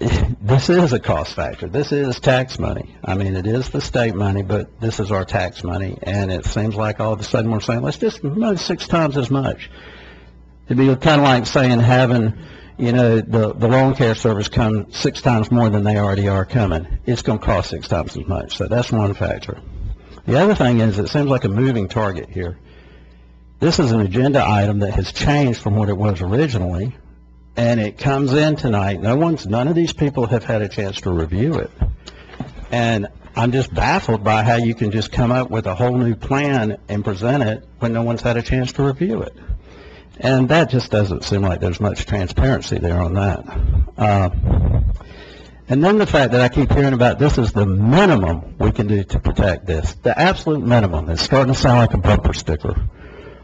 this is a cost factor. This is tax money. I mean, it is the state money, but this is our tax money, and it seems like all of a sudden we're saying, let's just mow 6 times as much. It'd be kind of like saying having, you know, the lawn care service come 6 times more than they already are coming. It's going to cost 6 times as much. So that's one factor. The other thing is, it seems like a moving target here. This is an agenda item that has changed from what it was originally, and it comes in tonight. None of these people have had a chance to review it. And I'm just baffled by how you can just come up with a whole new plan and present it when no one's had a chance to review it. And that just doesn't seem like there's much transparency there on that. And then the fact that I keep hearing about this is the minimum we can do to protect this. The absolute minimum. It's starting to sound like a bumper sticker.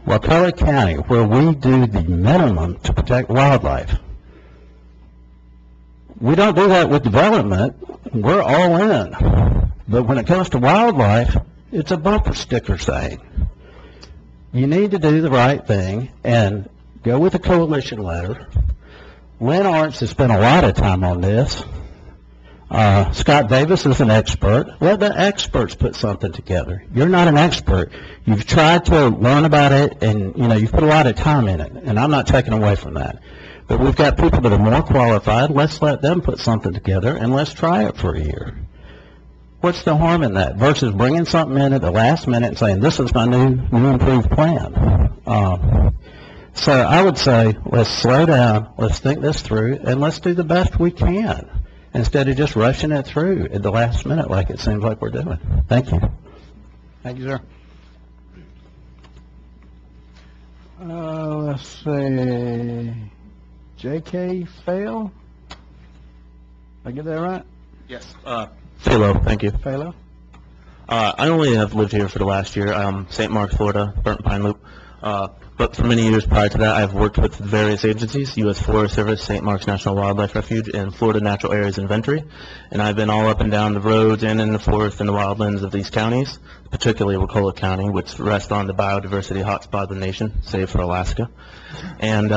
Wakulla County, where we do the minimum to protect wildlife. We don't do that with development. We're all in. But when it comes to wildlife, it's a bumper sticker saying, you need to do the right thing and go with a coalition letter. Lynn Arntz has spent a lot of time on this. Scott Davis is an expert. Let the experts put something together. You're not an expert. You've tried to learn about it, and you know you've put a lot of time in it, and I'm not taking away from that. But we've got people that are more qualified. Let's let them put something together, and let's try it for a year. What's the harm in that versus bringing something in at the last minute and saying, this is my new improved plan? So I would say, let's slow down, let's think this through, and let's do the best we can. instead of just rushing it through at the last minute like it seems like we're doing. Thank you. Thank you, sir. Let's see. J.K. Fail? Did I get that right? Yes. Philo, thank you. Philo? I only have lived here for the last year. St. Marks, Florida, Burnt Pine Loop. But for many years prior to that, I've worked with various agencies, U.S. Forest Service, St. Marks National Wildlife Refuge, and Florida Natural Areas Inventory. And I've been all up and down the roads and in the forest and the wildlands of these counties, particularly Wakulla County, which rests on the biodiversity hotspot of the nation, save for Alaska. And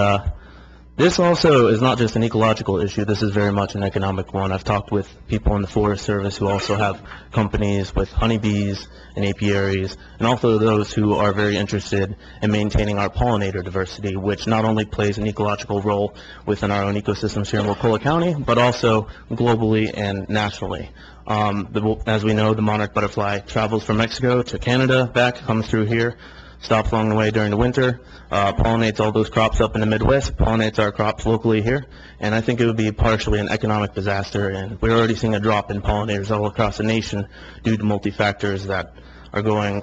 this also is not just an ecological issue, this is very much an economic one. I've talked with people in the Forest Service who also have companies with honeybees and apiaries, and also those who are very interested in maintaining our pollinator diversity, which not only plays an ecological role within our own ecosystems here in Wakulla County, but also globally and nationally. As we know, the monarch butterfly travels from Mexico to Canada, back, comes through here, stops along the way during the winter, pollinates all those crops up in the Midwest, pollinates our crops locally here, and I think it would be partially an economic disaster, and we're already seeing a drop in pollinators all across the nation due to multi-factors that are going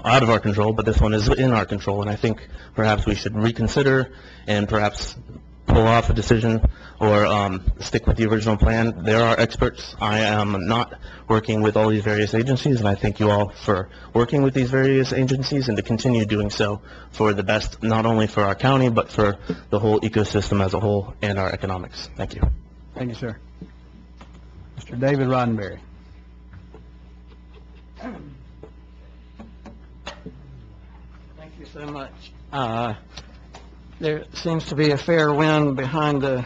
out of our control, but this one is in our control, and I think perhaps we should reconsider and perhaps pull off a decision or stick with the original plan. There are experts. I am not working with all these various agencies, and I thank you all for working with these various agencies and to continue doing so for the best, not only for our county, but for the whole ecosystem as a whole and our economics. Thank you. Thank you, sir. Mr. David Roddenberry. Thank you so much. There seems to be a fair wind behind the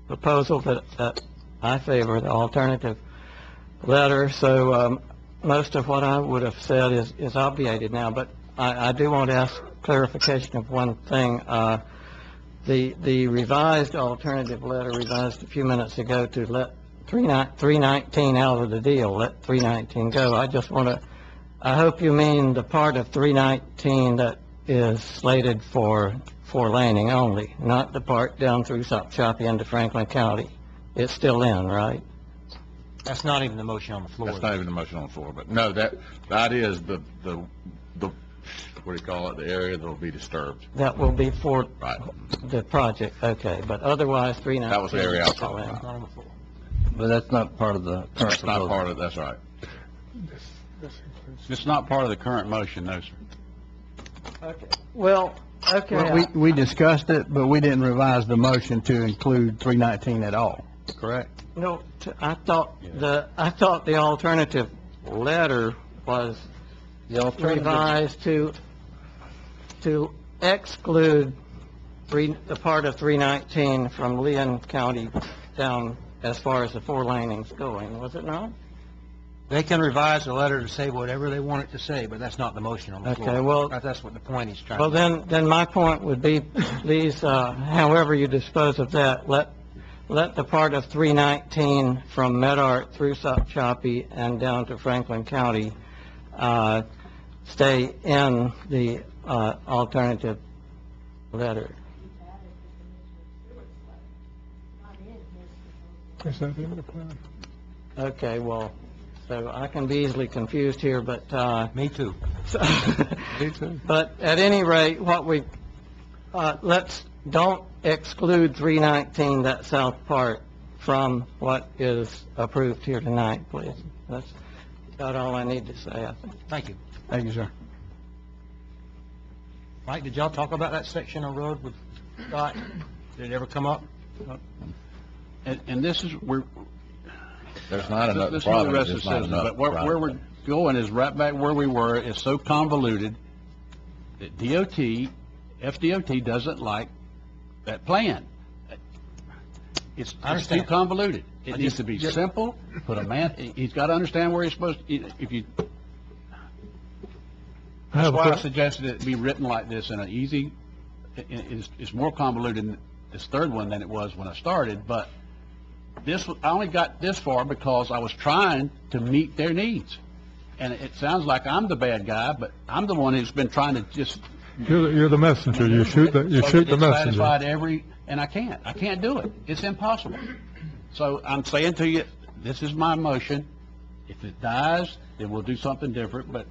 proposal that I favor, the alternative letter, so most of what I would have said is obviated now, but I do want to ask clarification of one thing. The revised alternative letter revised a few minutes ago to let 319 out of the deal, let 319 go. I just want to, I hope you mean the part of 319 that is slated for laning only, not the part down through Shopee into Franklin County. It's still in, right? That's not even the motion on the floor. That's not even the motion on the floor, but no, that is the what do you call it, the area that will be disturbed. That will be for the project, okay, but otherwise 319. That was the area I was talking about. Not on the floor. But that's not part of the current That's not proposal. part of, that's right. It's not part of the current motion, no, sir. Okay, well, okay. Well, we discussed it, but we didn't revise the motion to include 319 at all, correct? No, I thought the alternative letter was revised to exclude the part of 319 from Leon County down as far as the 4 laning's going, was it not? They can revise the letter to say whatever they want it to say, but that's not the motion on the floor. Okay, well, that's what the point he's trying well, to then my point would be, please, however you dispose of that, let the part of 319 from Medart through Shopee and down to Franklin County stay in the alternative letter. Is that in the plan? Okay, well, so I can be easily confused here, but Me too. Me too. but at any rate, what we don't exclude 319, that south part, from what is approved here tonight, please. That's about all I need to say, I think. Thank you. Thank you, sir. Mike, did y'all talk about that section of road with Scott? Did it ever come up? And this is, There's not enough, the this is the problem rest is of there's not citizens, enough. but where we're going is right back where we were. It's so convoluted that FDOT doesn't like that plan. It's too convoluted. It needs to be simple, put a man, he's got to understand where he's supposed to, if you, that's why I suggested it be written like this in an easy, it's more convoluted in this third one than it was when I started, but I only got this far because I was trying to meet their needs. And it sounds like I'm the bad guy, but I'm the one who's been trying to just... You're the messenger. You shoot the messenger. Satisfied and I can't do it. It's impossible. So I'm saying to you, this is my motion. If it dies, then we'll do something different, but...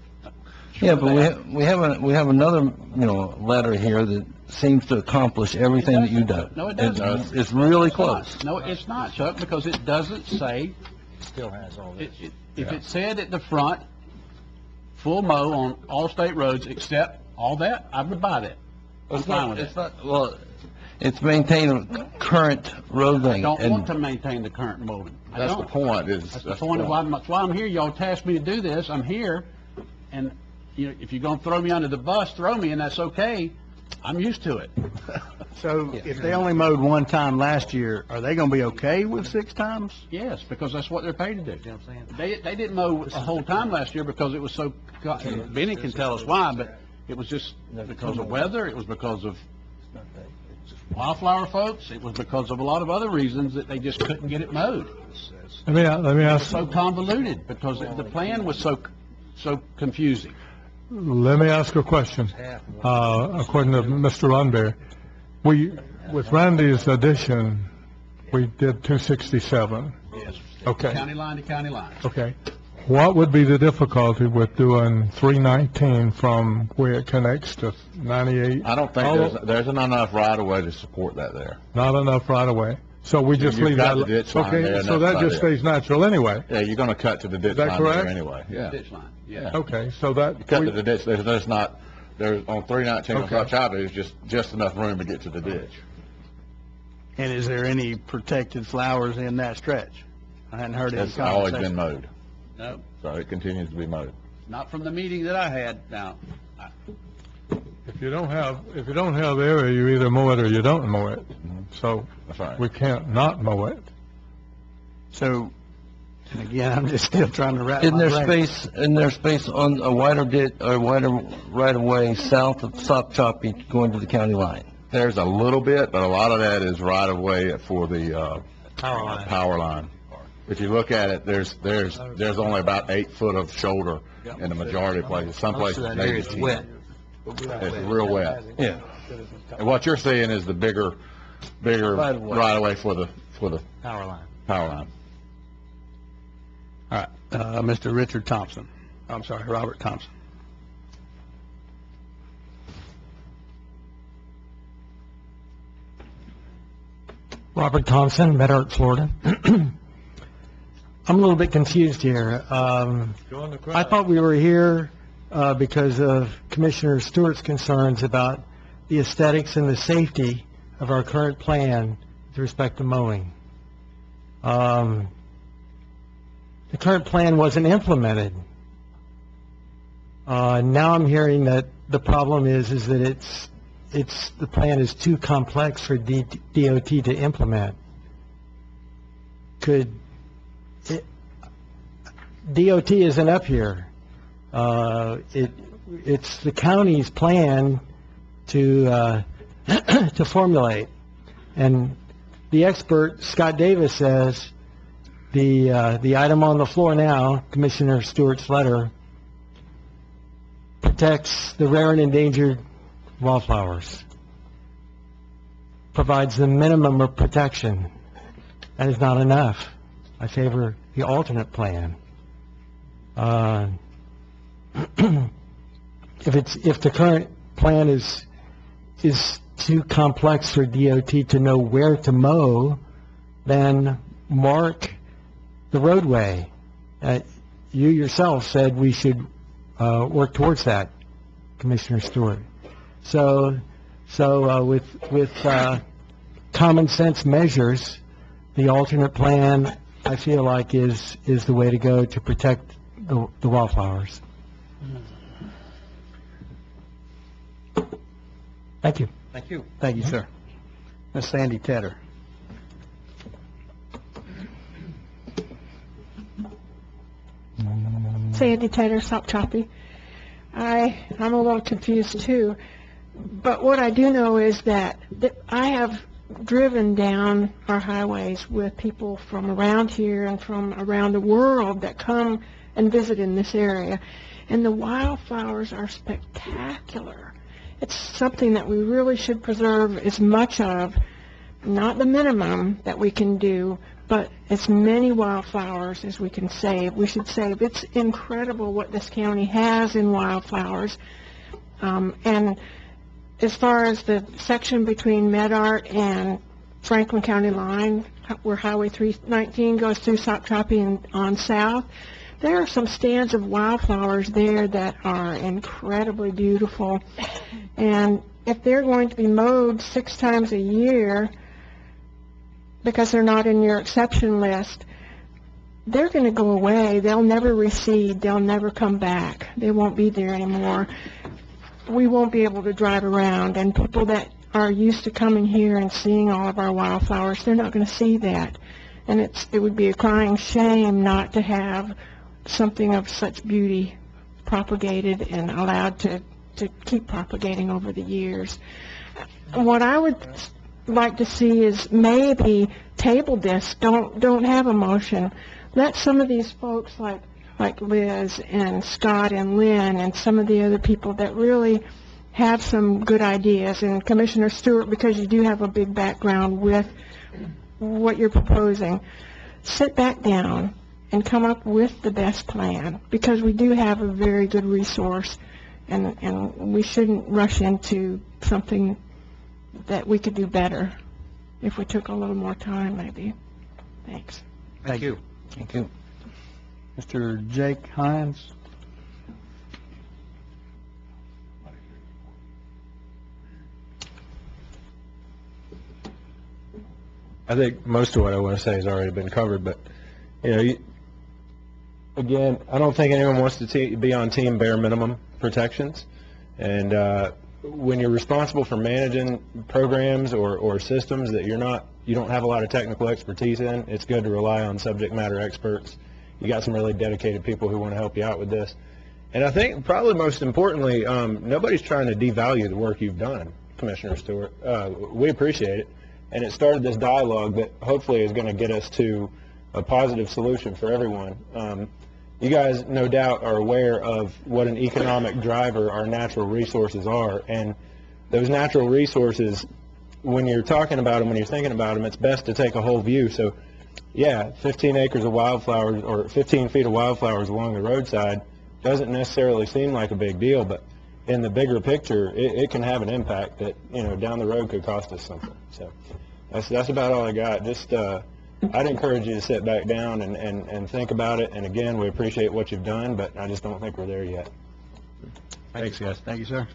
Yeah, but we have another, letter here that seems to accomplish everything that you've done. No, it doesn't. It's really close. No, it's not, Chuck, because it doesn't say... Still has all this. If it said at the front, full mow on all state roads except all that, I would buy that. I'm fine with it. Well, it's maintaining current road I length. don't want to maintain the current mowing. I That's the don't. point, That's the point of why I'm here. Y'all tasked me to do this. I'm here, and, if you're gonna throw me under the bus, throw me, and that's okay. I'm used to it. So if they only mowed one time last year, are they gonna be okay with 6 times? Yes, because that's what they're paid to do. They didn't mow a whole time last year because it was so, Benny can tell us why, but it was just because of weather, it was because of wildflower folks, it was because of a lot of other reasons that they just couldn't get it mowed. Let me ask. It was so convoluted because the plan was so confusing. Let me ask a question. According to Mr. Runberry, with Randy's addition, we did 267. Yes. Okay. County line to county line. Okay. What would be the difficulty with doing 319 from where it connects to 98? I don't think there's not enough right-of-way to support that there. Not enough right-of-way. So we just You've leave got that. the ditch line Okay, there, and so that's that just about it. stays natural anyway. Yeah, you're gonna cut to the ditch Is that line there correct? anyway, yeah. Ditch line, yeah. Okay, so that. You cut to the ditch, there's on 319 on Okay. South Chapel, there's just enough room to get to the ditch. And is there any protected flowers in that stretch? I hadn't heard any It's always conversation. been mowed, No, so it continues to be mowed. not from the meeting that I had. Now, If you don't have area, you either mow it or you don't mow it. So That's right. we can't not mow it. So, and again, I'm just still trying to wrap Isn't my there brain. space on a wider right of way south of Sock Choppy going to the county line? There's a little bit, but a lot of that is right-of-way for the, power line. If you look at it, there's only about 8 foot of shoulder in the majority of places. Some Most places of that maybe area is 10. wet. It's real wet. Yeah. And what you're seeing is the bigger Right-of-way. right-of-way for the Power line. power line. All right, Mr. Richard Thompson. I'm sorry, Robert Thompson. Robert Thompson, Meadowlark, Florida. I'm a little bit confused here. I thought we were here because of Commissioner Stewart's concerns about the aesthetics and the safety of our current plan with respect to mowing. The current plan wasn't implemented. Now I'm hearing that the problem is that the plan is too complex for DOT to implement. DOT isn't up here. It's the county's plan to to formulate. And the expert, Scott Davis, says the item on the floor now, Commissioner Stewart's letter, protects the rare and endangered wildflowers, provides the minimum of protection. That is not enough. I favor the alternate plan. If the current plan is too complex for DOT to know where to mow, then mark the roadway. You yourself said we should work towards that, Commissioner Stewart. So with common sense measures, the alternate plan, I feel like, is the way to go to protect the wildflowers. Thank you. Thank you. Thank you, sir. Ms. Sandy Tedder. Sandy Taylor, Sock Choppy. I'm a little confused too, but what I do know is that I have driven down our highways with people from around here and from around the world that come and visit in this area, and the wildflowers are spectacular. It's something that we really should preserve as much of, not the minimum that we can do, but as many wildflowers as we can save, we should save. It's incredible what this county has in wildflowers. And as far as the section between Medart and Franklin County line, where Highway 319 goes through Sop Choppy and on south, there are some stands of wildflowers there that are incredibly beautiful. And if they're going to be mowed 6 times a year, because they're not in your exception list, they're going to go away. They'll never recede. They'll never come back. They won't be there anymore. We won't be able to drive around, and people that are used to coming here and seeing all of our wildflowers, they're not going to see that. And it would be a crying shame not to have something of such beauty propagated and allowed to keep propagating over the years. What I would like to see is maybe table this. Don't have a motion. Let some of these folks like Liz and Scott and Lynn and some of the other people that really have some good ideas, and Commissioner Stewart, because you do have a big background with what you're proposing, sit back down and come up with the best plan, because we do have a very good resource, and we shouldn't rush into something that we could do better if we took a little more time, maybe. Thanks. Thank you. Thank you. Mr. Jake Hines. I think most of what I want to say has already been covered, but, again, I don't think anyone wants to be on team bare minimum protections. And when you're responsible for managing programs or systems that you don't have a lot of technical expertise in, it's good to rely on subject matter experts. You got some really dedicated people who want to help you out with this. And I think probably most importantly, nobody's trying to devalue the work you've done, Commissioner Stewart. We appreciate it. And it started this dialogue that hopefully is going to get us to a positive solution for everyone. You guys, no doubt, are aware of what an economic driver our natural resources are. And those natural resources, when you're talking about them, when you're thinking about them, it's best to take a whole view. So, yeah, 15 acres of wildflowers or 15 feet of wildflowers along the roadside doesn't necessarily seem like a big deal, but in the bigger picture, it can have an impact that, down the road could cost us something. So that's about all I got. Just I'd encourage you to sit back down and think about it. And again, we appreciate what you've done, but I just don't think we're there yet. Thanks, guys. Thank you, sir.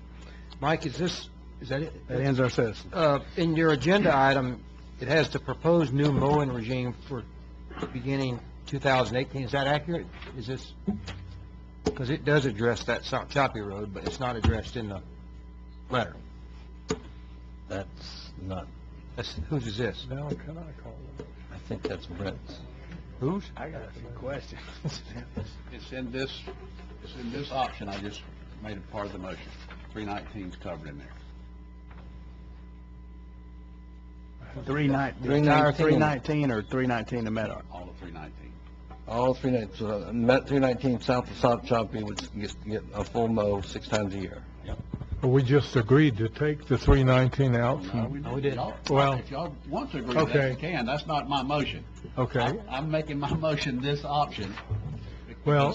Mike, is that it? That ends our citizens. In your agenda item, it has the proposed new mowing regime for beginning 2018. Is that accurate? Is this, because it does address that Sop Choppy Road, but it's not addressed in the letter. Whose is this? Now, can I call it? I think that's Brett's. Whose? I got a few questions. It's in this option. I just made it part of the motion. 319's covered in there. 319 or 319 to Medart? All of 319. All 319, so 319 south of Sop Choppy would get a full mow 6 times a year. Well, we just agreed to take the 319 out. No, we didn't. Well, if y'all want to agree okay. to that, you can. That's not my motion. Okay. I'm making my motion this option. Well,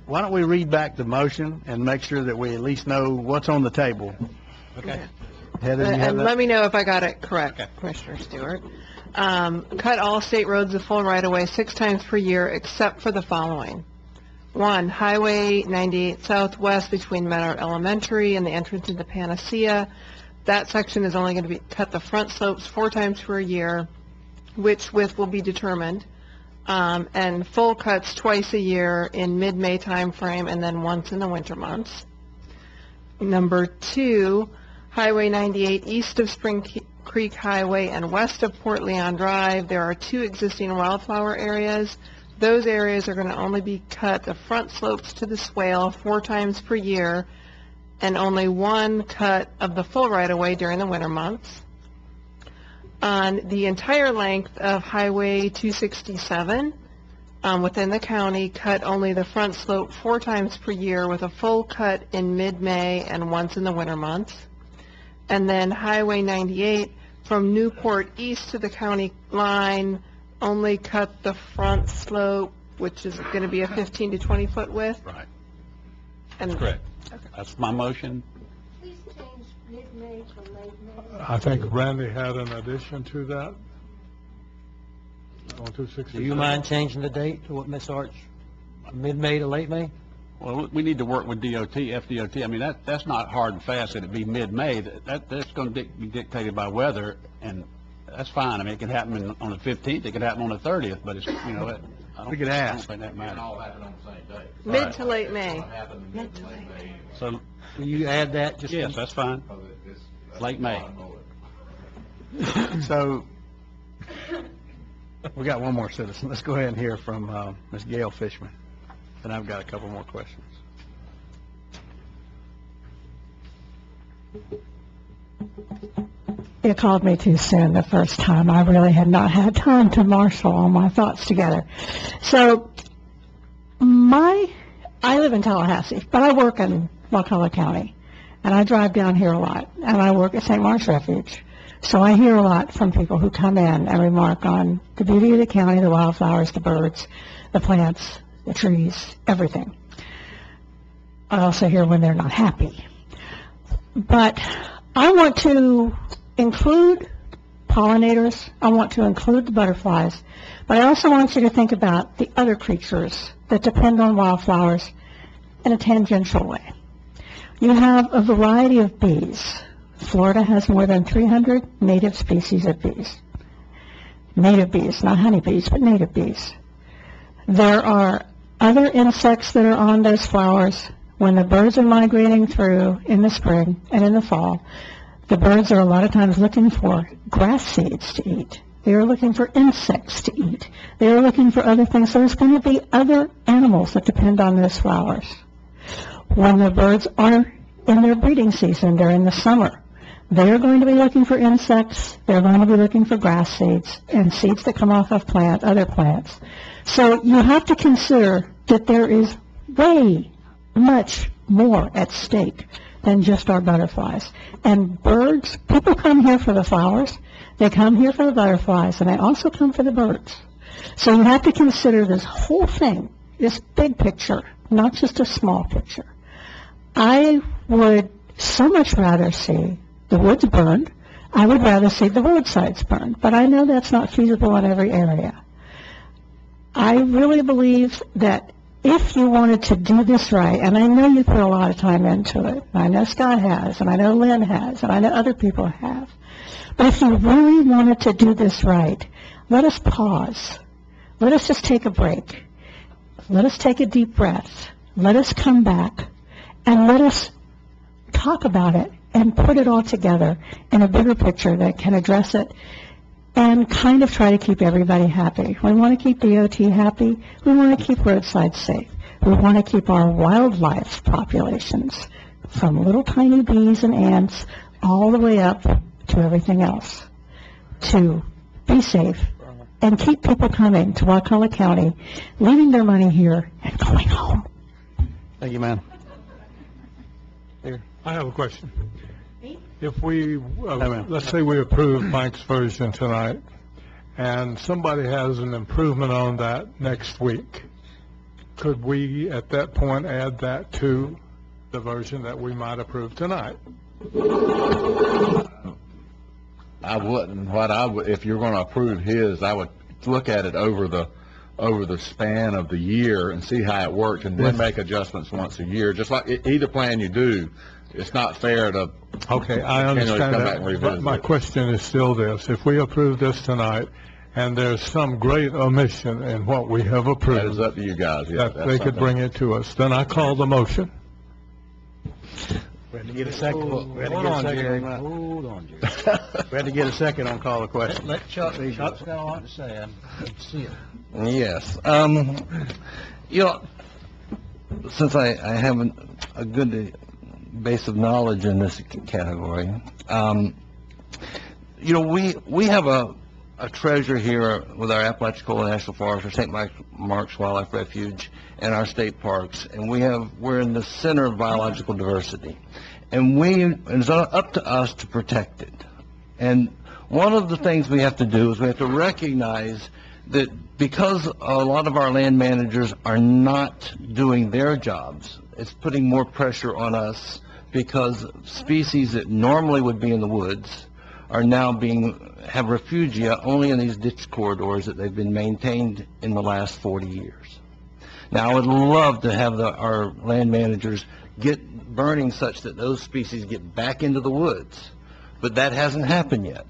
why don't we read back the motion and make sure that we at least know what's on the table? Okay. Heather, you have And that? let me know if I got it correct, Commissioner Stewart. Cut all state roads of full right-of-way 6 times per year except for the following. 1, Highway 98 southwest between Medart Elementary and the entrance into Panacea. That section is only going to be cut the front slopes 4 times per year, which width will be determined, and full cuts twice a year in mid-May timeframe and then once in the winter months. Number 2, Highway 98 east of Spring Creek Highway and west of Port Leon Drive, there are 2 existing wildflower areas. Those areas are going to only be cut the front slopes to the swale 4 times per year and only 1 cut of the full right-of-way during the winter months. On the entire length of Highway 267 within the county, cut only the front slope 4 times per year with a full cut in mid-May and once in the winter months. And then Highway 98 from Newport east to the county line only cut the front slope, which is going to be a 15 to 20 foot width? Right. And Correct. That's my motion. Please change mid-May to late May. I think Randy had an addition to that. On 266. Do you mind changing the date to what Ms. Arch, mid-May to late May? Well, we need to work with DOT, FDOT. I mean, that's not hard and fast that it be mid-May. That's going to be dictated by weather, and that's fine. I mean, it can happen on the 15th, it could happen on the 30th, but it's, you know, We could ask. I don't think that matters. mid to late May. So, Will you add that? Just yes, that's fine. Late May. So, we got one more citizen. Let's go ahead and hear from Ms. Gail Fishman. Then I've got a couple more questions. You called me too soon the first time. I really had not had time to marshal all my thoughts together. So, I live in Tallahassee, but I work in Wakulla County, and I drive down here a lot, and I work at St. Mark's Refuge. So I hear a lot from people who come in and remark on the beauty of the county, the wildflowers, the birds, the plants, the trees, everything. I also hear when they're not happy. But I want to include pollinators, I want to include the butterflies, but I also want you to think about the other creatures that depend on wildflowers in a tangential way. You have a variety of bees. Florida has more than 300 native species of bees. Native bees, not honeybees, but native bees. There are other insects that are on those flowers. When the birds are migrating through in the spring and in the fall, the birds are a lot of times looking for grass seeds to eat. They are looking for insects to eat. They are looking for other things. So there's going to be other animals that depend on those flowers. When the birds are in their breeding season, they're in the summer, they are going to be looking for insects. They're going to be looking for grass seeds and seeds that come off of other plants. So you have to consider that there is way much more at stake than just our butterflies. And birds, people come here for the flowers, they come here for the butterflies, and they also come for the birds. So you have to consider this whole thing, this big picture, not just a small picture. I would so much rather see the woods burned. I would rather see the roadsides burned, but I know that's not feasible in every area. I really believe that if you wanted to do this right, and I know you put a lot of time into it, and I know Scott has, and I know Lynn has, and I know other people have, but if you really wanted to do this right, let us pause. Let us just take a break. Let us take a deep breath. Let us come back, and let us talk about it and put it all together in a bigger picture that can address it and kind of try to keep everybody happy. We want to keep DOT happy. We want to keep roadsides safe. We want to keep our wildlife populations, from little tiny bees and ants all the way up to everything else, to be safe and keep people coming to Wakulla County, leaving their money here and going home. Thank you, ma'am. Here. I have a question. If we, let's say we approve Mike's version tonight, and somebody has an improvement on that next week, could we, at that point, add that to the version that we might approve tonight? I wouldn't. If you're going to approve his, I would look at it over the span of the year and see how it worked, and then make adjustments once a year. Just like either plan you do, it's not fair to. Okay, I understand that, but my question is still this. If we approve this tonight, and there's some great omission in what we have approved. That is up to you guys. Yeah, that they could bring it to us, then I call the motion. We had to get a second. Hold on, Jerry. We had to get a second on call the question. Let Chuck's got a lot to say. I can see it. Yes. You know, since I have a good base of knowledge in this category, you know, we have a treasure here with our Apalachicola National Forest, or St. Mark's Wildlife Refuge, and our state parks, and we're in the center of biological diversity, and it's up to us to protect it. And one of the things we have to do is we have to recognize that because a lot of our land managers are not doing their jobs, it's putting more pressure on us because species that normally would be in the woods are now have refugia only in these ditch corridors that they've been maintained in the last 40 years. Now, I would love to have our land managers get burning such that those species get back into the woods, but that hasn't happened yet.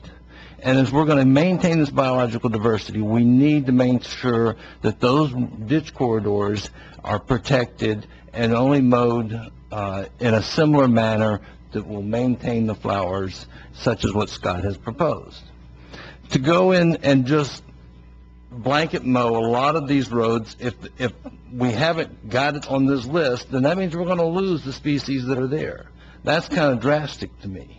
And as we're going to maintain this biological diversity, we need to make sure that those ditch corridors are protected and only mowed in a similar manner that will maintain the flowers, such as what Scott has proposed. To go in and just blanket mow a lot of these roads, if we haven't got it on this list, then that means we're going to lose the species that are there. That's kind of drastic to me.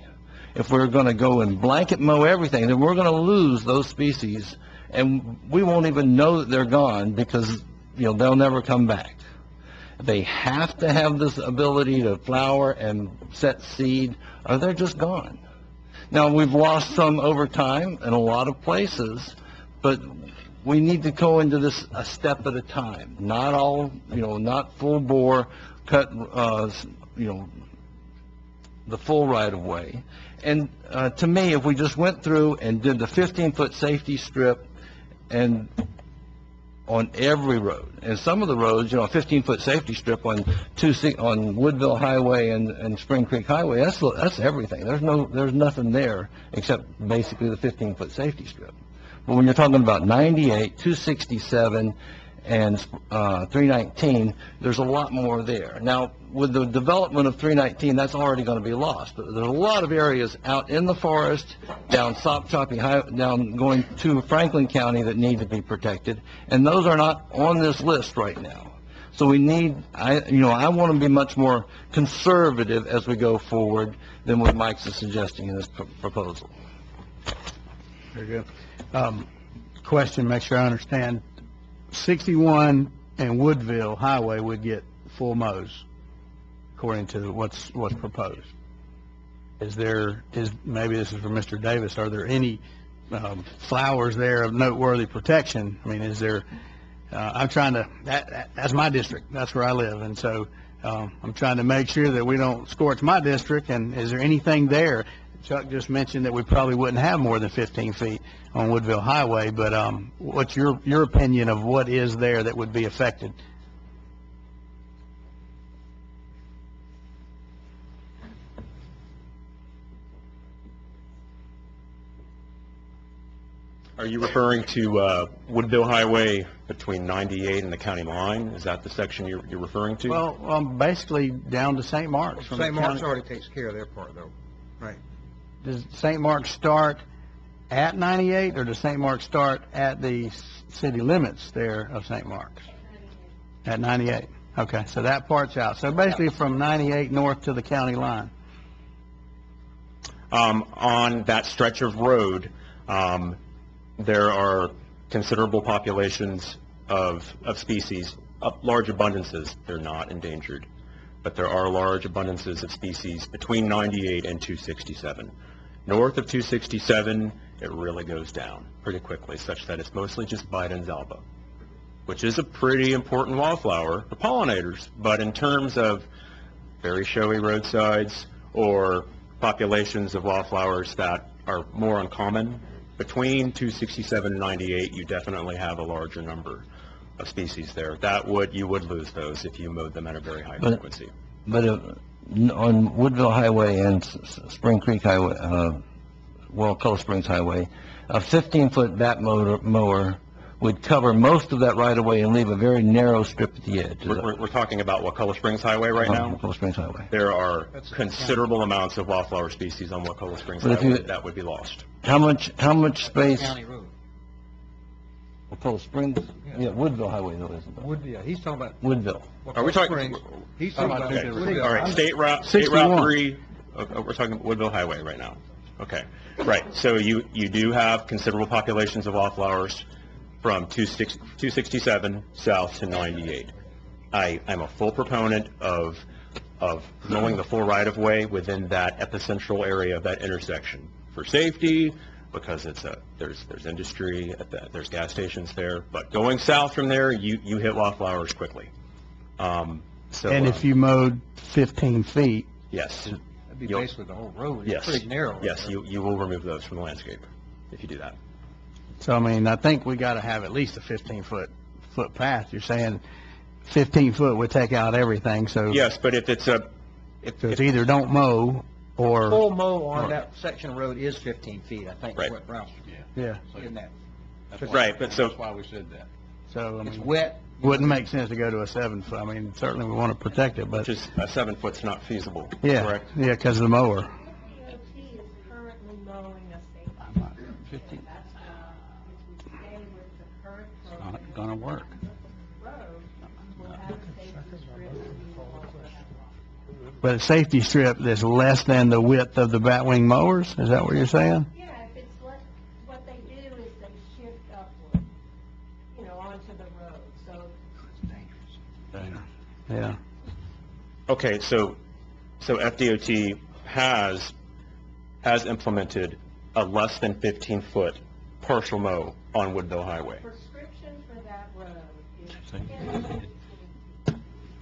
If we're going to go and blanket mow everything, then we're going to lose those species, and we won't even know that they're gone because, they'll never come back. They have to have this ability to flower and set seed, or they're just gone. Now, we've lost some over time in a lot of places, but we need to go into this a step at a time. Not all, not full bore, cut, the full right-of-way. And to me, if we just went through and did the 15-foot safety strip and on every road, and some of the roads, a 15-foot safety strip on Woodville Highway and Spring Creek Highway, that's everything. There's nothing there except basically the 15-foot safety strip. But when you're talking about 98, 267, and 319, there's a lot more there. Now, with the development of 319, that's already going to be lost. But there's a lot of areas out in the forest, down Sopchoppy Highway, down going to Franklin County that need to be protected, and those are not on this list right now. So we need, I want to be much more conservative as we go forward than what Mike's is suggesting in this proposal. Very good. Question, make sure I understand. 61 and Woodville Highway would get full mows, according to what's proposed. Maybe this is for Mr. Davis, are there any flowers there of noteworthy protection? I mean, is there, I'm trying to, that's my district, that's where I live, and so I'm trying to make sure that we don't scorch my district, and is there anything there? Chuck just mentioned that we probably wouldn't have more than 15 feet on Woodville Highway, but what's your opinion of what is there that would be affected? Are you referring to Woodville Highway between 98 and the county line? Is that the section you're referring to? Well, basically down to St. Mark's. St. Mark's already takes care of their part, though. Right. Does St. Mark's start at 98, or does St. Mark's start at the city limits there of St. Mark's? At 98. Okay, so that part's out. So basically from 98 north to the county line. On that stretch of road, there are considerable populations of species, large abundances. They're not endangered, but there are large abundances of species between 98 and 267. North of 267, it really goes down pretty quickly, such that it's mostly just Biden's alba, which is a pretty important wildflower for pollinators, but in terms of very showy roadsides or populations of wildflowers that are more uncommon, between 267 and 98, you definitely have a larger number of species there. You would lose those if you mowed them at a very high frequency. But on Woodville Highway and Spring Creek Highway, Wakulla Springs Highway, a 15-foot bat mower would cover most of that right-of-way and leave a very narrow strip at the edge. We're talking about Wakulla Springs Highway right now? Wakulla Springs Highway. There are considerable amounts of wildflower species on Wakulla Springs Highway that would be lost. How much space? County Road. Wakulla Springs? Yeah, Woodville Highway though, isn't it? Woodville, he's talking about Woodville. Are we talking? He's talking about Woodville. All right, State Route 3. We're talking Woodville Highway right now. Okay, right. So you do have considerable populations of wildflowers from 267 south to 98. I'm a full proponent of mowing the full right-of-way within that epicentral area of that intersection for safety, because there's industry, there's gas stations there. But going south from there, you hit wildflowers quickly. And if you mowed 15 feet, yes. That'd be basically the whole road. It's Yes. pretty narrow. Yes, you will remove those from the landscape if you do that. so I mean, I think we got to have at least a 15-foot path. You're saying 15 foot would take out everything, so. Yes, but if it's So it's either don't mow or. Full mow on that section of road is 15 feet, I think, is Right. what Ralph, Yeah. in that. Right, but so. That's why we said that. So, I It's mean, wet. wouldn't make sense to go to a 7 foot. I mean, certainly we want to protect it, but. Just a 7 foot's not feasible, Yeah, correct? yeah, because of the mower. Not gonna work. But a safety strip that's less than the width of the batwing mowers, is that what you're saying? Yeah, if it's what they do is they shift upward, onto the road, so. Yeah. Okay, so FDOT has implemented a less than 15-foot partial mow on Woodville Highway. Prescription for that road is 10.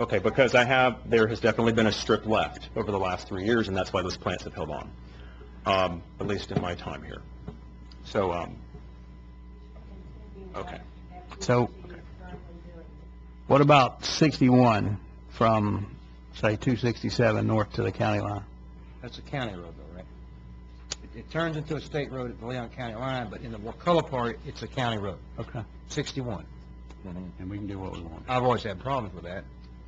Okay, because there has definitely been a strip left over the last 3 years, and that's why those plants have held on, at least in my time here. So, okay. So, what about 61 from, say, 267 north to the county line? That's a county road though, right? It turns into a state road at the Leon County line, but in the Wakulla part, it's a county road. Okay. 61. And we can do what we want. I've always had problems with that.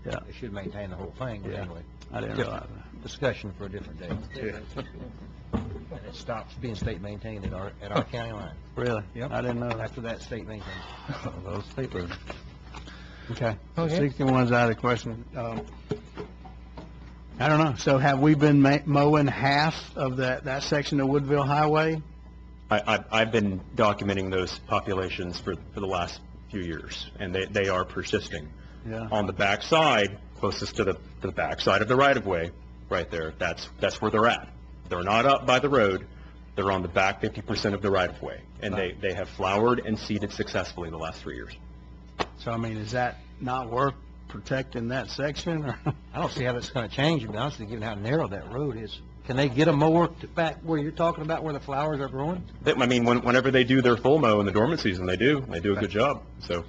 Yeah. They should maintain the whole thing, but Yeah. anyway. I didn't Different realize that. Discussion for a different day. And it stops being state maintained at our county line. Really? Yep. I didn't know that. After that, state maintained. Those state roads. Okay. Okay. 61's out of the question. I don't know. So have we been mowing half of that section of Woodville Highway? I've been documenting those populations for the last few years, and they are persisting. Yeah. On the back side, closest to the back side of the right-of-way, right there, that's where they're at. They're not up by the road, they're on the back 50% of the right-of-way, and they have flowered and seeded successfully the last 3 years. So, I mean, is that not worth protecting that section, or? I don't see how that's going to change, to be honest with you, given how narrow that road is. Can they get a mower back where you're talking about, where the flowers are growing? I mean, whenever they do their full mow in the dormant season, they do a good job, so.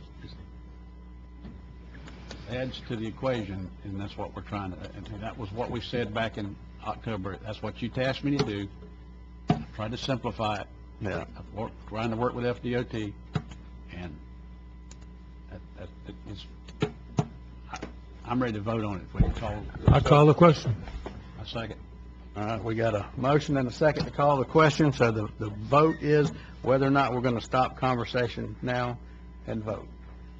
Adds to the equation, and that's what we're trying to, and that was what we said back in October. That's what you tasked me to do. Try to simplify it. Yeah. Trying to work with FDOT, and I'm ready to vote on it. If we can call. I call the question. A second. All right, we got a motion and a second to call the question, so the vote is whether or not we're going to stop conversation now and vote.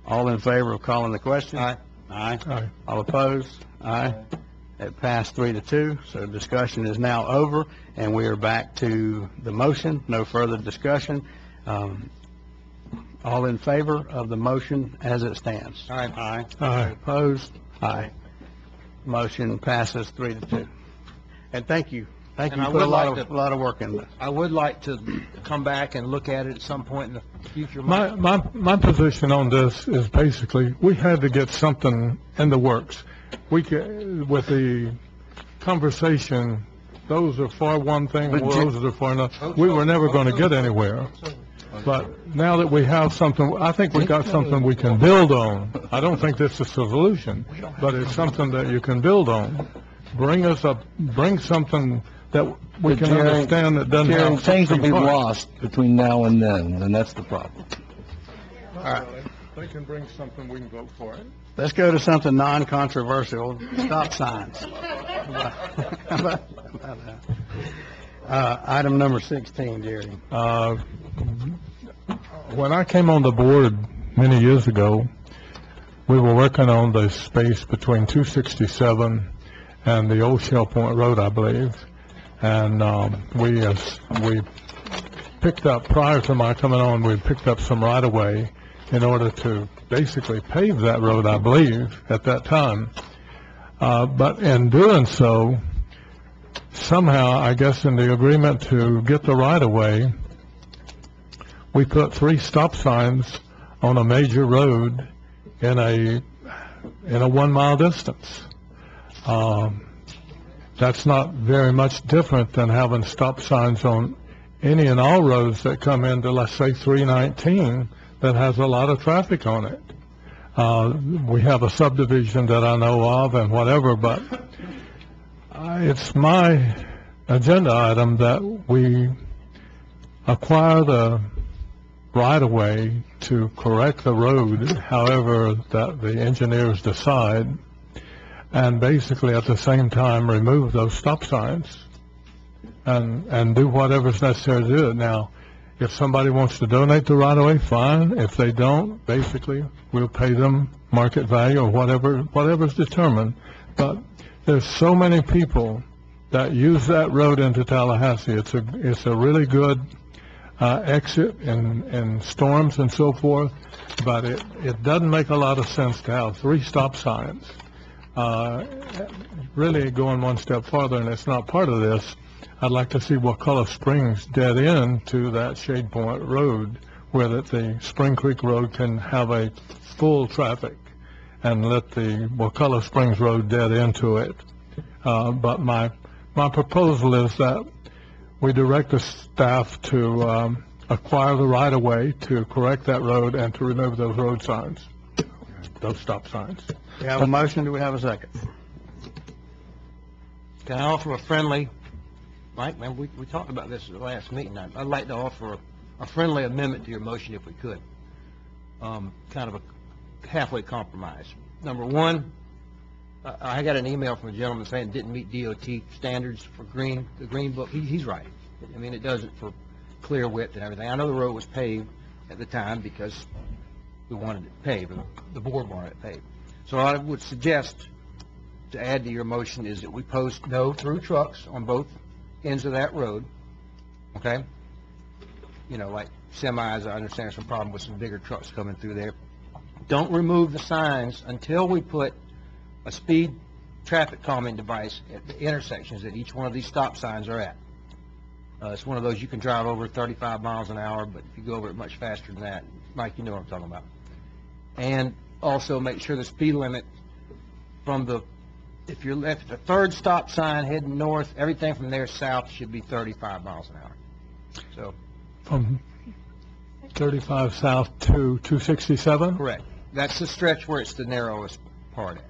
All in favor of calling the question? Aye. Aye. Aye. All opposed? Aye. It passed 3-2, so discussion is now over, and we are back to the motion. No further discussion. All in favor of the motion as it stands? Aye. Aye. Aye. Opposed? Aye. Motion passes 3-2. And thank you. Thank you And I for a would like lot of work in this. I would like to come back and look at it at some point in the future. My position on this is basically, we had to get something in the works. With the conversation, those are for one thing, those are for another. We were never going to get anywhere. But now that we have something, I think we got something we can build on. I don't think this is a solution, but it's something that you can build on. Bring something that we can understand that doesn't Jerry, have. things will be some parts. lost between now and then, and that's the problem. All right. They can bring something, we can vote for it. Let's go to something non-controversial, stop signs. Item number 16, Jerry. When I came on the board many years ago, we were working on the space between 267 and the old Shell Point Road, I believe. And we picked up, prior to my coming on, we picked up some right-of-way in order to basically pave that road, I believe, at that time. But in doing so, somehow, I guess in the agreement to get the right-of-way, we put 3 stop signs on a major road in a 1 mile distance. That's not very much different than having stop signs on any and all roads that come into, let's say, 319 that has a lot of traffic on it. We have a subdivision that I know of and whatever, but it's my agenda item that we acquire the right-of-way to correct the road however that the engineers decide, and basically at the same time remove those stop signs and do whatever's necessary to do it. Now, if somebody wants to donate the right-of-way, fine. If they don't, basically, we'll pay them market value or whatever's determined. But there's so many people that use that road into Tallahassee. It's a really good exit in storms and so forth, but it doesn't make a lot of sense to have 3 stop signs. Really going one step farther, and it's not part of this, I'd like to see Wakulla Springs dead end to that Shade Point Road, where that the Spring Creek Road can have a full traffic, and let the Wakulla Springs Road dead into it. But my proposal is that we direct the staff to acquire the right-of-way to correct that road and to remove those road signs, those stop signs. We have a motion. Do we have a second? Can I offer a friendly, Mike, man, we talked about this at the last meeting. I'd like to offer a friendly amendment to your motion if we could. Kind of a halfway compromise. Number one, I got an email from a gentleman saying it didn't meet DOT standards for the green book. He's right. I mean, it doesn't for clear width and everything. I know the road was paved at the time because we wanted it paved, the board wanted it paved. So I would suggest to add to your motion is that we post no through trucks on both ends of that road, okay? You know, like semis, I understand there's some problem with some bigger trucks coming through there. Don't remove the signs until we put a speed traffic calming device at the intersections that each one of these stop signs are at. It's one of those you can drive over 35 miles an hour, but if you go over it much faster than that, Mike, you know what I'm talking about. And also make sure the speed limit from if you're left the 3rd stop sign heading north, everything from there south should be 35 miles an hour. So from 35 south to 267? Correct. That's the stretch where it's the narrowest part at.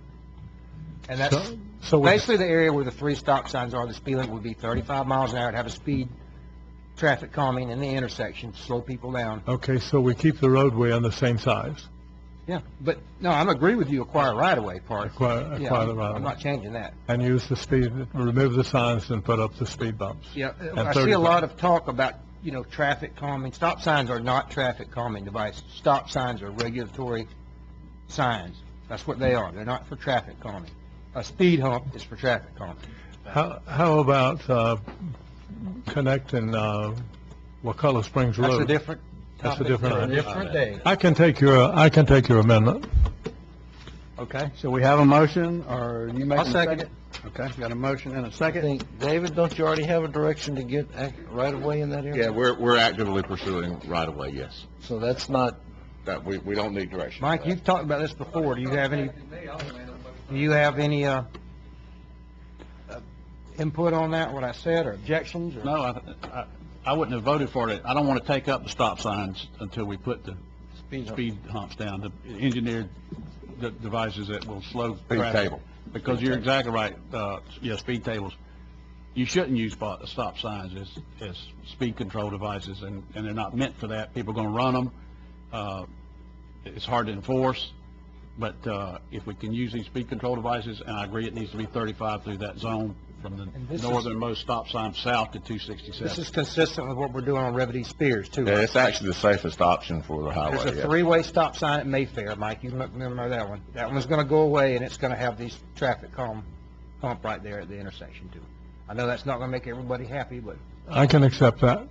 And that's so basically the area where the 3 stop signs are. The speed limit would be 35 miles an hour to have a speed traffic calming in the intersection, slow people down. Okay, so we keep the roadway on the same size? Yeah, but no, I'm agree with you, acquire right-of-way part. Acquire the right-of-way. I'm not changing that. And use the speed, remove the signs and put up the speed bumps. Yeah, I see a lot of talk about, traffic calming. Stop signs are not traffic calming devices. Stop signs are regulatory signs. That's what they are. They're not for traffic calming. A speed hump is for traffic calming. How about connecting Wakulla Springs Road? That's a different day. I can take your amendment. Okay, so we have a motion, or you make I'll second it. Okay, got a motion and a second. David, don't you already have a direction to get right-of-way in that area? Yeah, we're actively pursuing right-of-way, yes. So that's not... That we don't need direction. Mike, you've talked about this before. Do you have any input on that, what I said, or objections? Or? No, I wouldn't have voted for it. I don't want to take up the stop signs until we put the speed humps down, the engineered devices that will slow traffic. Table. Because you're exactly right, speed tables. You shouldn't use stop signs as speed control devices, and they're not meant for that. People are going to run them. It's hard to enforce, but if we can use these speed control devices, and I agree it needs to be 35 through that zone from the northernmost stop sign south to 267. This is consistent with what we're doing on Revity Spears, too. Yeah, it's actually the safest option for the highway. There's a 3-way stop sign at Mayfair, Mike. You remember that one. That one's going to go away, and it's going to have these traffic hump right there at the intersection, too. I know that's not going to make everybody happy, but... I can accept that.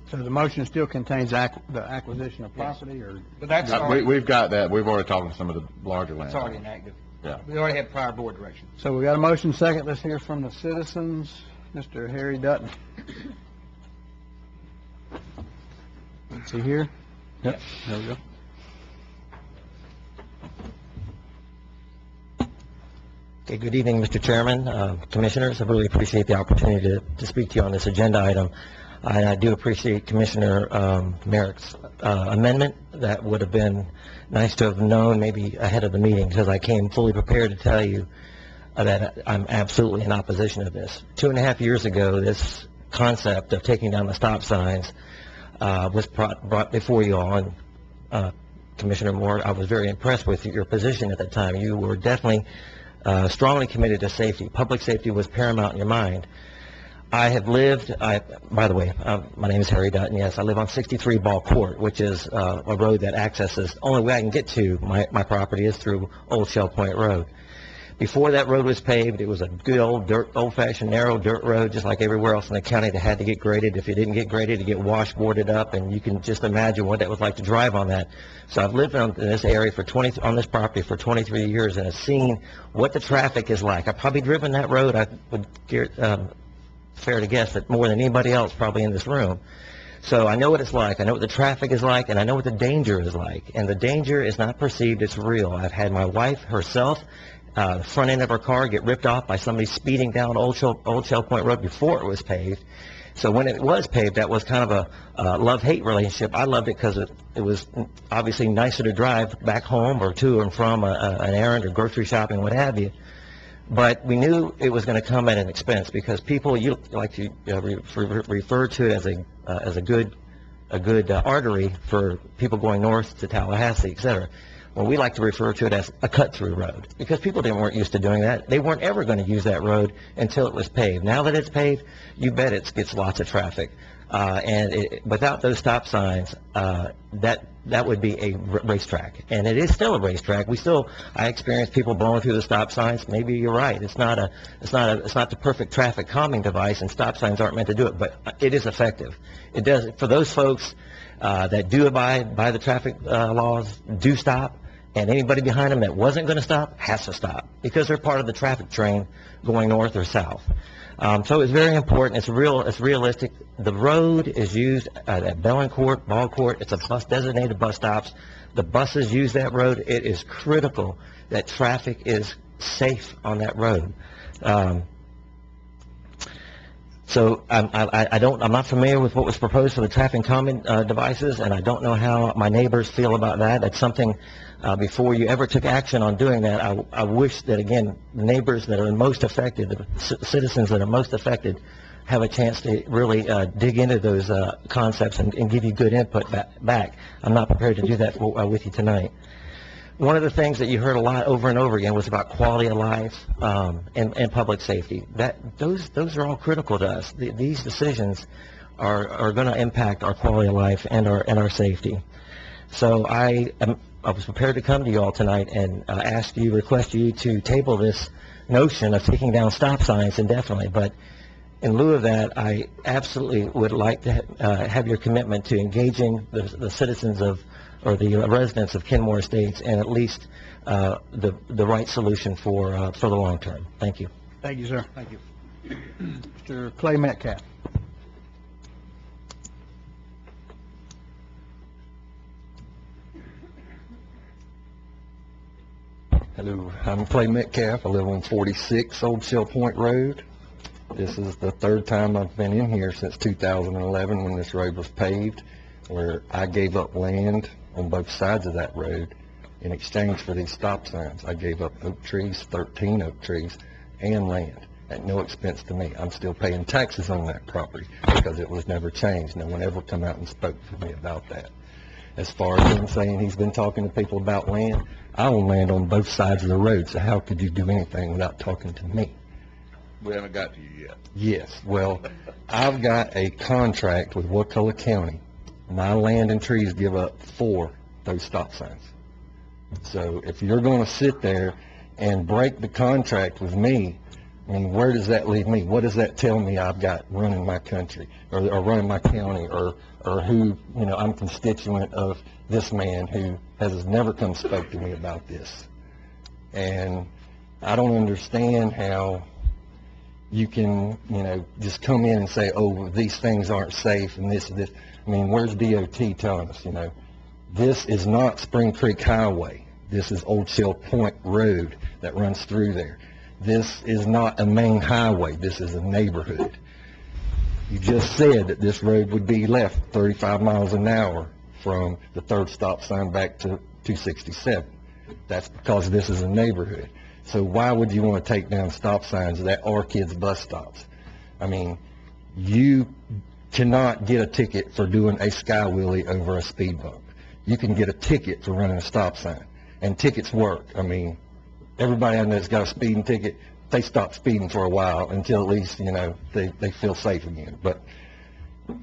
So the motion still contains the acquisition of property, or? But that's we've got that. We've already talked to some of the larger lands. It's already enacted. Yeah. We already had prior board direction. So we got a motion second. Let's hear from the citizens. Mr. Harry Dutton. Let's see here. Yep, there we go. Okay, good evening, Mr. Chairman, Commissioners. I really appreciate the opportunity to speak to you on this agenda item. I do appreciate Commissioner Merrick's amendment. That would have been nice to have known maybe ahead of the meeting, because I came fully prepared to tell you that I'm absolutely in opposition to this. 2.5 years ago, this concept of taking down the stop signs was brought before you all, and Commissioner Moore, I was very impressed with your position at that time. You were definitely strongly committed to safety. Public safety was paramount in your mind. I have lived, by the way, my name is Harry Dutton, yes, I live on 63 Ball Court, which is a road that accesses, only way I can get to my property is through Old Shell Point Road. Before that road was paved, it was a good old-fashioned narrow dirt road, just like everywhere else in the county that had to get graded. If it didn't get graded, it get washboarded up, and you can just imagine what that was like to drive on that. So I've lived in this area on this property for 23 years, and have seen what the traffic is like. I've probably driven that road, I would fair to guess that more than anybody else probably in this room. So I know what it's like, I know what the traffic is like, and I know what the danger is like. And the danger is not perceived, it's real. I've had my wife herself, the front end of her car get ripped off by somebody speeding down Old Shell Point Road before it was paved. So when it was paved, that was kind of a love-hate relationship. I loved it because it was obviously nicer to drive back home or to and from an errand or grocery shopping, what have you. But we knew it was going to come at an expense, because people, you like to refer to it as a good artery for people going north to Tallahassee, et cetera. Well, we like to refer to it as a cut-through road, because people weren't used to doing that. They weren't ever going to use that road until it was paved. Now that it's paved, you bet it gets lots of traffic. Without those stop signs, that would be a racetrack, and it is still a racetrack. I experience people blowing through the stop signs. Maybe you're right. It's not the perfect traffic calming device, and stop signs aren't meant to do it, but it is effective. It does. For those folks that do abide by the traffic laws, do stop, and anybody behind them that wasn't going to stop has to stop, because they're part of the traffic train going north or south. So it's very important. It's realistic. The road is used at Bellencourt, Ball Court. It's a designated bus stops. The buses use that road. It is critical that traffic is safe on that road. So I'm not familiar with what was proposed for the traffic calming devices, and I don't know how my neighbors feel about that. That's something, before you ever took action on doing that, I wish that, again, the neighbors that are most affected, the citizens that are most affected, have a chance to really dig into those concepts and give you good input back. I'm not prepared to do that with you tonight. One of the things that you heard a lot over and over again was about quality of life and public safety. Those are all critical to us. These decisions are going to impact our quality of life and our safety. So I was prepared to come to you all tonight and request you to table this notion of taking down stop signs indefinitely. But in lieu of that, I absolutely would like to have your commitment to engaging the citizens or the residents of Kenmore Estates, and at least the right solution for the long term. Thank you. Thank you, sir. Thank you. Mr. Clay Metcalf. Hello, I'm Clay Metcalf. I live on 46 Old Shell Point Road. This is the third time I've been in here since 2011, when this road was paved, where I gave up land on both sides of that road in exchange for these stop signs. I gave up oak trees, 13 oak trees, and land at no expense to me. I'm still paying taxes on that property because it was never changed. No one ever come out and spoke to me about that. As far as him saying he's been talking to people about land, I own land on both sides of the road, so how could you do anything without talking to me? We haven't got to you yet. Yes, well, I've got a contract with Wakulla County. My land and trees give up for those stop signs. So if you're going to sit there and break the contract with me, I mean, where does that leave me? What does that tell me I've got running my country or running my county, or who, I'm constituent of this man who has never come spoke to me about this? And I don't understand how, you can, just come in and say, oh, these things aren't safe and this and this. I mean, where's DOT telling us, This is not Spring Creek Highway. This is Old Shell Point Road that runs through there. This is not a main highway. This is a neighborhood. You just said that this road would be left 35 miles an hour from the third stop sign back to 267. That's because this is a neighborhood. So why would you want to take down stop signs that are kids' bus stops? I mean, you cannot get a ticket for doing a sky wheelie over a speed bump. You can get a ticket for running a stop sign, and tickets work. I mean, everybody I know that's got a speeding ticket, they stop speeding for a while until at least, they feel safe again. But,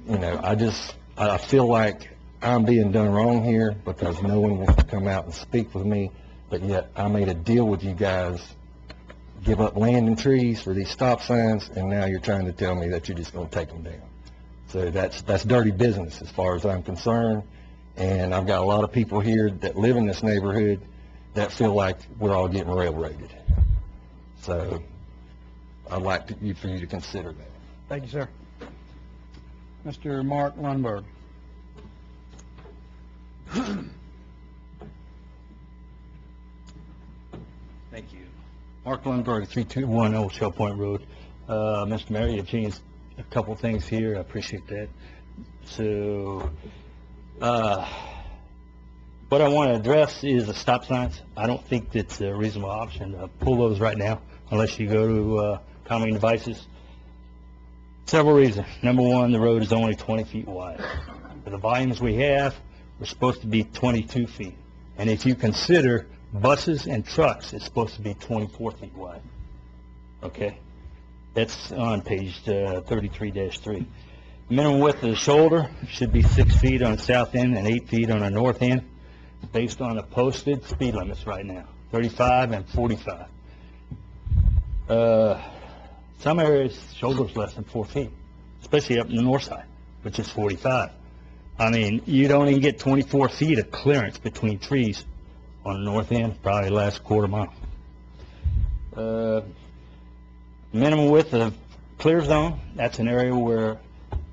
I feel like I'm being done wrong here because no one wants to come out and speak with me, but yet I made a deal with you guys, give up land and trees for these stop signs, and now you're trying to tell me that you're just going to take them down. So that's dirty business as far as I'm concerned, and I've got a lot of people here that live in this neighborhood that feel like we're all getting railroaded. So I'd like for you to consider that. Thank you, sir. Mr. Mark Lundberg. Thank you. Mark Lundberg, 321 Old Shell Point Road. Mr. Mayor, you've changed a couple things here. I appreciate that. So, what I want to address is the stop signs. I don't think that's a reasonable option to pull those right now unless you go to calming devices. Several reasons. Number one, the road is only 20 feet wide. For the volumes we have, we're supposed to be 22 feet. And if you consider buses and trucks, it's supposed to be 24 feet wide. Okay? That's on page 33-3. Minimum width of the shoulder should be 6 feet on the south end and 8 feet on the north end, based on the posted speed limits right now, 35 and 45. Some areas, shoulder's less than 4 feet, especially up in the north side, which is 45. I mean, you don't even get 24 feet of clearance between trees on the north end, probably last quarter mile. Minimum width of clear zone, that's an area where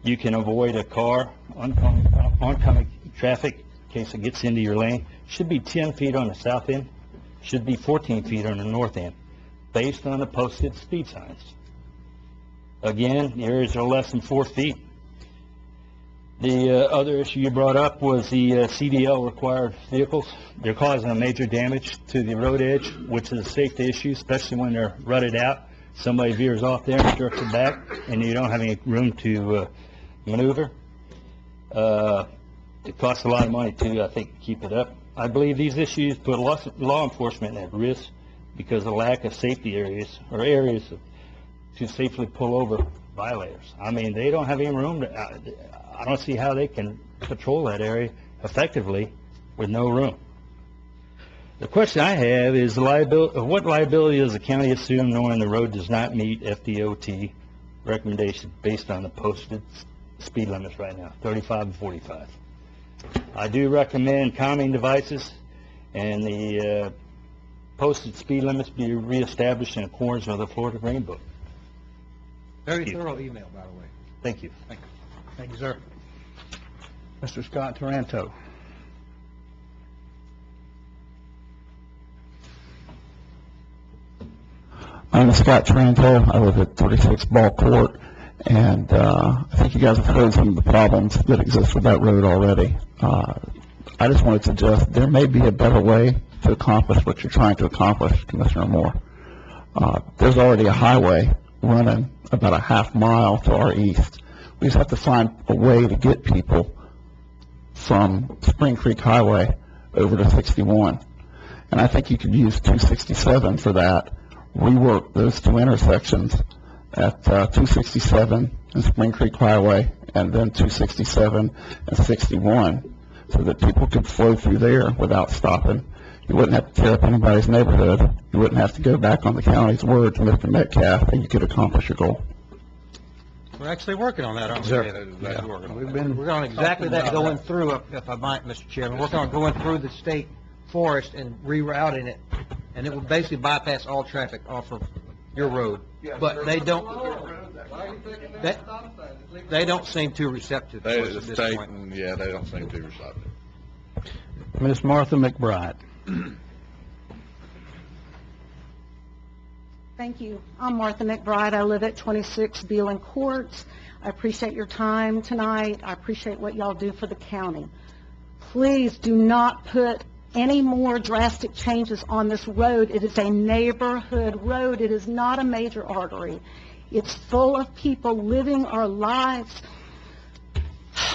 you can avoid a car, oncoming traffic, in case it gets into your lane. Should be 10 feet on the south end, should be 14 feet on the north end, based on the posted speed signs. Again, the areas are less than 4 feet. The other issue you brought up was the CDL required vehicles. They're causing a major damage to the road edge, which is a safety issue, especially when they're rutted out. Somebody veers off there and jerks it back, and you don't have any room to maneuver. It costs a lot of money, too, I think, to keep it up. I believe these issues put law enforcement at risk because of lack of safety areas, or areas to safely pull over violators. I mean, they don't have any room to, I don't see how they can patrol that area effectively with no room. The question I have is the liability, what liability does the county assume knowing the road does not meet FDOT recommendations based on the posted speed limits right now, 35 and 45? I do recommend calming devices and the posted speed limits be reestablished in accordance with the Florida Green Book. Very thorough email, by the way. Thank you. Thank you. Thank you, sir. Mr. Scott Taranto. I'm Scott Taranto. I live at 36 Ball Court, and I think you guys have heard some of the problems that exist with that road already. I just wanted to suggest there may be a better way to accomplish what you're trying to accomplish, Commissioner Moore. There's already a highway running about a half mile to our east. We just have to find a way to get people from Spring Creek Highway over to 61. And I think you could use 267 for that, rework those two intersections at 267 and Spring Creek Highway, and then 267 and 61, so that people could flow through there without stopping. You wouldn't have to tear up anybody's neighborhood. You wouldn't have to go back on the county's word to Mr. Metcalf, and you could accomplish your goal. We're actually working on that, aren't we? Sure. Yeah. We've We're on exactly that, going through, if I might, Mr. Chairman, working on going through the state forest and rerouting it, and it will basically bypass all traffic off of your road, but they don't, they don't seem too receptive to us The at this state, point. and, yeah, they don't seem too receptive. Miss Martha McBride. Thank you. I'm Martha McBride. I live at 26 Beeland Courts. I appreciate your time tonight. I appreciate what y'all do for the county. Please do not put any more drastic changes on this road. It is a neighborhood road. It is not a major artery. It's full of people living our lives.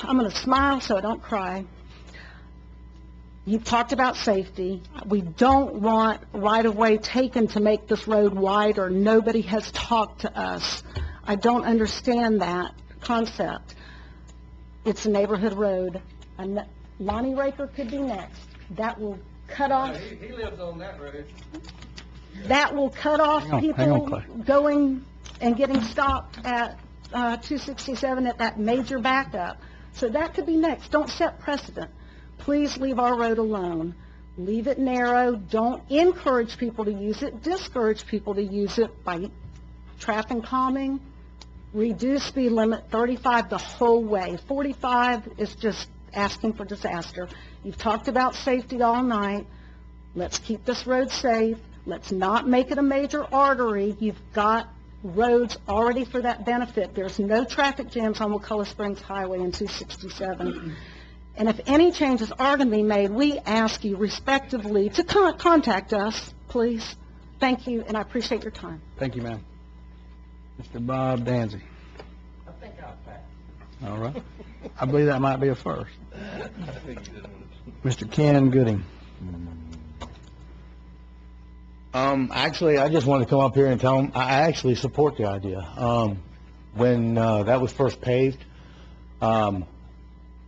I'm going to smile so I don't cry. You've talked about safety. We don't want right-of-way taken to make this road wider. Nobody has talked to us. I don't understand that concept. It's a neighborhood road. And Lonnie Raker could be next. That will cut off. He lives on that road. That will cut off people going and getting stopped at 267 at that major backup. So that could be next. Don't set precedent. Please leave our road alone. Leave it narrow. Don't encourage people to use it. Discourage people to use it by traffic calming. Reduce speed limit 35 the whole way. 45 is just asking for disaster. You've talked about safety all night. Let's keep this road safe. Let's not make it a major artery. You've got roads already for that benefit. There's no traffic jams on Wakulla Springs Highway and 267. And if any changes are going to be made, we ask you respectively to contact us, please. Thank you, and I appreciate your time. Thank you, ma'am. Mr. Bob Danzy. I think I'll pass. All right. I believe that might be a first. Mr. Ken Gooding. Actually, I just wanted to come up here and tell them, I actually support the idea. When that was first paved,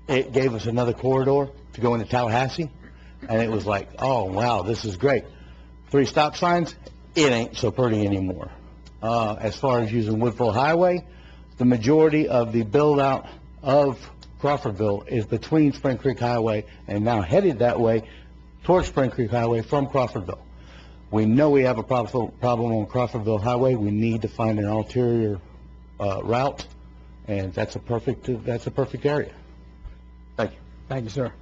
it gave us another corridor to go into Tallahassee, and it was like, oh, wow, this is great. 3 stop signs, it ain't so pretty anymore. As far as using Woodville Highway, the majority of the build-out of Crawfordville is between Spring Creek Highway and now headed that way towards Spring Creek Highway from Crawfordville. We know we have a problem on Crawfordville Highway. We need to find an ulterior route, and that's a perfect area. Thank you. Thank you, sir.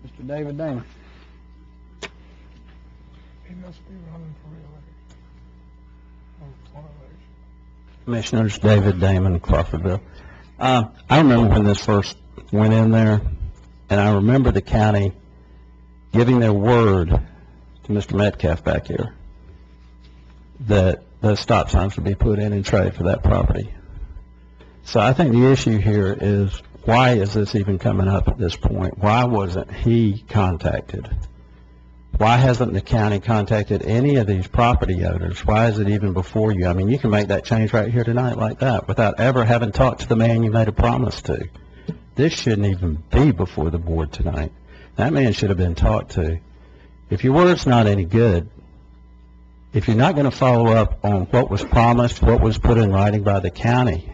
Mr. David Damon. He must be running for re-election. Commissioners, David Damon, Crawfordville. I remember when this first went in there, and I remember the county giving their word to Mr. Metcalf back here that those stop signs would be put in and trade for that property. So I think the issue here is, why is this even coming up at this point? Why wasn't he contacted? Why hasn't the county contacted any of these property owners? Why is it even before you? I mean, you can make that change right here tonight like that without ever having talked to the man you made a promise to. This shouldn't even be before the board tonight. That man should have been talked to. If your word's not any good, if you're not going to follow up on what was promised, what was put in writing by the county,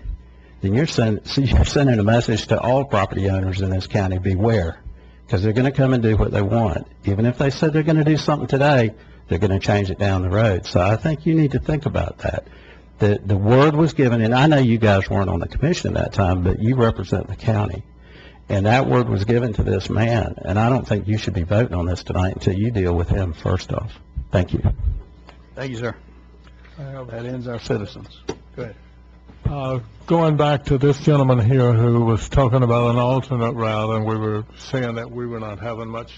then you're sending a message to all property owners in this county, beware, because they're going to come and do what they want. Even if they said they're going to do something today, they're going to change it down the road. So I think you need to think about that. The word was given, and I know you guys weren't on the commission at that time, but you represent the county. And that word was given to this man, and I don't think you should be voting on this tonight until you deal with him first off. Thank you. Thank you, sir. That ends our citizens. Go ahead. Going back to this gentleman here who was talking about an alternate route, and we were saying that we were not having much,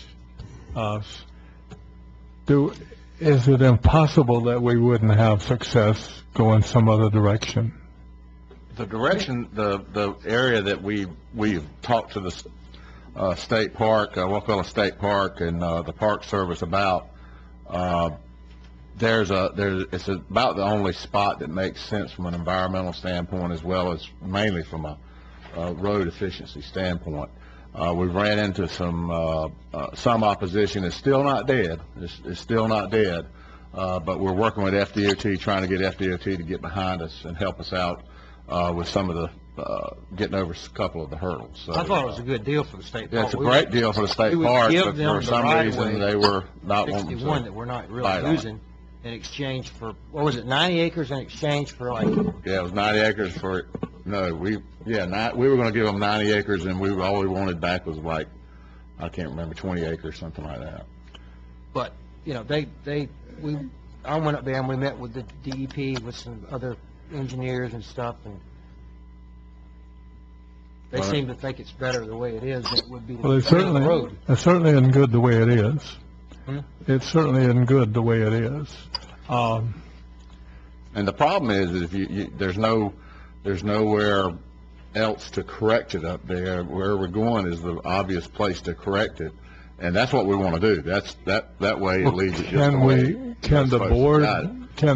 is it impossible that we wouldn't have success going some other direction? The direction, the area that we've talked to the state park, Wakulla State Park, and the Park Service about, it's about the only spot that makes sense from an environmental standpoint, as well as mainly from a road efficiency standpoint. We've ran into some opposition. It's still not dead. It's still not dead. But we're working with FDOT, trying to get FDOT to get behind us and help us out with some of the getting over a couple of the hurdles. So, I thought it was a good deal for the state park. Yeah, it's a great deal for the state park, but for some reason they were not wanting to that we're not really using. in exchange for, what was it, 90 acres in exchange for like, Yeah, it was 90 acres for, no, we were gonna give them 90 acres, and all we wanted back was like, I can't remember, 20 acres, something like that. but, you know, I went up there and we met with the DEP, with some other engineers and stuff, and they Right. seem to think it's better the way it is than it would be Well, the road. it certainly isn't good the way it is. Hmm? It certainly isn't good the way it is. And the problem is if there's nowhere else to correct it up there. Where we're going is the obvious place to correct it, and that's what we want to do. That way it leaves it just the way Can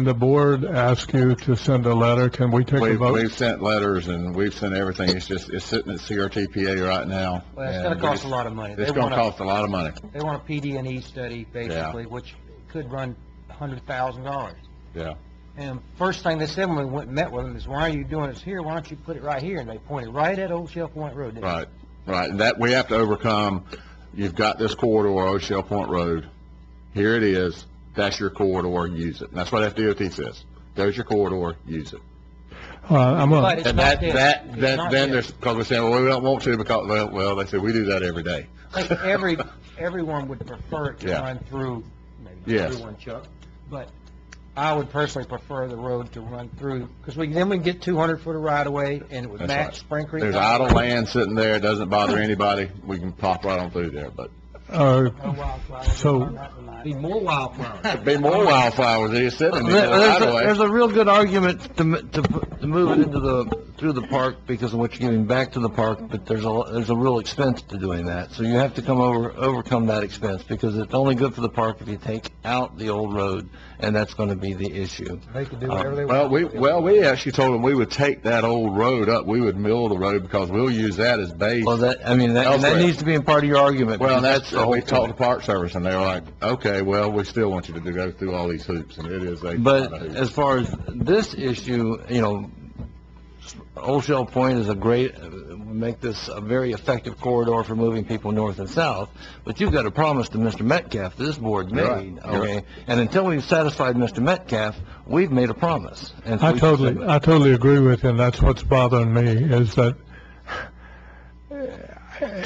the board ask you to send a letter? Can we take a vote? We've sent letters and we've sent everything. It's sitting at CRTPA right now. Well, it's going to cost a lot of money. It's going to cost a lot of money. They want a PD&E study, basically, which could run $100,000. Yeah. And first thing they said when we went and met with them is, why are you doing this here? Why don't you put it right here? And they pointed right at Old Shell Point Road. didn't they? Right. And that we have to overcome. You've got this corridor, Old Shell Point Road. Here it is. That's your corridor. Use it. And that's what FDOT says. There's your corridor. Use it. But it's And not dead. It's not then dead. there's, because we're saying, well, we don't want to because, well, they say we do that every day. I think everyone would prefer it to Yeah. run through, maybe not Yes. everyone, Chuck, but I would personally prefer the road to run through, because then we can get 200 foot of right of way, and it would That's match right. Spring Creek. There's idle land sitting there. It doesn't bother anybody. We can pop right on through there, but. So, Be more wildflowers. Be more wildflowers. They're sitting there right away. There's a real good argument to move it through the park because of what you're giving back to the park, but there's a real expense to doing that. So you have to overcome that expense, because it's only good for the park if you take out the old road, and that's going to be the issue. They can do whatever they Well, want. we actually told them we would take that old road up. We would mill the road because we'll use that as base. Well, that needs to be a part of your argument. Well, because that's the whole we talked to point. Park Service, and they were like, okay, well, we still want you to go through all these hoops, and it is a. But lot of hoops. as far as this issue, Old Shell Point is make this a very effective corridor for moving people north and south, but you've got a promise to Mr. Metcalf that this board You're right. made, You're okay? right. And until we've satisfied Mr. Metcalf, we've made a promise. And I totally agree with him. That's what's bothering me, is that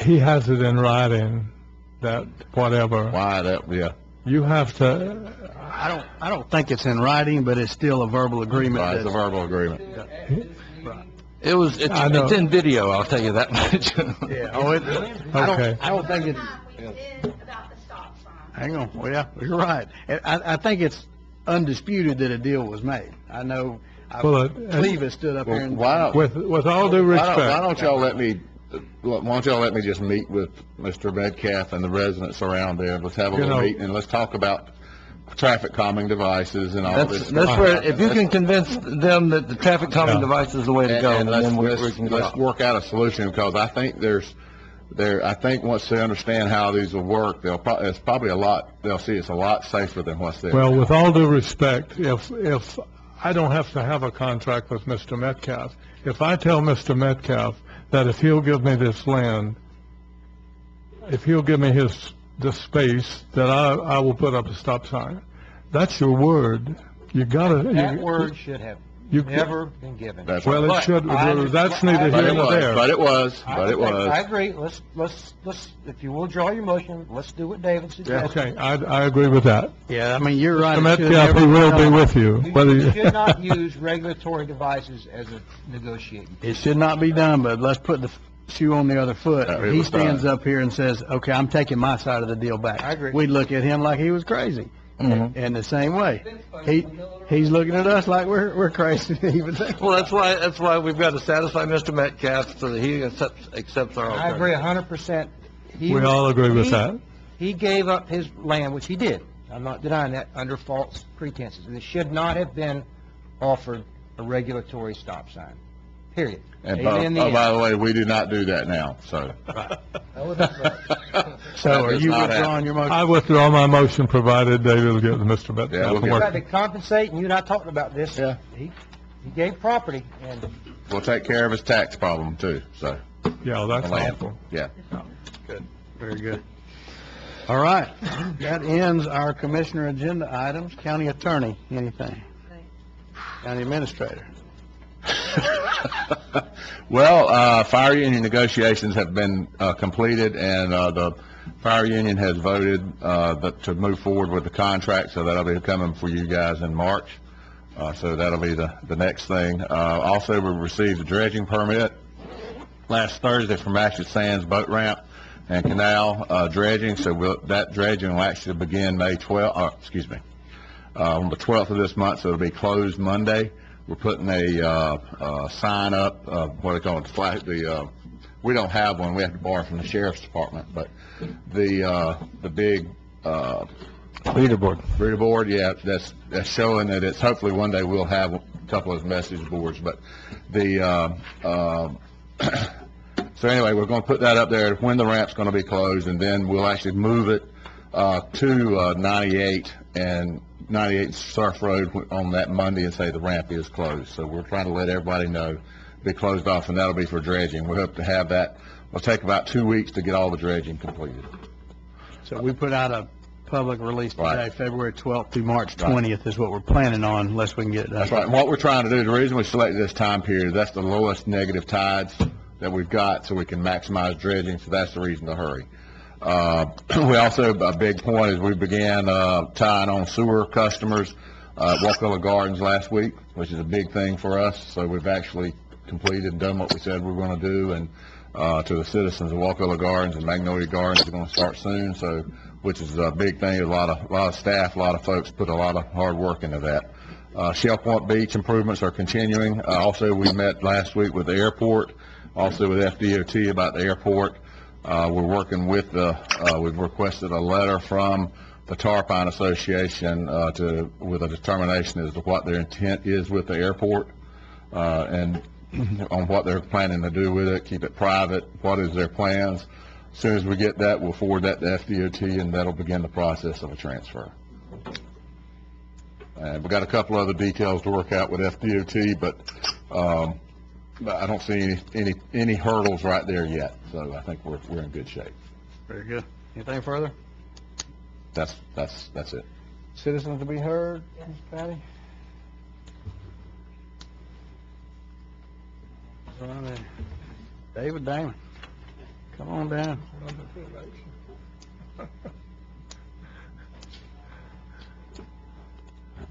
he has it in writing that whatever. Yeah. You have to, I don't think it's in writing, but it's still a verbal agreement. Right, it's a verbal agreement. It's in video, I'll tell you that much. Yeah. Okay. I don't think it's. Hang on. Well, yeah, you're right. I think it's undisputed that a deal was made. I know. Cleve has stood up here and. With all due respect. Why don't y'all let me just meet with Mr. Metcalf and the residents around there? Let's have a little meeting and let's talk about traffic calming devices and all this. That's where, if you can convince them that the traffic calming device is the way to go, and then we let's can go. work out a solution, because I think I think once they understand how these will work, they'll see it's a lot safer than what's there. Well, with all due respect, if I don't have to have a contract with Mr. Metcalf, if I tell Mr. Metcalf that if he'll give me this land, if he'll give me the space, that I will put up a stop sign. That's your word. You gotta. That word should have never been given. Well, it should. That's neither here nor there. But it was. I agree. Let's. If you will draw your motion, let's do what David suggested. Okay, I agree with that. Yeah, I mean, you're right. Mr. Metcalf, we will be with you. You should not use regulatory devices as a negotiating. It should not be done, but let's put the shoe on the other foot. it He was stands fine. up here and says, okay, I'm taking my side of the deal back. I agree. We'd look at him like he was crazy. Mhm. And the same way, he's looking at us like we're crazy. Even Well, that's why we've got to satisfy Mr. Metcalf so that he accepts our I agree 100%. We all agree with that. He gave up his land, which he did. I'm not denying that, under false pretenses. And it should not have been offered a regulatory stop sign, period. And Amen in the end. by the way, we do not do that now, so. So are you not withdrawing your motion? I withdraw my motion, provided David will get Mr. Metcalf Yeah, to we'll You work. got to compensate, and you and I talked about this. Yeah. He gave property, and We'll take care of his tax problem too, so. Yeah, that's Land. awful. Yeah. Good. Very good. All right, that ends our commissioner agenda items. County attorney, anything? County administrator? Well, fire union negotiations have been completed, and the fire union has voted to move forward with the contract, so that'll be coming for you guys in March. So that'll be the next thing. Also, we received a dredging permit last Thursday from Ashley Sands Boat Ramp and Canal dredging, so that dredging will actually begin May 12th, on the 12th of this month, so it'll be closed Monday. We're putting a sign up, what do they call it, we don't have one, we have to borrow from the sheriff's department, but the big reader board, yeah, that's showing that it's, hopefully one day we'll have a couple of message boards, but so anyway, we're going to put that up there when the ramp's going to be closed, and then we'll actually move it to 98 and 98 Surf Road on that Monday and say the ramp is closed. So we're trying to let everybody know, be closed off, and that'll be for dredging. We hope to have that. It'll take about 2 weeks to get all the dredging completed. So we put out a public release today, Right. February 12th through March 20th is what we're planning on, unless we can get it done. That's right. And what we're trying to do, the reason we selected this time period, that's the lowest negative tides that we've got, so we can maximize dredging, so that's the reason to hurry. We also, a big point is we began tying on sewer customers at Wakulla Gardens last week, which is a big thing for us. So we've actually completed and done what we said we were going to do, and to the citizens of Wakulla Gardens and Magnolia Gardens are going to start soon. So, which is a big thing. A lot of staff, a lot of folks put a lot of hard work into that. Shell Point Beach improvements are continuing. Also, we met last week with the airport, also with FDOT about the airport. We're working with we've requested a letter from the Tarpine Association with a determination as to what their intent is with the airport and on what they're planning to do with it, keep it private, what is their plans. As soon as we get that, we'll forward that to FDOT, and that'll begin the process of a transfer. And we've got a couple other details to work out with FDOT, but I don't see any hurdles right there yet, so I think we're in good shape. Very good. Anything further? That's it. Citizens to be heard, Ms. Patty? All right. David Damon, come on down.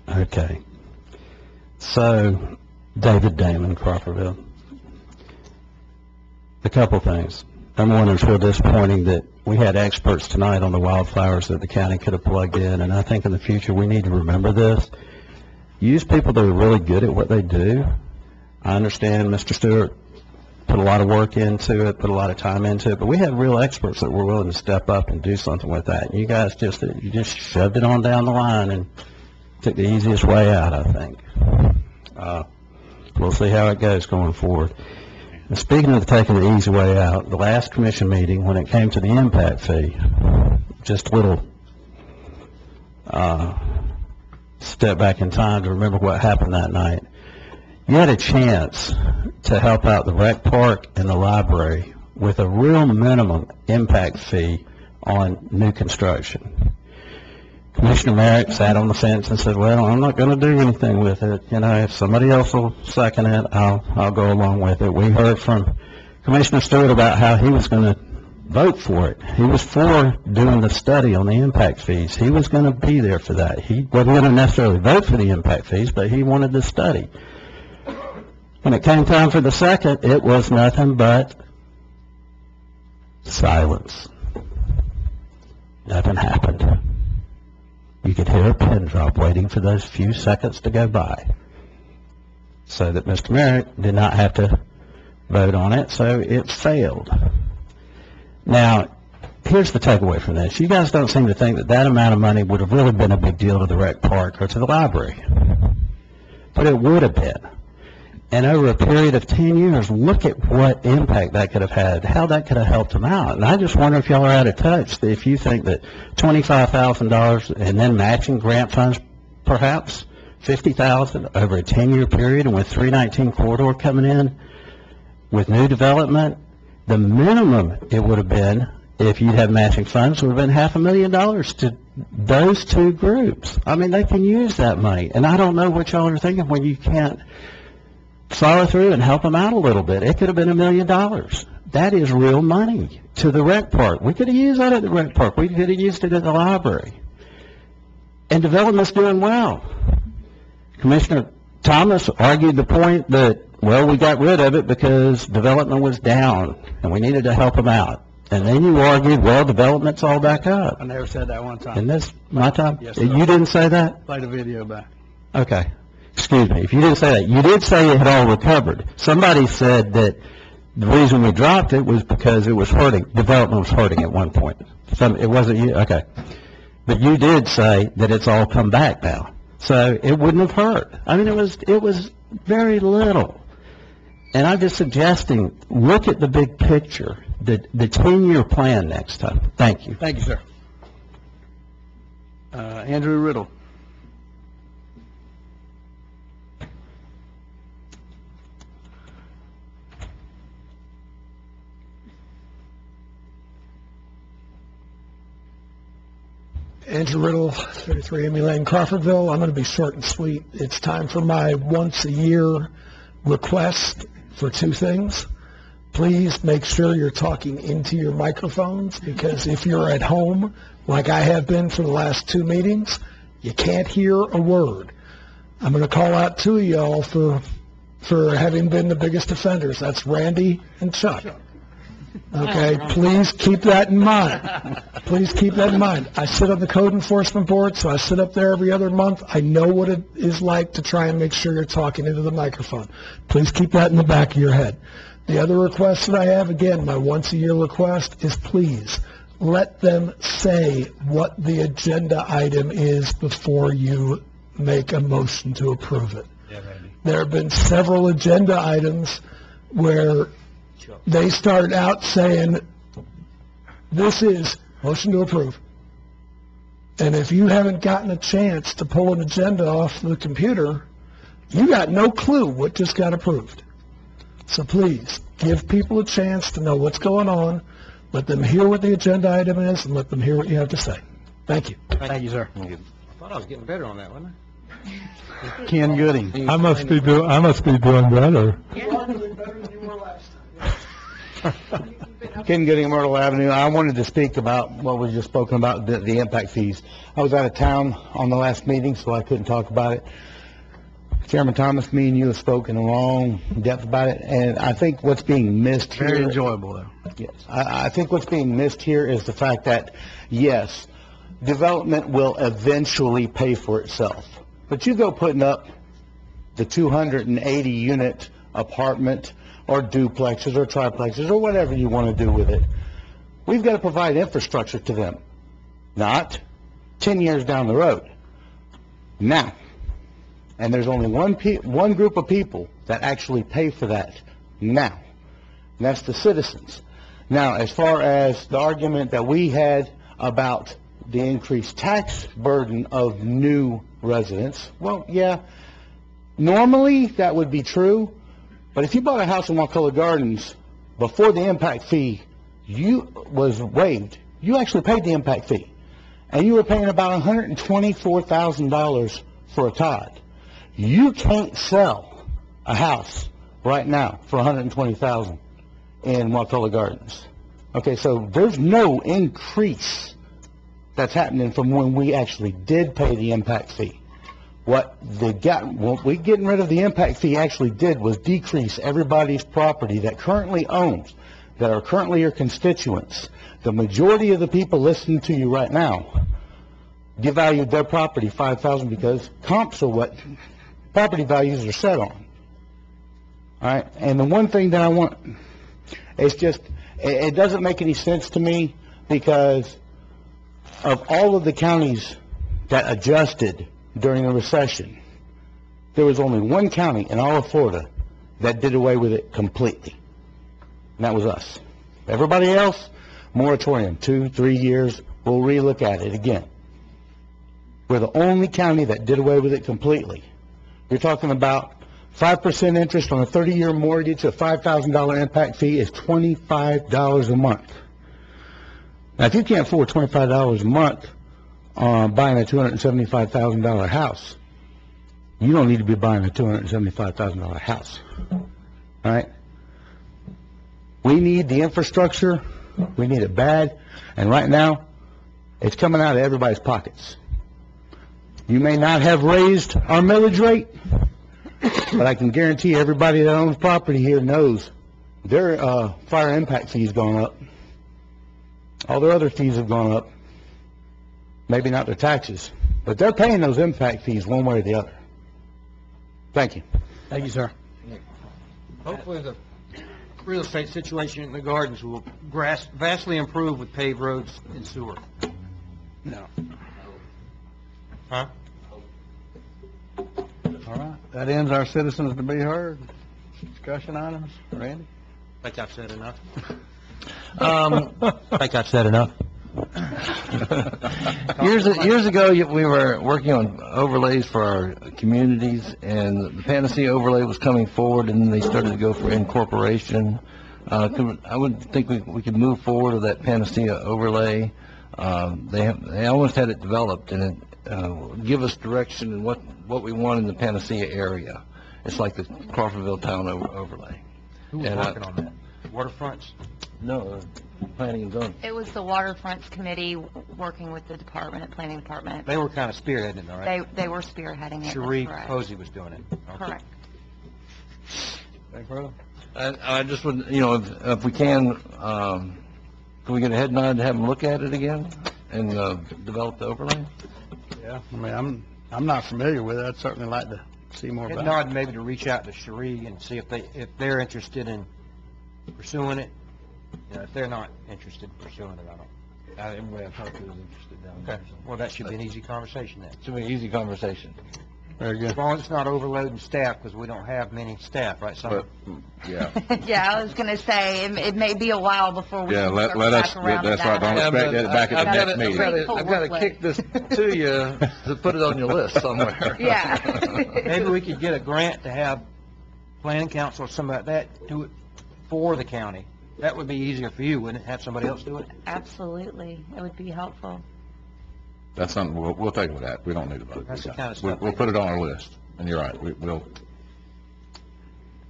Okay. So, David Damon, Crawfordville. A couple things. Number one, it's real disappointing that we had experts tonight on the wildflowers that the county could have plugged in, and I think in the future we need to remember this. Use people that are really good at what they do. I understand Mr. Stewart put a lot of work into it, put a lot of time into it, but we had real experts that were willing to step up and do something with that. And you guys just shoved it on down the line and took the easiest way out, I think. We'll see how it goes going forward. And speaking of taking the easy way out, the last commission meeting, when it came to the impact fee, just a little step back in time to remember what happened that night. You had a chance to help out the rec park and the library with a real minimum impact fee on new construction. Commissioner Merrick sat on the fence and said, well, I'm not going to do anything with it. You know, if somebody else will second it, I'll go along with it. We heard from Commissioner Stewart about how he was going to vote for it. He was for doing the study on the impact fees. He was going to be there for that. He wasn't going to necessarily vote for the impact fees, but he wanted the study. When it came time for the second, it was nothing but silence. Nothing happened. You could hear a pin drop waiting for those few seconds to go by, so that Mr. Merrick did not have to vote on it, so it failed. Now, here's the takeaway from this. You guys don't seem to think that that amount of money would have really been a big deal to the rec park or to the library, but it would have been. And over a period of 10 years, look at what impact that could have had, how that could have helped them out. And I just wonder if y'all are out of touch, if you think that $25,000 and then matching grant funds, perhaps $50,000 over a 10-year period, and with 319 corridor coming in with new development, the minimum it would have been if you'd have matching funds, would have been $500,000 to those two groups. I mean, they can use that money, and I don't know what y'all are thinking when you can't follow through and help them out a little bit. It could have been $1 million. That is real money to the rec park. We could have used that at the rec park. We could have used it at the library. And development's doing well. Commissioner Thomas argued the point that, well, we got rid of it because development was down, and we needed to help them out. And then you argued, well, development's all back up. I never said that one time. And this, my time? Yes, sir. You didn't say that? Play the video back. Okay. Excuse me. If you didn't say that, you did say it had all recovered. Somebody said that the reason we dropped it was because it was hurting. Development was hurting at one point. It wasn't you? Okay. But you did say that it's all come back now. So it wouldn't have hurt. I mean, it was very little. And I'm just suggesting, look at the big picture, the 10-year plan next time. Thank you. Thank you, sir. Andrew Riddle. Andrew Riddle, 33 Amy Lane, Crawfordville. I'm going to be short and sweet. It's time for my once-a-year request for two things. Please make sure you're talking into your microphones, because if you're at home, like I have been for the last two meetings, you can't hear a word. I'm going to call out two of y'all for having been the biggest offenders. That's Randy and Chuck. Okay, please keep that in mind. Please keep that in mind. I sit on the code enforcement board, so I sit up there every other month. I know what it is like to try and make sure you're talking into the microphone. Please keep that in the back of your head. The other request that I have, again, my once-a-year request, is please let them say what the agenda item is before you make a motion to approve it. There have been several agenda items where they start out saying, this is motion to approve. And if you haven't gotten a chance to pull an agenda off the computer, you got no clue what just got approved. So please, give people a chance to know what's going on, let them hear what the agenda item is, and let them hear what you have to say. Thank you. Thank you, sir. I thought I was getting better on that, wasn't I? Ken Gooding. I must be doing better. Ken Gooding, Myrtle Avenue. I wanted to speak about what was just spoken about, the impact fees. I was out of town on the last meeting, so I couldn't talk about it. Chairman Thomas, me and you have spoken in long depth about it, and I think what's being missed here... Very enjoyable, though. Yes. I think what's being missed here is the fact that, yes, development will eventually pay for itself. But you go putting up the 280-unit apartment or duplexes or triplexes or whatever you want to do with it. We've got to provide infrastructure to them, not 10 years down the road. Now. And there's only one group of people that actually pay for that now, and that's the citizens. Now, as far as the argument that we had about the increased tax burden of new residents, well, yeah, normally that would be true, but if you bought a house in Wakulla Gardens before the impact fee was waived, you actually paid the impact fee, and you were paying about $124,000 for a Todd. You can't sell a house right now for $120,000 in Wakulla Gardens. Okay, so there's no increase that's happening from when we actually did pay the impact fee. What we getting rid of the impact fee actually did was decrease everybody's property that currently owns, that are currently your constituents. The majority of the people listening to you right now devalued their property $5,000 because comps are what property values are set on. All right, and the one thing that I want, it's just, it doesn't make any sense to me, because of all of the counties that adjusted during the recession, there was only one county in all of Florida that did away with it completely, and that was us. Everybody else, moratorium, 2-3 years, we'll relook at it again. We're the only county that did away with it completely. You're talking about 5% interest on a 30-year mortgage, a $5,000 impact fee is $25 a month. Now, if you can't afford $25 a month on buying a $275,000 house, you don't need to be buying a $275,000 house, all right? We need the infrastructure. We need it bad. And right now, it's coming out of everybody's pockets. You may not have raised our millage rate, but I can guarantee everybody that owns property here knows their fire impact fee's gone up. All their other fees have gone up. Maybe not their taxes, but they're paying those impact fees one way or the other. Thank you. Thank you, sir. Hopefully the real estate situation in the gardens will vastly improve with paved roads and sewer. No. Huh? All right, that ends our citizens to be heard. Discussion items, Randy? I think I've said enough. I think I've said enough. Years ago, we were working on overlays for our communities, and the Panacea overlay was coming forward, and then they started to go for incorporation. I would think we could move forward with that Panacea overlay. They almost had it developed, and it give us direction in what we want in the Panacea area. It's like the Crawfordville Town overlay. Who was working on that? Waterfronts? No, planning and zoning. It was the Waterfronts Committee working with the Planning Department. They were kind of spearheading it, all right? They were spearheading it. Cherie that's correct. Posey was doing it. Okay. Correct. Thank you. I just would, if we can we get a head nod to have them look at it again and develop the overlay? Yeah, I mean, I'm not familiar with it. I'd certainly like to see more about it. Nod maybe to reach out to Cherie and see if they're interested in pursuing it. If they're not interested in pursuing it, Everybody I've talked to is interested down there. Okay. Well, that should be an easy conversation then. Should be an easy conversation. Very good. As long as it's not overloading staff, because we don't have many staff, right, Summer? Yeah. Yeah, I was going to say, it may be a while before we Yeah, can let circle us, back around to that's right, don't that. expect it back at the next meeting. I've got to kick this to you to put it on your list somewhere. Yeah. Maybe we could get a grant to have planning council or something like that do it for the county. That would be easier for you, wouldn't it, have somebody else do it? Absolutely. It would be helpful. That's something, we'll take with that. We don't need to vote. That's the kind of stuff. We'll put it on our list, and you're right, we'll.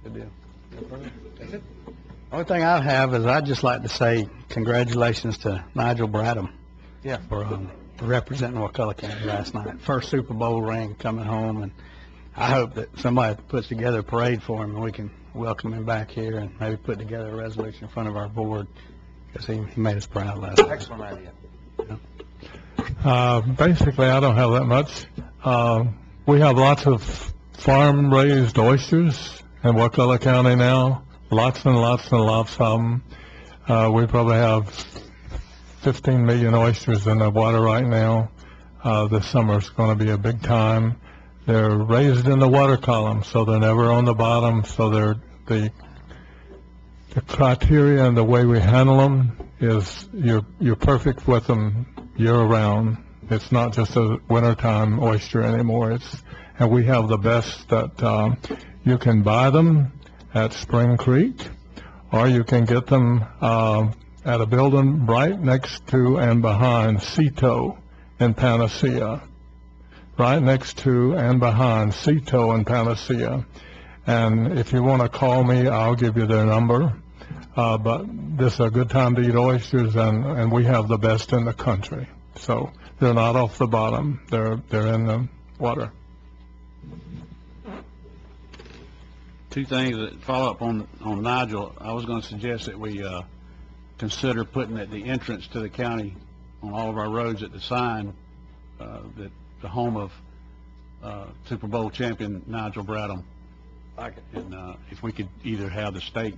Good deal. Only thing I have is I'd just like to say congratulations to Nigel Bradham. Yeah. For representing Wakulla County last night. First Super Bowl ring coming home, and I hope that somebody puts together a parade for him and we can welcome him back here and maybe put together a resolution in front of our board, because he made us proud last night. Excellent idea. Basically, I don't have that much. We have lots of farm-raised oysters in Wakulla County now, lots and lots and lots of them. We probably have 15 million oysters in the water right now. This summer is going to be a big time. They're raised in the water column, so they're never on the bottom, so the criteria and the way we handle them is you're perfect with them year-round. It's not just a wintertime oyster anymore. And we have the best that you can buy them at Spring Creek, or you can get them at a building right next to and behind Cito in Panacea. Right next to and behind Cito and Panacea. And if you want to call me, I'll give you their number. But this is a good time to eat oysters, and we have the best in the country. So they're not off the bottom. They're in the water. Two things that follow up on Nigel. I was going to suggest that we consider putting at the entrance to the county on all of our roads at the sign that the home of Super Bowl champion Nigel Bradham. And if we could either have the state,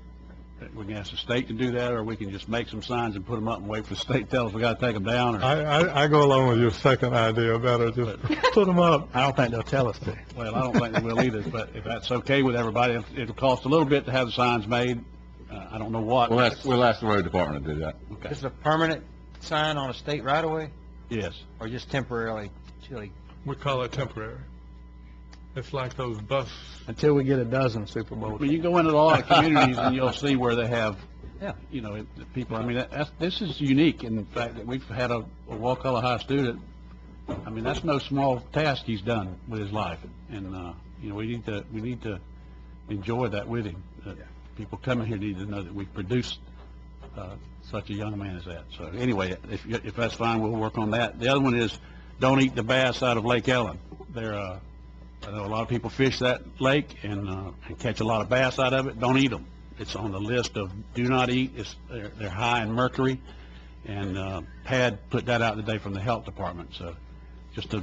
we can ask the state to do that, or we can just make some signs and put them up and wait for the state to tell us we got to take them down. Or, I go along with your second idea better. Just put them up. I don't think they'll tell us to. Well, I don't think they will either, but if that's okay with everybody, it'll cost a little bit to have the signs made. I don't know what. We'll ask the road department to do that. Okay. Is it a permanent sign on a state right-of-way? Yes. Or just temporarily? We call it temporary. It's like those bus. Until we get a dozen Super Bowls. Well, you go into a lot of communities and you'll see where they have Yeah. You know, people, I mean, this is unique in the fact that we've had a Wakulla High student. I mean, that's no small task he's done with his life, and you know, we need to enjoy that with him. People coming here need to know that we've produced such a young man as that. So anyway, if that's fine, we'll work on that. The other one is don't eat the bass out of Lake Ellen. I know a lot of people fish that lake and catch a lot of bass out of it. Don't eat them. It's on the list of do not eat. They're high in mercury, and PAD put that out today from the health department. So just to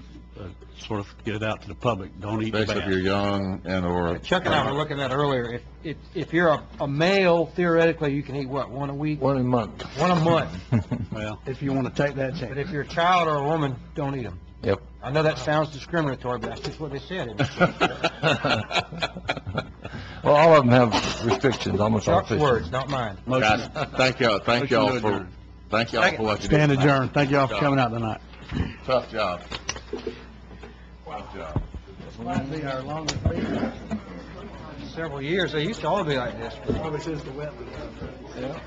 sort of get it out to the public, don't eat the bass. Especially if you're young and or... Chuck and I were looking at earlier, if you're a male, theoretically, you can eat what, one a week? One a month. One a month. Well, If you want to take that chance. But if you're a child or a woman, don't eat them. Yep. I know that sounds discriminatory, but that's just what they said. Well, all of them have restrictions, almost all Chuck's fish. words, not mine. Guys, thank y'all for what you do. Stand adjourned. Thank you all for coming out tonight. Tough job. Tough job. This might be our longest meeting. Several years, they used to all be like this. Probably since the wetland. Yeah.